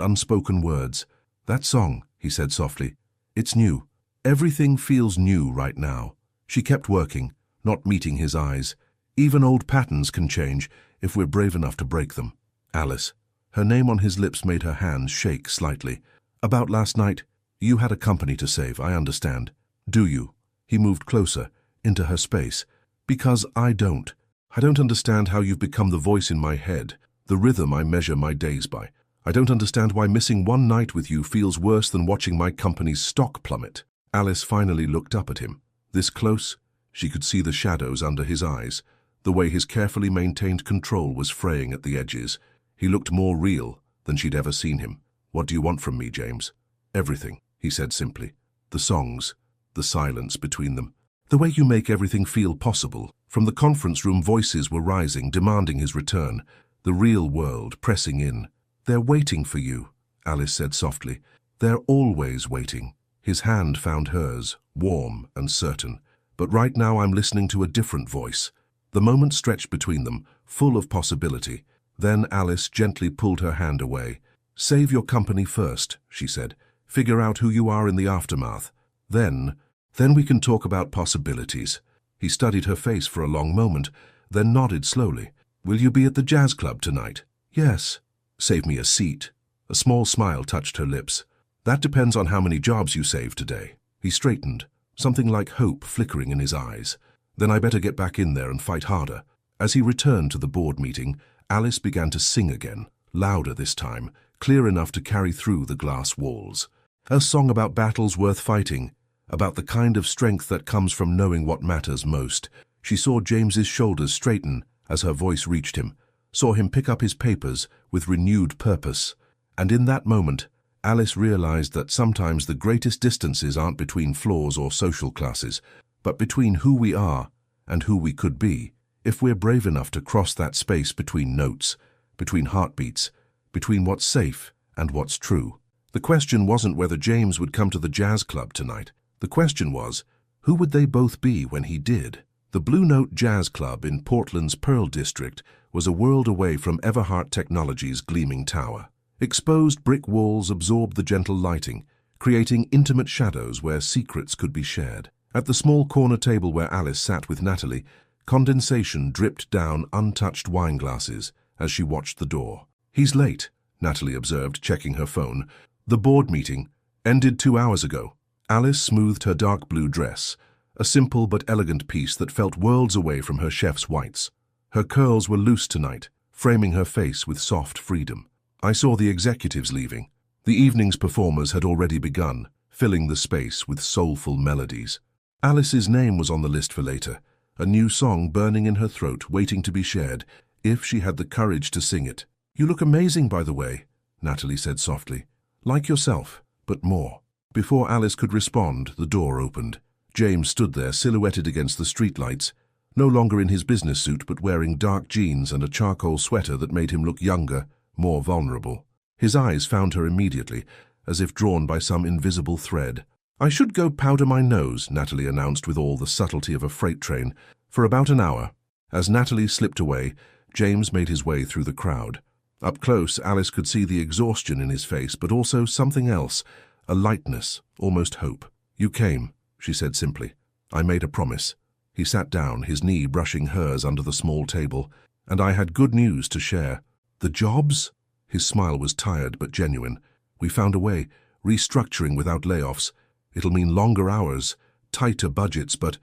unspoken words. That song, he said softly. It's new. Everything feels new right now. She kept working, not meeting his eyes. Even old patterns can change if we're brave enough to break them. Alice. Her name on his lips made her hands shake slightly. About last night, you had a company to save, I understand. Do you? He moved closer, into her space. Because I don't. I don't understand how you've become the voice in my head, the rhythm I measure my days by. I don't understand why missing one night with you feels worse than watching my company's stock plummet. Alice finally looked up at him. This close, she could see the shadows under his eyes. The way his carefully maintained control was fraying at the edges. He looked more real than she'd ever seen him. What do you want from me, James? Everything, he said simply. The songs, the silence between them. The way you make everything feel possible. From the conference room, voices were rising, demanding his return. The real world pressing in. They're waiting for you, Alice said softly. They're always waiting. His hand found hers, warm and certain. But right now I'm listening to a different voice. The moment stretched between them, full of possibility. Then Alice gently pulled her hand away. Save your company first, she said. Figure out who you are in the aftermath. Then we can talk about possibilities. He studied her face for a long moment, then nodded slowly. Will you be at the jazz club tonight? Yes. Save me a seat. A small smile touched her lips. That depends on how many jobs you save today. He straightened, something like hope flickering in his eyes. Then I better get back in there and fight harder. As he returned to the board meeting, Alice began to sing again, louder this time, clear enough to carry through the glass walls. A song about battles worth fighting, about the kind of strength that comes from knowing what matters most. She saw James's shoulders straighten as her voice reached him, saw him pick up his papers with renewed purpose. And in that moment, Alice realized that sometimes the greatest distances aren't between floors or social classes, but between who we are and who we could be, if we're brave enough to cross that space between notes, between heartbeats, between what's safe and what's true. The question wasn't whether James would come to the jazz club tonight. The question was, who would they both be when he did? The Blue Note Jazz Club in Portland's Pearl District was a world away from Everhart Technology's gleaming tower. Exposed brick walls absorbed the gentle lighting, creating intimate shadows where secrets could be shared. At the small corner table where Alice sat with Natalie, condensation dripped down untouched wine glasses as she watched the door. He's late, Natalie observed, checking her phone. The board meeting ended 2 hours ago. Alice smoothed her dark blue dress, a simple but elegant piece that felt worlds away from her chef's whites. Her curls were loose tonight, framing her face with soft freedom. I saw the executives leaving. The evening's performers had already begun, filling the space with soulful melodies. Alice's name was on the list for later, a new song burning in her throat, waiting to be shared, if she had the courage to sing it. You look amazing, by the way, Natalie said softly. Like yourself, but more. Before Alice could respond, the door opened. James stood there, silhouetted against the streetlights, no longer in his business suit but wearing dark jeans and a charcoal sweater that made him look younger, more vulnerable. His eyes found her immediately, as if drawn by some invisible thread. I should go powder my nose, Natalie announced with all the subtlety of a freight train. For about an hour. As Natalie slipped away, James made his way through the crowd. Up close, Alice could see the exhaustion in his face, but also something else, a lightness, almost hope. You came, she said simply. I made a promise. He sat down, his knee brushing hers under the small table, and I had good news to share. The jobs? His smile was tired but genuine. We found a way, restructuring without layoffs. It'll mean longer hours, tighter budgets, but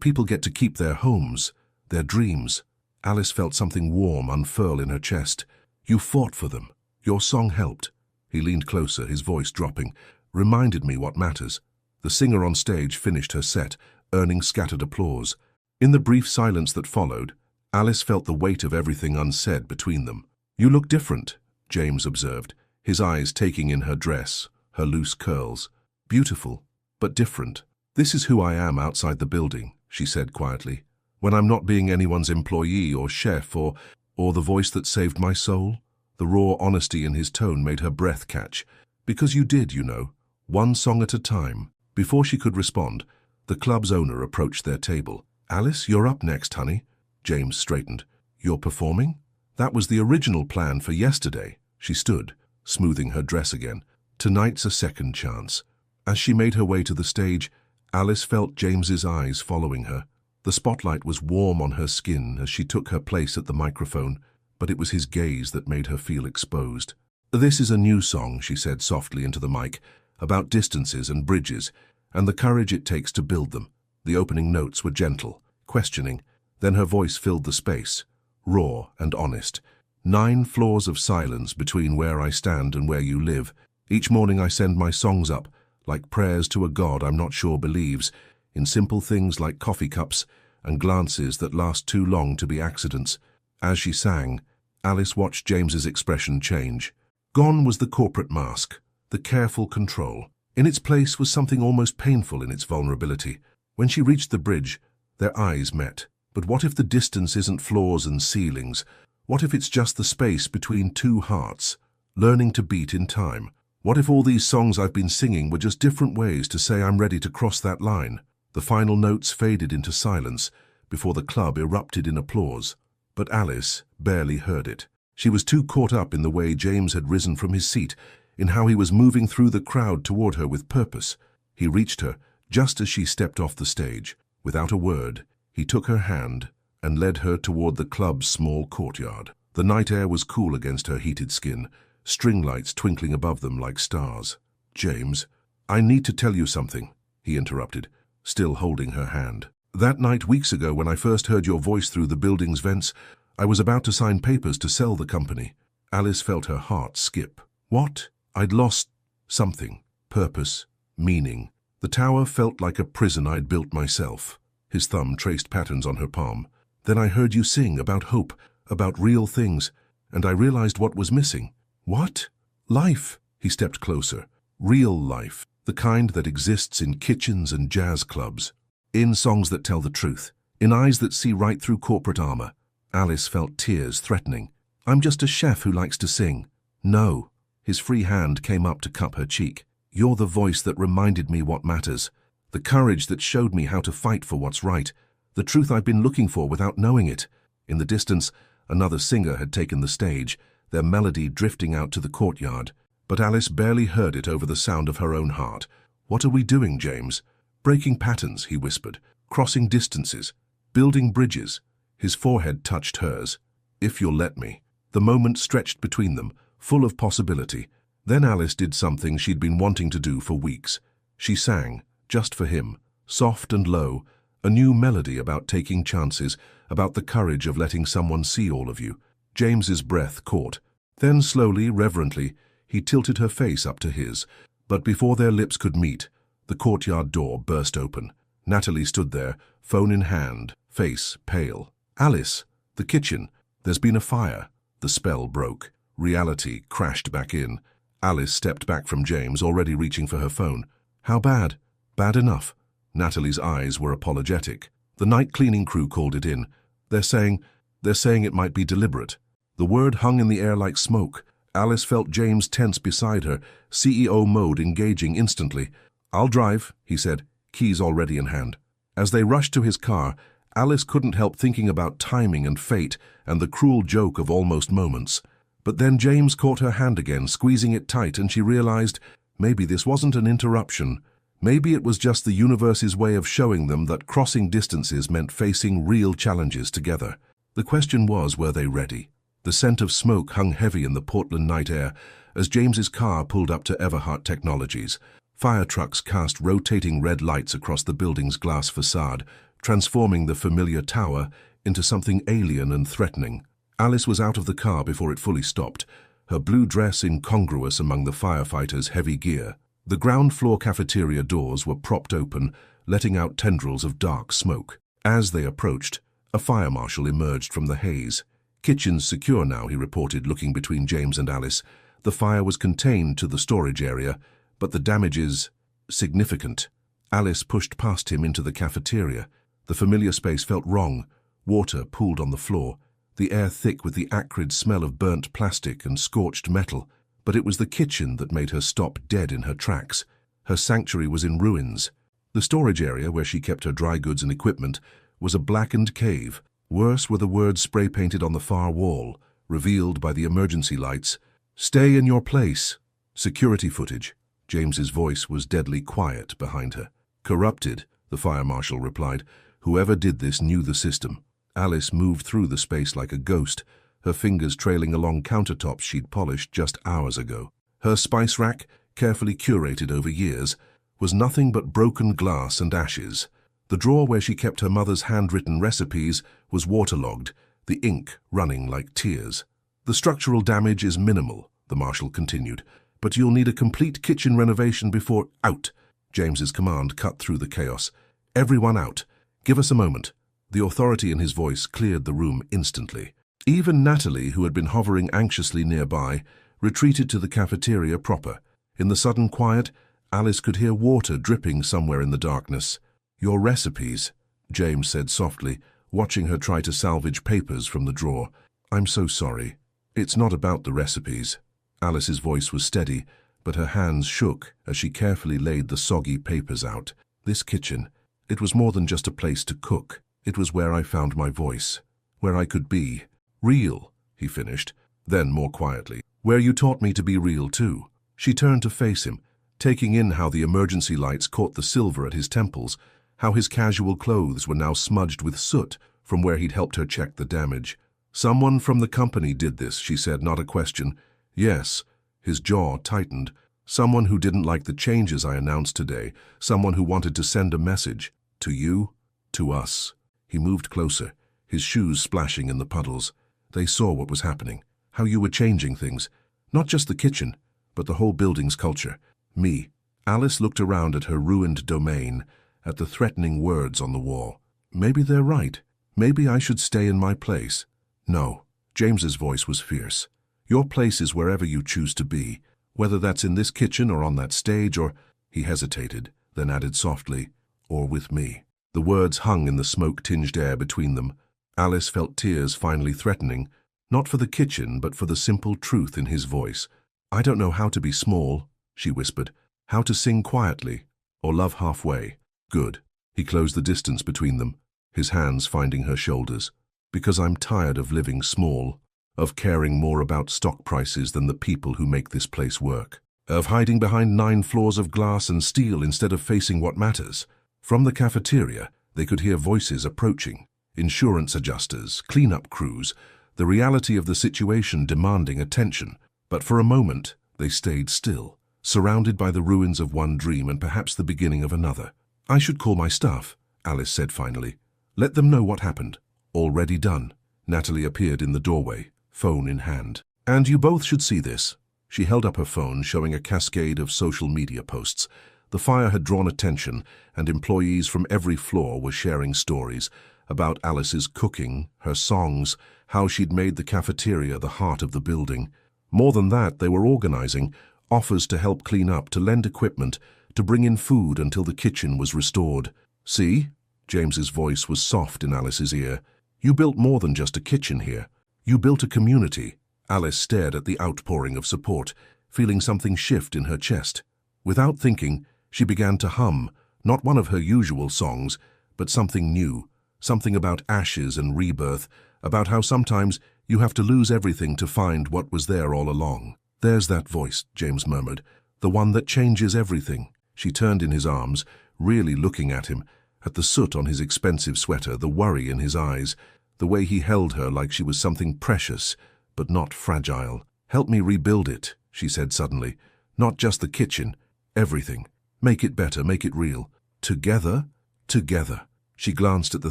people get to keep their homes, their dreams. Alice felt something warm unfurl in her chest. You fought for them. Your song helped. He leaned closer, his voice dropping, reminded me what matters. The singer on stage finished her set, earning scattered applause. In the brief silence that followed, Alice felt the weight of everything unsaid between them. You look different, James observed, his eyes taking in her dress, her loose curls. Beautiful, but different. This is who I am outside the building, she said quietly. When I'm not being anyone's employee or chef or the voice that saved my soul. The raw honesty in his tone made her breath catch. Because you did, you know. One song at a time. Before she could respond, the club's owner approached their table. Alice, you're up next, honey. James straightened. You're performing? That was the original plan for yesterday. She stood, smoothing her dress again. Tonight's a second chance. As she made her way to the stage, Alice felt James's eyes following her. The spotlight was warm on her skin as she took her place at the microphone, but it was his gaze that made her feel exposed. This is a new song, she said softly into the mic, about distances and bridges, and the courage it takes to build them. The opening notes were gentle, questioning, then her voice filled the space, raw and honest. 9 floors of silence between where I stand and where you live. Each morning I send my songs up, like prayers to a God I'm not sure believes, in simple things like coffee cups and glances that last too long to be accidents. As she sang, Alice watched James's expression change. Gone was the corporate mask, the careful control. In its place was something almost painful in its vulnerability. When she reached the bridge, their eyes met. But what if the distance isn't floors and ceilings? What if it's just the space between two hearts, learning to beat in time? What if all these songs I've been singing were just different ways to say I'm ready to cross that line? The final notes faded into silence before the club erupted in applause. But Alice barely heard it. She was too caught up in the way James had risen from his seat, in how he was moving through the crowd toward her with purpose. He reached her just as she stepped off the stage. Without a word, he took her hand and led her toward the club's small courtyard. The night air was cool against her heated skin, string lights twinkling above them like stars. "James, I need to tell you something," he interrupted, still holding her hand. "That night weeks ago when I first heard your voice through the building's vents, I was about to sign papers to sell the company." Alice felt her heart skip. What? I'd lost something. Purpose, meaning. The tower felt like a prison I'd built myself. His thumb traced patterns on her palm. "Then I heard you sing about hope, about real things, and I realized what was missing." "What?" "Life." He stepped closer. "Real life. The kind that exists in kitchens and jazz clubs. In songs that tell the truth. In eyes that see right through corporate armor." Alice felt tears threatening. "I'm just a chef who likes to sing." "No." His free hand came up to cup her cheek. "You're the voice that reminded me what matters. The courage that showed me how to fight for what's right. The truth I've been looking for without knowing it." In the distance, another singer had taken the stage, their melody drifting out to the courtyard. But Alice barely heard it over the sound of her own heart. "What are we doing, James?" "Breaking patterns," he whispered. "Crossing distances. Building bridges." His forehead touched hers. "If you'll let me." The moment stretched between them, full of possibility. Then Alice did something she'd been wanting to do for weeks. She sang, just for him, soft and low, a new melody about taking chances, about the courage of letting someone see all of you. James's breath caught. Then slowly, reverently, he tilted her face up to his. But before their lips could meet, the courtyard door burst open. Natalie stood there, phone in hand, face pale. "Alice, the kitchen. There's been a fire." The spell broke. Reality crashed back in. Alice stepped back from James, already reaching for her phone. "How bad?" "Bad enough." Natalie's eyes were apologetic. "The night cleaning crew called it in. They're saying it might be deliberate." The word hung in the air like smoke. Alice felt James tense beside her, CEO mode engaging instantly. "I'll drive," he said, keys already in hand. As they rushed to his car, Alice couldn't help thinking about timing and fate and the cruel joke of almost moments. But then James caught her hand again, squeezing it tight, and she realized maybe this wasn't an interruption. Maybe it was just the universe's way of showing them that crossing distances meant facing real challenges together. The question was, were they ready? The scent of smoke hung heavy in the Portland night air as James's car pulled up to Everhart Technologies. Fire trucks cast rotating red lights across the building's glass facade, transforming the familiar tower into something alien and threatening. Alice was out of the car before it fully stopped, her blue dress incongruous among the firefighters' heavy gear. The ground floor cafeteria doors were propped open, letting out tendrils of dark smoke. As they approached, a fire marshal emerged from the haze. "Kitchen's secure now," he reported, looking between James and Alice. "The fire was contained to the storage area, but the damage is significant." Alice pushed past him into the cafeteria. The familiar space felt wrong. Water pooled on the floor, the air thick with the acrid smell of burnt plastic and scorched metal. But it was the kitchen that made her stop dead in her tracks. Her sanctuary was in ruins. The storage area, where she kept her dry goods and equipment, was a blackened cave. Worse were the words spray-painted on the far wall, revealed by the emergency lights. "Stay in your place." Security footage. James's voice was deadly quiet behind her. "Corrupted," the fire marshal replied. "Whoever did this knew the system." Alice moved through the space like a ghost, her fingers trailing along countertops she'd polished just hours ago. Her spice rack, carefully curated over years, was nothing but broken glass and ashes. The drawer where she kept her mother's handwritten recipes was waterlogged, the ink running like tears. The structural damage is minimal, the marshal continued, but you'll need a complete kitchen renovation before— Out! James's command cut through the chaos. Everyone out. Give us a moment. The authority in his voice cleared the room instantly. Even Natalie, who had been hovering anxiously nearby, retreated to the cafeteria proper. In the sudden quiet, Alice could hear water dripping somewhere in the darkness. Your recipes, James said softly, watching her try to salvage papers from the drawer. I'm so sorry. It's not about the recipes. Alice's voice was steady, but her hands shook as she carefully laid the soggy papers out. This kitchen, it was more than just a place to cook. It was where I found my voice, where I could be real, he finished, then more quietly, where you taught me to be real too. She turned to face him, taking in how the emergency lights caught the silver at his temples, how his casual clothes were now smudged with soot from where he'd helped her check the damage. Someone from the company did this, she said, not a question. Yes. His jaw tightened. Someone who didn't like the changes I announced today, someone who wanted to send a message. To you, to us. He moved closer, his shoes splashing in the puddles. They saw what was happening, how you were changing things. Not just the kitchen, but the whole building's culture. Me. Alice looked around at her ruined domain, at the threatening words on the wall. Maybe they're right. Maybe I should stay in my place. No. James's voice was fierce. Your place is wherever you choose to be, whether that's in this kitchen or on that stage or— He hesitated, then added softly, or with me. The words hung in the smoke-tinged air between them. Alice felt tears finally threatening, not for the kitchen, but for the simple truth in his voice. I don't know how to be small, she whispered, how to sing quietly, or love halfway. Good. He closed the distance between them, his hands finding her shoulders. Because I'm tired of living small, of caring more about stock prices than the people who make this place work, of hiding behind 9 floors of glass and steel instead of facing what matters. From the cafeteria, they could hear voices approaching, insurance adjusters, cleanup crews, the reality of the situation demanding attention. But for a moment, they stayed still, surrounded by the ruins of one dream and perhaps the beginning of another. I should call my staff, Alice said finally. Let them know what happened. Already done. Natalie appeared in the doorway, phone in hand. And you both should see this. She held up her phone, showing a cascade of social media posts. The fire had drawn attention, and employees from every floor were sharing stories about Alice's cooking, her songs, how she'd made the cafeteria the heart of the building. More than that, they were organizing offers to help clean up, to lend equipment, to bring in food until the kitchen was restored. See? James's voice was soft in Alice's ear. You built more than just a kitchen here. You built a community. Alice stared at the outpouring of support, feeling something shift in her chest. Without thinking, she began to hum, not one of her usual songs, but something new, something about ashes and rebirth, about how sometimes you have to lose everything to find what was there all along. There's that voice, James murmured, the one that changes everything. She turned in his arms, really looking at him, at the soot on his expensive sweater, the worry in his eyes, the way he held her like she was something precious, but not fragile. Help me rebuild it, she said suddenly. Not just the kitchen, everything. Make it better, make it real. Together? Together. She glanced at the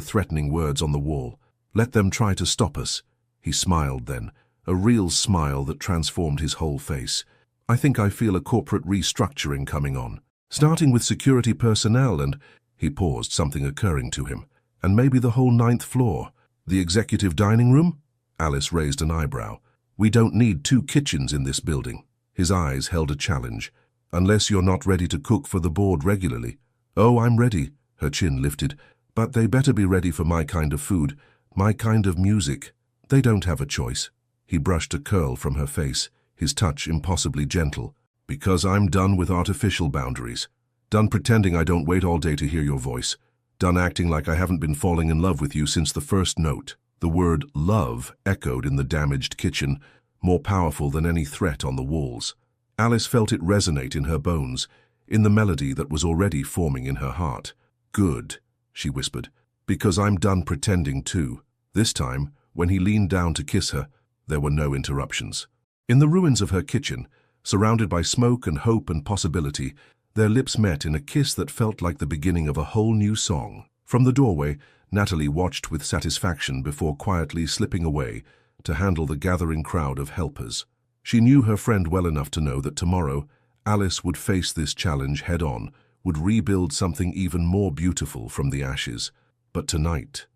threatening words on the wall. Let them try to stop us. He smiled then, a real smile that transformed his whole face. I think I feel a corporate restructuring coming on. Starting with security personnel and— He paused, something occurring to him. And maybe the whole 9th floor. The executive dining room? Alice raised an eyebrow. We don't need 2 kitchens in this building. His eyes held a challenge. Unless you're not ready to cook for the board regularly. Oh, I'm ready, her chin lifted. But they better be ready for my kind of food, my kind of music. They don't have a choice. He brushed a curl from her face, his touch impossibly gentle. Because I'm done with artificial boundaries. Done pretending I don't wait all day to hear your voice. Done acting like I haven't been falling in love with you since the first note. The word love echoed in the damaged kitchen, more powerful than any threat on the walls. Alice felt it resonate in her bones, in the melody that was already forming in her heart. Good, she whispered, because I'm done pretending too. This time, when he leaned down to kiss her, there were no interruptions. In the ruins of her kitchen, surrounded by smoke and hope and possibility, their lips met in a kiss that felt like the beginning of a whole new song. From the doorway, Natalie watched with satisfaction before quietly slipping away, to handle the gathering crowd of helpers. She knew her friend well enough to know that tomorrow Alice would face this challenge head-on, would rebuild something even more beautiful from the ashes. But tonight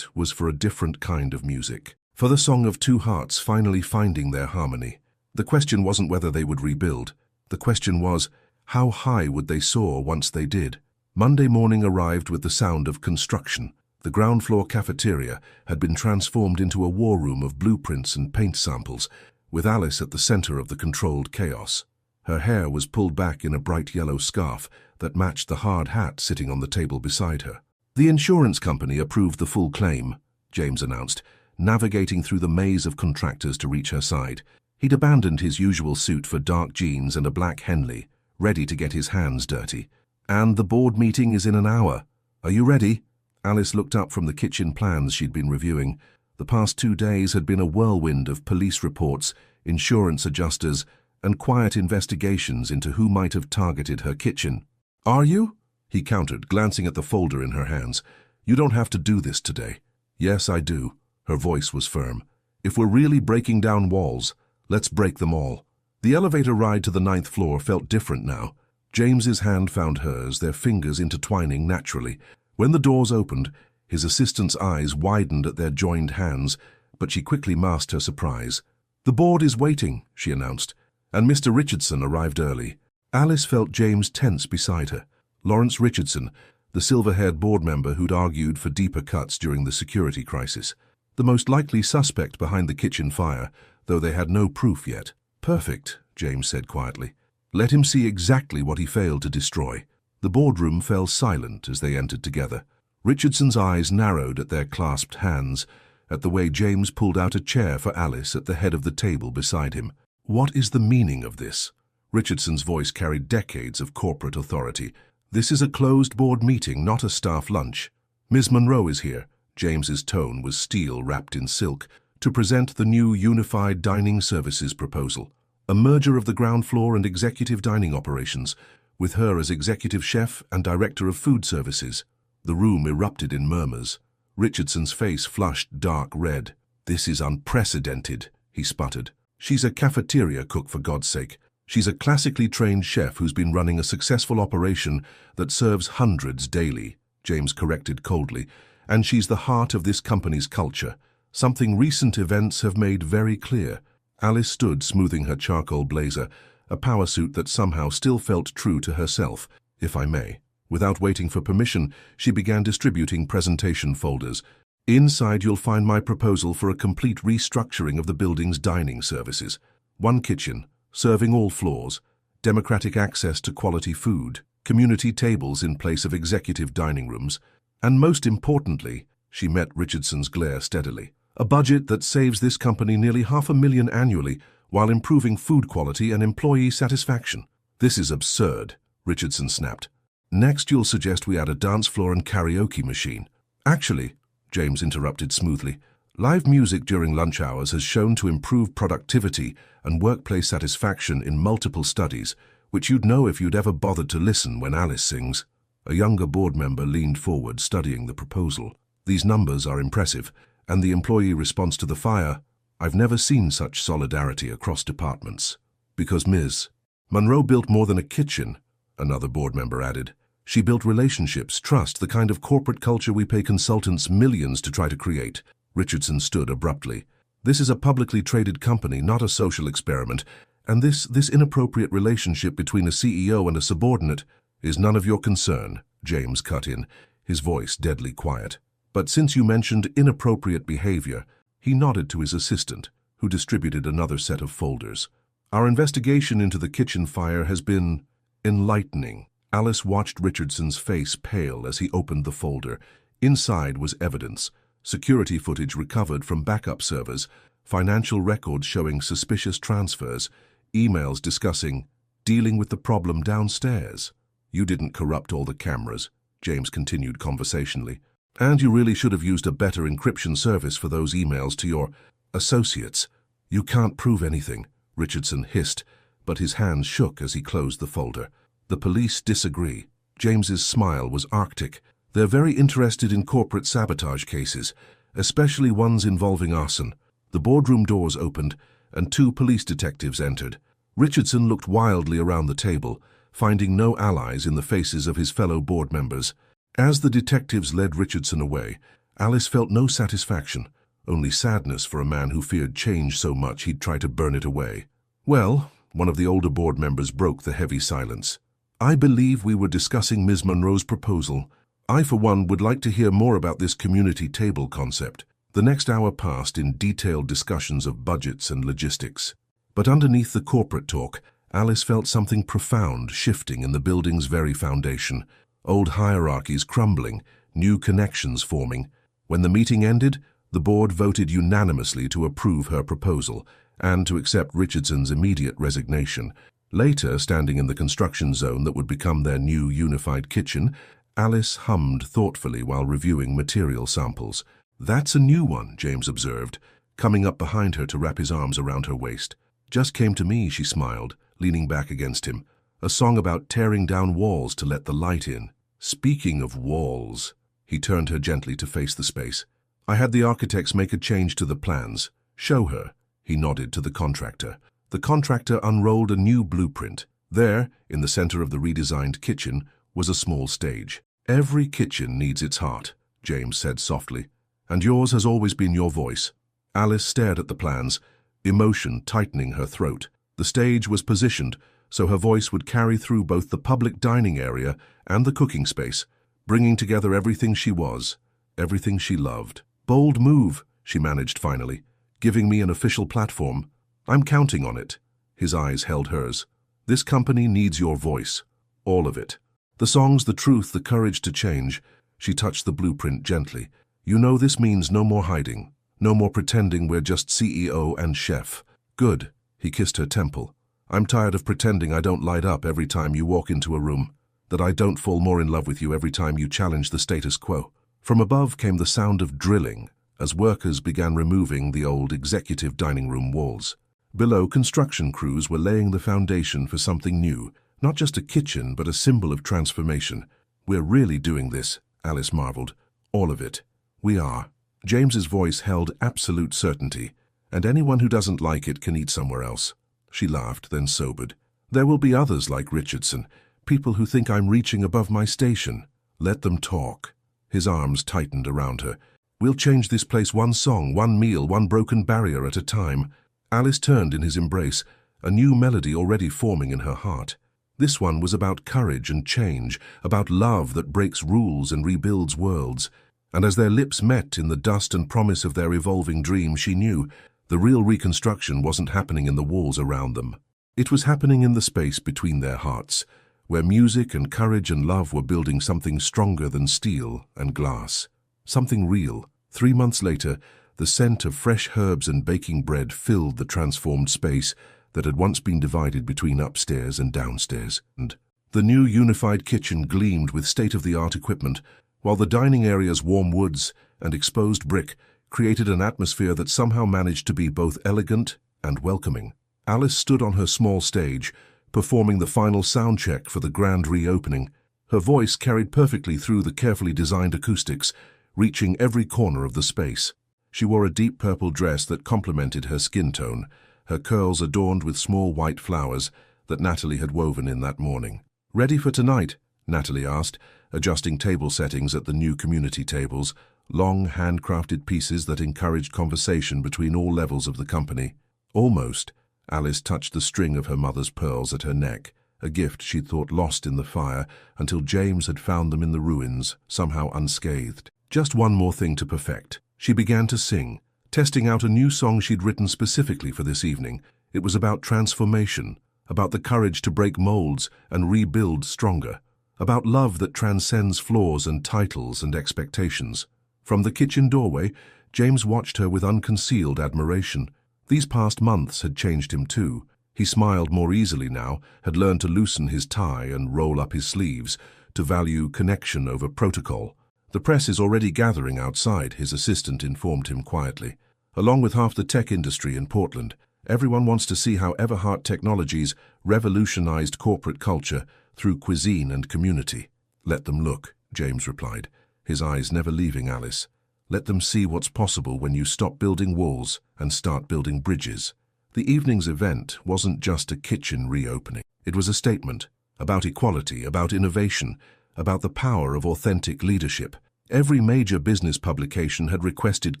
was for a different kind of music. For the song of two hearts finally finding their harmony. The question wasn't whether they would rebuild. The question was, how high would they soar once they did? Monday morning arrived with the sound of construction. The ground floor cafeteria had been transformed into a war room of blueprints and paint samples, with Alice at the center of the controlled chaos. Her hair was pulled back in a bright yellow scarf that matched the hard hat sitting on the table beside her. The insurance company approved the full claim, James announced, navigating through the maze of contractors to reach her side. He'd abandoned his usual suit for dark jeans and a black Henley, ready to get his hands dirty. And the board meeting is in an hour. Are you ready? Alice looked up from the kitchen plans she'd been reviewing. The past 2 days had been a whirlwind of police reports, insurance adjusters, and quiet investigations into who might have targeted her kitchen. Are you? He countered, glancing at the folder in her hands. You don't have to do this today. Yes, I do. Her voice was firm. If we're really breaking down walls, let's break them all. The elevator ride to the 9th floor felt different now. James's hand found hers, their fingers intertwining naturally. When the doors opened, his assistant's eyes widened at their joined hands, but she quickly masked her surprise. The board is waiting, she announced, and Mr. Richardson arrived early. Alice felt James tense beside her. Lawrence Richardson, the silver-haired board member who'd argued for deeper cuts during the security crisis. The most likely suspect behind the kitchen fire, though they had no proof yet. Perfect, James said quietly. Let him see exactly what he failed to destroy. The boardroom fell silent as they entered together. Richardson's eyes narrowed at their clasped hands, at the way James pulled out a chair for Alice at the head of the table beside him. What is the meaning of this? Richardson's voice carried decades of corporate authority. This is a closed board meeting, not a staff lunch. Ms. Monroe is here. James's tone was steel wrapped in silk, to present the new Unified Dining Services proposal, a merger of the ground floor and executive dining operations, with her as executive chef and director of food services. The room erupted in murmurs. Richardson's face flushed dark red. This is unprecedented, he sputtered. She's a cafeteria cook, for God's sake. She's a classically trained chef who's been running a successful operation that serves hundreds daily, James corrected coldly, and she's the heart of this company's culture, something recent events have made very clear. Alice stood smoothing her charcoal blazer, a power suit that somehow still felt true to herself, if I may. Without waiting for permission, she began distributing presentation folders. Inside you'll find my proposal for a complete restructuring of the building's dining services. One kitchen, serving all floors, democratic access to quality food, community tables in place of executive dining rooms, and most importantly, she met Richardson's glare steadily, a budget that saves this company nearly $500,000 annually while improving food quality and employee satisfaction. This is absurd, Richardson snapped. Next, you'll suggest we add a dance floor and karaoke machine. Actually, James interrupted smoothly, live music during lunch hours has shown to improve productivity and workplace satisfaction in multiple studies, which you'd know if you'd ever bothered to listen when Alice sings. A younger board member leaned forward, studying the proposal. These numbers are impressive, and the employee response to the fire, I've never seen such solidarity across departments. Because Ms. Monroe built more than a kitchen, another board member added. She built relationships, trust, the kind of corporate culture we pay consultants millions to try to create. Richardson stood abruptly. This is a publicly traded company, not a social experiment, and this inappropriate relationship between a CEO and a subordinate is none of your concern, James cut in, his voice deadly quiet. But since you mentioned inappropriate behavior, he nodded to his assistant, who distributed another set of folders. Our investigation into the kitchen fire has been enlightening. Alice watched Richardson's face pale as he opened the folder. Inside was evidence, security footage recovered from backup servers, financial records showing suspicious transfers, emails discussing dealing with the problem downstairs. You didn't corrupt all the cameras, James continued conversationally. And you really should have used a better encryption service for those emails to your associates. You can't prove anything, Richardson hissed, but his hands shook as he closed the folder. The police disagree. James's smile was arctic. They're very interested in corporate sabotage cases, especially ones involving arson. The boardroom doors opened, and two police detectives entered. Richardson looked wildly around the table, finding no allies in the faces of his fellow board members. As the detectives led Richardson away, Alice felt no satisfaction, only sadness for a man who feared change so much he'd try to burn it away. "Well," one of the older board members broke the heavy silence. "I believe we were discussing Ms. Monroe's proposal. I, for one, would like to hear more about this community table concept." The next hour passed in detailed discussions of budgets and logistics. But underneath the corporate talk, Alice felt something profound shifting in the building's very foundation. Old hierarchies crumbling, new connections forming. When the meeting ended, the board voted unanimously to approve her proposal and to accept Richardson's immediate resignation. Later, standing in the construction zone that would become their new unified kitchen, Alice hummed thoughtfully while reviewing material samples. "That's a new one," James observed, coming up behind her to wrap his arms around her waist. "Just came to me," she smiled, leaning back against him. "A song about tearing down walls to let the light in." "Speaking of walls," he turned her gently to face the space. "I had the architects make a change to the plans. Show her." He nodded to the contractor. The contractor unrolled a new blueprint. There, in the center of the redesigned kitchen, was a small stage. "Every kitchen needs its heart," James said softly. "And yours has always been your voice." Alice stared at the plans, emotion tightening her throat. The stage was positioned so her voice would carry through both the public dining area and the cooking space, bringing together everything she was, everything she loved. "Bold move," she managed finally, "giving me an official platform. I'm counting on it." His eyes held hers. "This company needs your voice. All of it. The songs, the truth, the courage to change." She touched the blueprint gently. "You know this means no more hiding, no more pretending we're just CEO and chef." "Good." He kissed her temple. "I'm tired of pretending I don't light up every time you walk into a room, that I don't fall more in love with you every time you challenge the status quo." From above came the sound of drilling as workers began removing the old executive dining room walls. Below, construction crews were laying the foundation for something new, not just a kitchen but a symbol of transformation. "We're really doing this," Alice marveled. "All of it. We are." James's voice held absolute certainty, "and anyone who doesn't like it can eat somewhere else." She laughed, then sobered. "There will be others like Richardson, people who think I'm reaching above my station. Let them talk." His arms tightened around her. "We'll change this place one song, one meal, one broken barrier at a time." Alice turned in his embrace, a new melody already forming in her heart. This one was about courage and change, about love that breaks rules and rebuilds worlds. And as their lips met in the dust and promise of their evolving dream, she knew the real reconstruction wasn't happening in the walls around them. It was happening in the space between their hearts, where music and courage and love were building something stronger than steel and glass. Something real. 3 months later, the scent of fresh herbs and baking bread filled the transformed space that had once been divided between upstairs and downstairs. And the new unified kitchen gleamed with state-of-the-art equipment, while the dining area's warm woods and exposed brick created an atmosphere that somehow managed to be both elegant and welcoming. Alice stood on her small stage, performing the final sound check for the grand reopening. Her voice carried perfectly through the carefully designed acoustics, reaching every corner of the space. She wore a deep purple dress that complemented her skin tone, her curls adorned with small white flowers that Natalie had woven in that morning. "Ready for tonight?" Natalie asked, adjusting table settings at the new community tables, long handcrafted pieces that encouraged conversation between all levels of the company. "Almost." Alice touched the string of her mother's pearls at her neck, a gift she'd thought lost in the fire until James had found them in the ruins, somehow unscathed. "Just one more thing to perfect." She began to sing, testing out a new song she'd written specifically for this evening. It was about transformation, about the courage to break molds and rebuild stronger, about love that transcends flaws and titles and expectations. From the kitchen doorway, James watched her with unconcealed admiration. These past months had changed him too. He smiled more easily now, had learned to loosen his tie and roll up his sleeves, to value connection over protocol. "The press is already gathering outside," his assistant informed him quietly. "Along with half the tech industry in Portland, everyone wants to see how Everhart Technologies revolutionized corporate culture through cuisine and community." "Let them look," James replied, his eyes never leaving Alice. Let them see what's possible when you stop building walls and start building bridges. The evening's event wasn't just a kitchen reopening. It was a statement about equality, about innovation, about the power of authentic leadership. Every major business publication had requested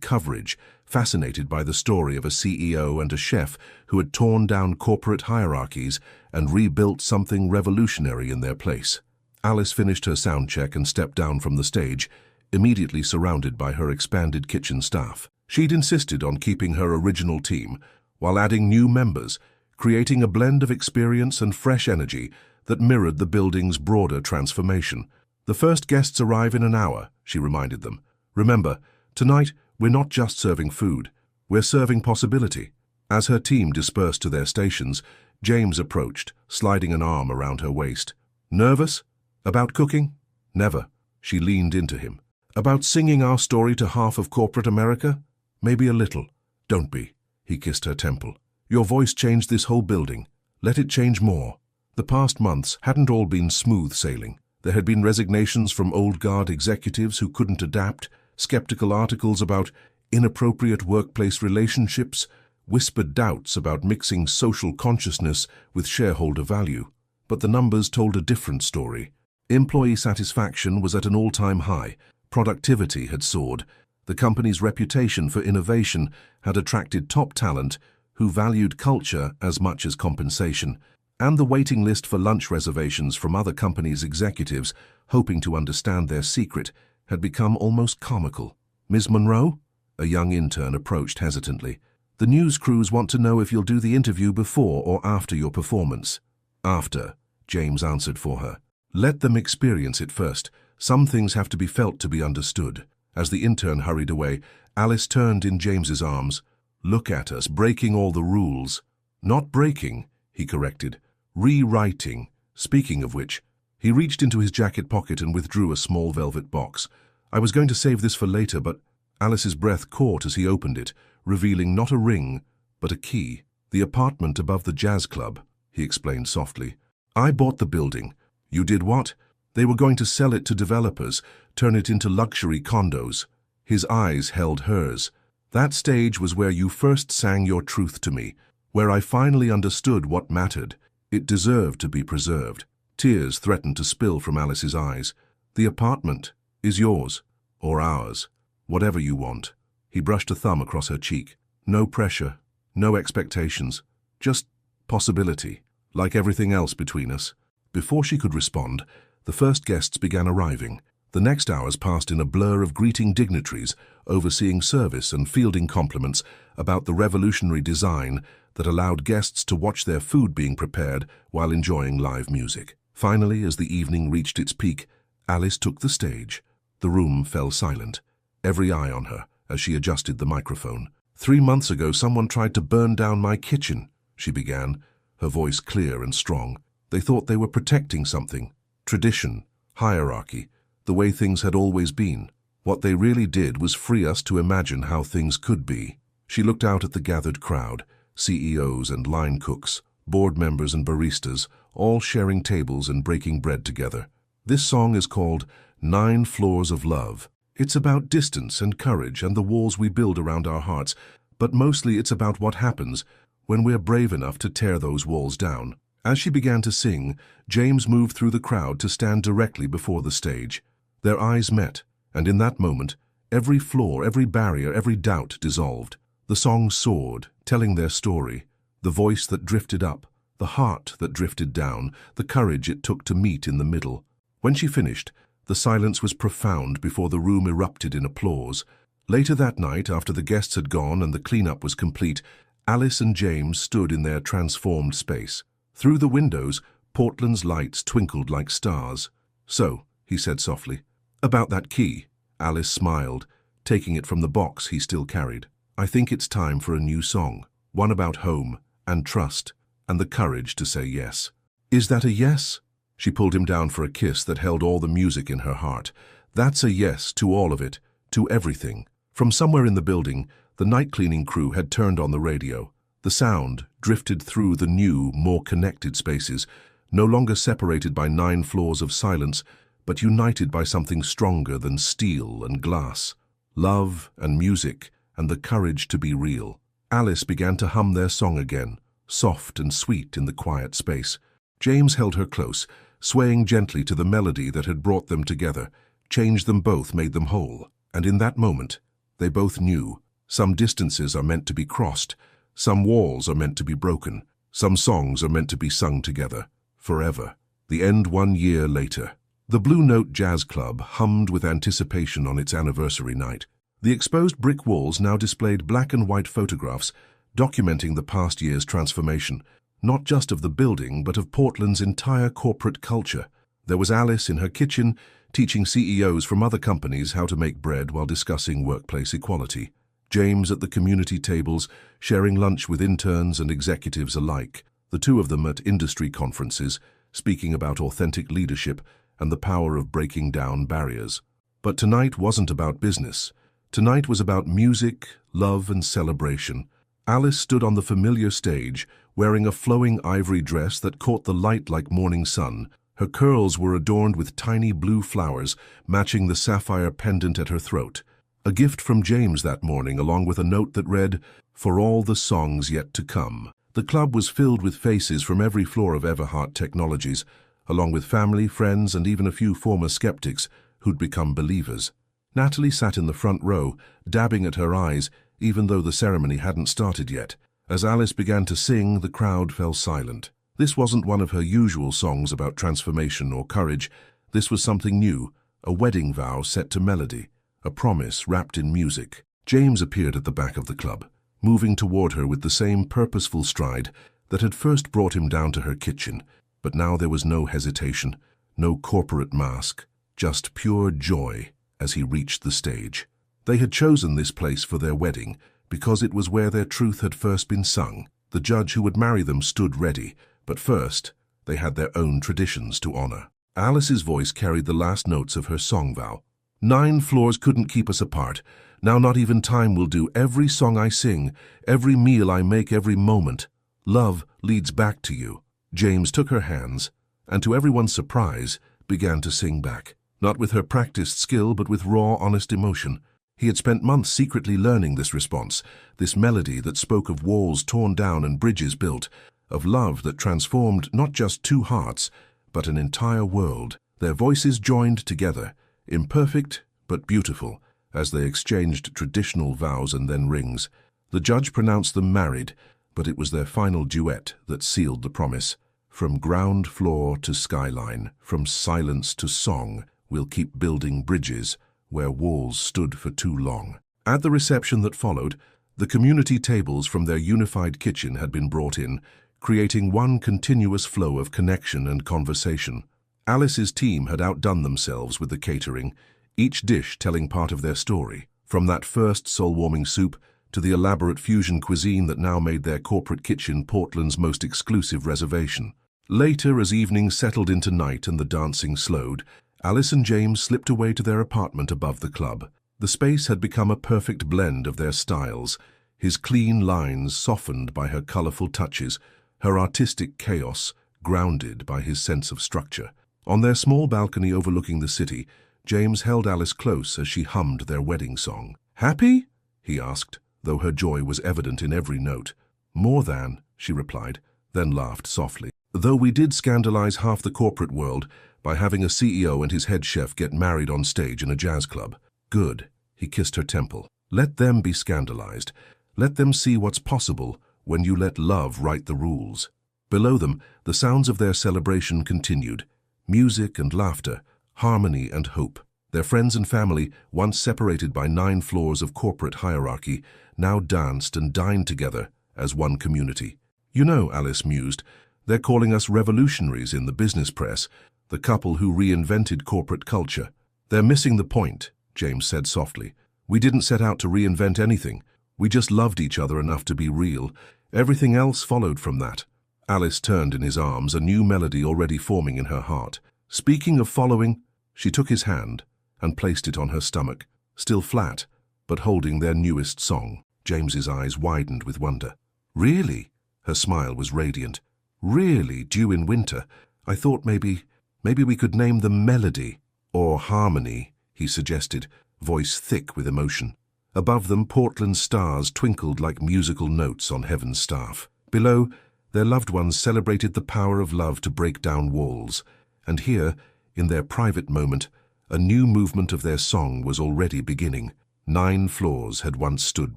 coverage, fascinated by the story of a CEO and a chef who had torn down corporate hierarchies and rebuilt something revolutionary in their place. Alice finished her sound check and stepped down from the stage, immediately surrounded by her expanded kitchen staff. She'd insisted on keeping her original team, while adding new members, creating a blend of experience and fresh energy that mirrored the building's broader transformation. "The first guests arrive in an hour," she reminded them. "Remember, tonight we're not just serving food, we're serving possibility." As her team dispersed to their stations, James approached, sliding an arm around her waist. "Nervous? About cooking?" "Never." She leaned into him. "About singing our story to half of corporate America? Maybe a little." "Don't be." He kissed her temple. "Your voice changed this whole building. Let it change more." The past months hadn't all been smooth sailing. There had been resignations from old guard executives who couldn't adapt, skeptical articles about inappropriate workplace relationships, whispered doubts about mixing social consciousness with shareholder value. But the numbers told a different story. Employee satisfaction was at an all-time high. Productivity had soared. The company's reputation for innovation had attracted top talent who valued culture as much as compensation. And the waiting list for lunch reservations from other companies' executives, hoping to understand their secret, had become almost comical. "Ms. Monroe?" A young intern approached hesitantly. "The news crews want to know if you'll do the interview before or after your performance." "After," James answered for her. "Let them experience it first. Some things have to be felt to be understood." As the intern hurried away, Alice turned in James's arms. "Look at us, breaking all the rules." "Not breaking," he corrected. "Rewriting." Speaking of which, he reached into his jacket pocket and withdrew a small velvet box. "I was going to save this for later, but—" Alice's breath caught as he opened it, revealing not a ring, but a key. "The apartment above the jazz club," he explained softly. "I bought the building." "You did what?" "They were going to sell it to developers, turn it into luxury condos." His eyes held hers. "That stage was where you first sang your truth to me, where I finally understood what mattered. It deserved to be preserved." Tears threatened to spill from Alice's eyes. "The apartment is yours, or ours, whatever you want." He brushed a thumb across her cheek. "No pressure, no expectations, just possibility, like everything else between us." Before she could respond, the first guests began arriving. The next hours passed in a blur of greeting dignitaries, overseeing service and fielding compliments about the revolutionary design that allowed guests to watch their food being prepared while enjoying live music. Finally, as the evening reached its peak, Alice took the stage. The room fell silent, every eye on her as she adjusted the microphone. "3 months ago, someone tried to burn down my kitchen," she began, her voice clear and strong. "They thought they were protecting something. Tradition, hierarchy, the way things had always been. What they really did was free us to imagine how things could be." She looked out at the gathered crowd, CEOs and line cooks, board members and baristas, all sharing tables and breaking bread together. "This song is called 9 Floors of Love. It's about distance and courage and the walls we build around our hearts, but mostly it's about what happens when we're brave enough to tear those walls down." As she began to sing, James moved through the crowd to stand directly before the stage. Their eyes met, and in that moment, every flaw, every barrier, every doubt dissolved. The song soared, telling their story, the voice that drifted up, the heart that drifted down, the courage it took to meet in the middle. When she finished, the silence was profound before the room erupted in applause. Later that night, after the guests had gone and the cleanup was complete, Alice and James stood in their transformed space. Through the windows, Portland's lights twinkled like stars. "So," he said softly, "about that key." Alice smiled, taking it from the box he still carried. "I think it's time for a new song, one about home and trust and the courage to say yes." "Is that a yes?" She pulled him down for a kiss that held all the music in her heart. "That's a yes to all of it, to everything." From somewhere in the building, the night cleaning crew had turned on the radio. The sound drifted through the new, more connected spaces, no longer separated by 9 floors of silence, but united by something stronger than steel and glass. love and music and the courage to be real. Alice began to hum their song again, soft and sweet in the quiet space. James held her close, swaying gently to the melody that had brought them together, changed them both, made them whole. And in that moment, they both knew, some distances are meant to be crossed, some walls are meant to be broken, some songs are meant to be sung together, forever. The end 1 year later. The Blue Note Jazz Club hummed with anticipation on its anniversary night. The exposed brick walls now displayed black and white photographs documenting the past year's transformation, not just of the building, but of Portland's entire corporate culture. There was Alice in her kitchen, teaching CEOs from other companies how to make bread while discussing workplace equality. James at the community tables, sharing lunch with interns and executives alike, the two of them at industry conferences, speaking about authentic leadership and the power of breaking down barriers. But tonight wasn't about business. Tonight was about music, love, and celebration. Alice stood on the familiar stage, wearing a flowing ivory dress that caught the light like morning sun. Her curls were adorned with tiny blue flowers, matching the sapphire pendant at her throat. A gift from James that morning, along with a note that read, "For all the songs yet to come." The club was filled with faces from every floor of Everhart Technologies, along with family, friends, and even a few former skeptics who'd become believers. Natalie sat in the front row, dabbing at her eyes, even though the ceremony hadn't started yet. As Alice began to sing, the crowd fell silent. This wasn't one of her usual songs about transformation or courage. This was something new, a wedding vow set to melody, a promise wrapped in music. James appeared at the back of the club, moving toward her with the same purposeful stride that had first brought him down to her kitchen. But now there was no hesitation, no corporate mask, just pure joy as he reached the stage. They had chosen this place for their wedding because it was where their truth had first been sung. The judge who would marry them stood ready, but first, they had their own traditions to honor. Alice's voice carried the last notes of her song vow. 9 floors couldn't keep us apart. Now not even time will do. Every song I sing, every meal I make, every moment, love leads back to you. James took her hands, and to everyone's surprise, began to sing back. Not with her practiced skill, but with raw, honest emotion. He had spent months secretly learning this response, this melody that spoke of walls torn down and bridges built, of love that transformed not just 2 hearts, but an entire world. Their voices joined together, imperfect but beautiful, as they exchanged traditional vows and then rings. The judge pronounced them married, but it was their final duet that sealed the promise. From ground floor to skyline, from silence to song, we'll keep building bridges where walls stood for too long. At the reception that followed, the community tables from their unified kitchen had been brought in, creating one continuous flow of connection and conversation. Alice's team had outdone themselves with the catering, each dish telling part of their story, from that first soul-warming soup to the elaborate fusion cuisine that now made their corporate kitchen Portland's most exclusive reservation. Later, as evening settled into night and the dancing slowed, Alice and James slipped away to their apartment above the club. The space had become a perfect blend of their styles, his clean lines softened by her colorful touches, her artistic chaos grounded by his sense of structure. On their small balcony overlooking the city, James held Alice close as she hummed their wedding song. "Happy?" he asked, though her joy was evident in every note. "More than," she replied, then laughed softly. "Though we did scandalize half the corporate world by having a CEO and his head chef get married on stage in a jazz club." "Good," he kissed her temple. "Let them be scandalized. Let them see what's possible when you let love write the rules." Below them, the sounds of their celebration continued. Music and laughter, harmony and hope. Their friends and family, once separated by 9 floors of corporate hierarchy, now danced and dined together as one community. "You know," Alice mused, "they're calling us revolutionaries in the business press, the couple who reinvented corporate culture." "They're missing the point," James said softly. "We didn't set out to reinvent anything. We just loved each other enough to be real. Everything else followed from that." Alice turned in his arms, a new melody already forming in her heart. "Speaking of following," she took his hand and placed it on her stomach, still flat, but holding their newest song. James's eyes widened with wonder. "Really?" Her smile was radiant. "Really, due in winter? I thought maybe we could name them Melody or Harmony," he suggested, voice thick with emotion. Above them, Portland's stars twinkled like musical notes on heaven's staff. Below, their loved ones celebrated the power of love to break down walls. And here, in their private moment, a new movement of their song was already beginning. 9 floors had once stood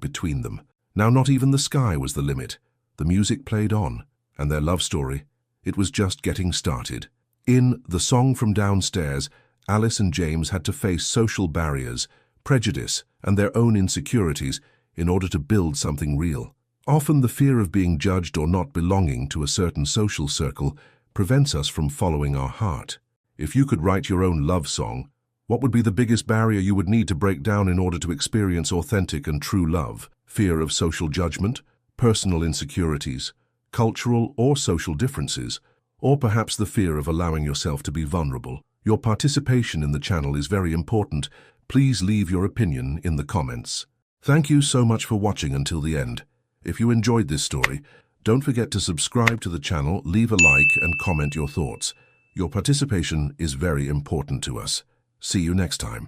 between them. Now not even the sky was the limit. The music played on, and their love story, it was just getting started. In The Song from Downstairs, Alice and James had to face social barriers, prejudice, and their own insecurities in order to build something real. Often the fear of being judged or not belonging to a certain social circle prevents us from following our heart. If you could write your own love song, what would be the biggest barrier you would need to break down in order to experience authentic and true love? Fear of social judgment, personal insecurities, cultural or social differences, or perhaps the fear of allowing yourself to be vulnerable. Your participation in the channel is very important. Please leave your opinion in the comments. Thank you so much for watching until the end. If you enjoyed this story, don't forget to subscribe to the channel, leave a like, and comment your thoughts. Your participation is very important to us. See you next time.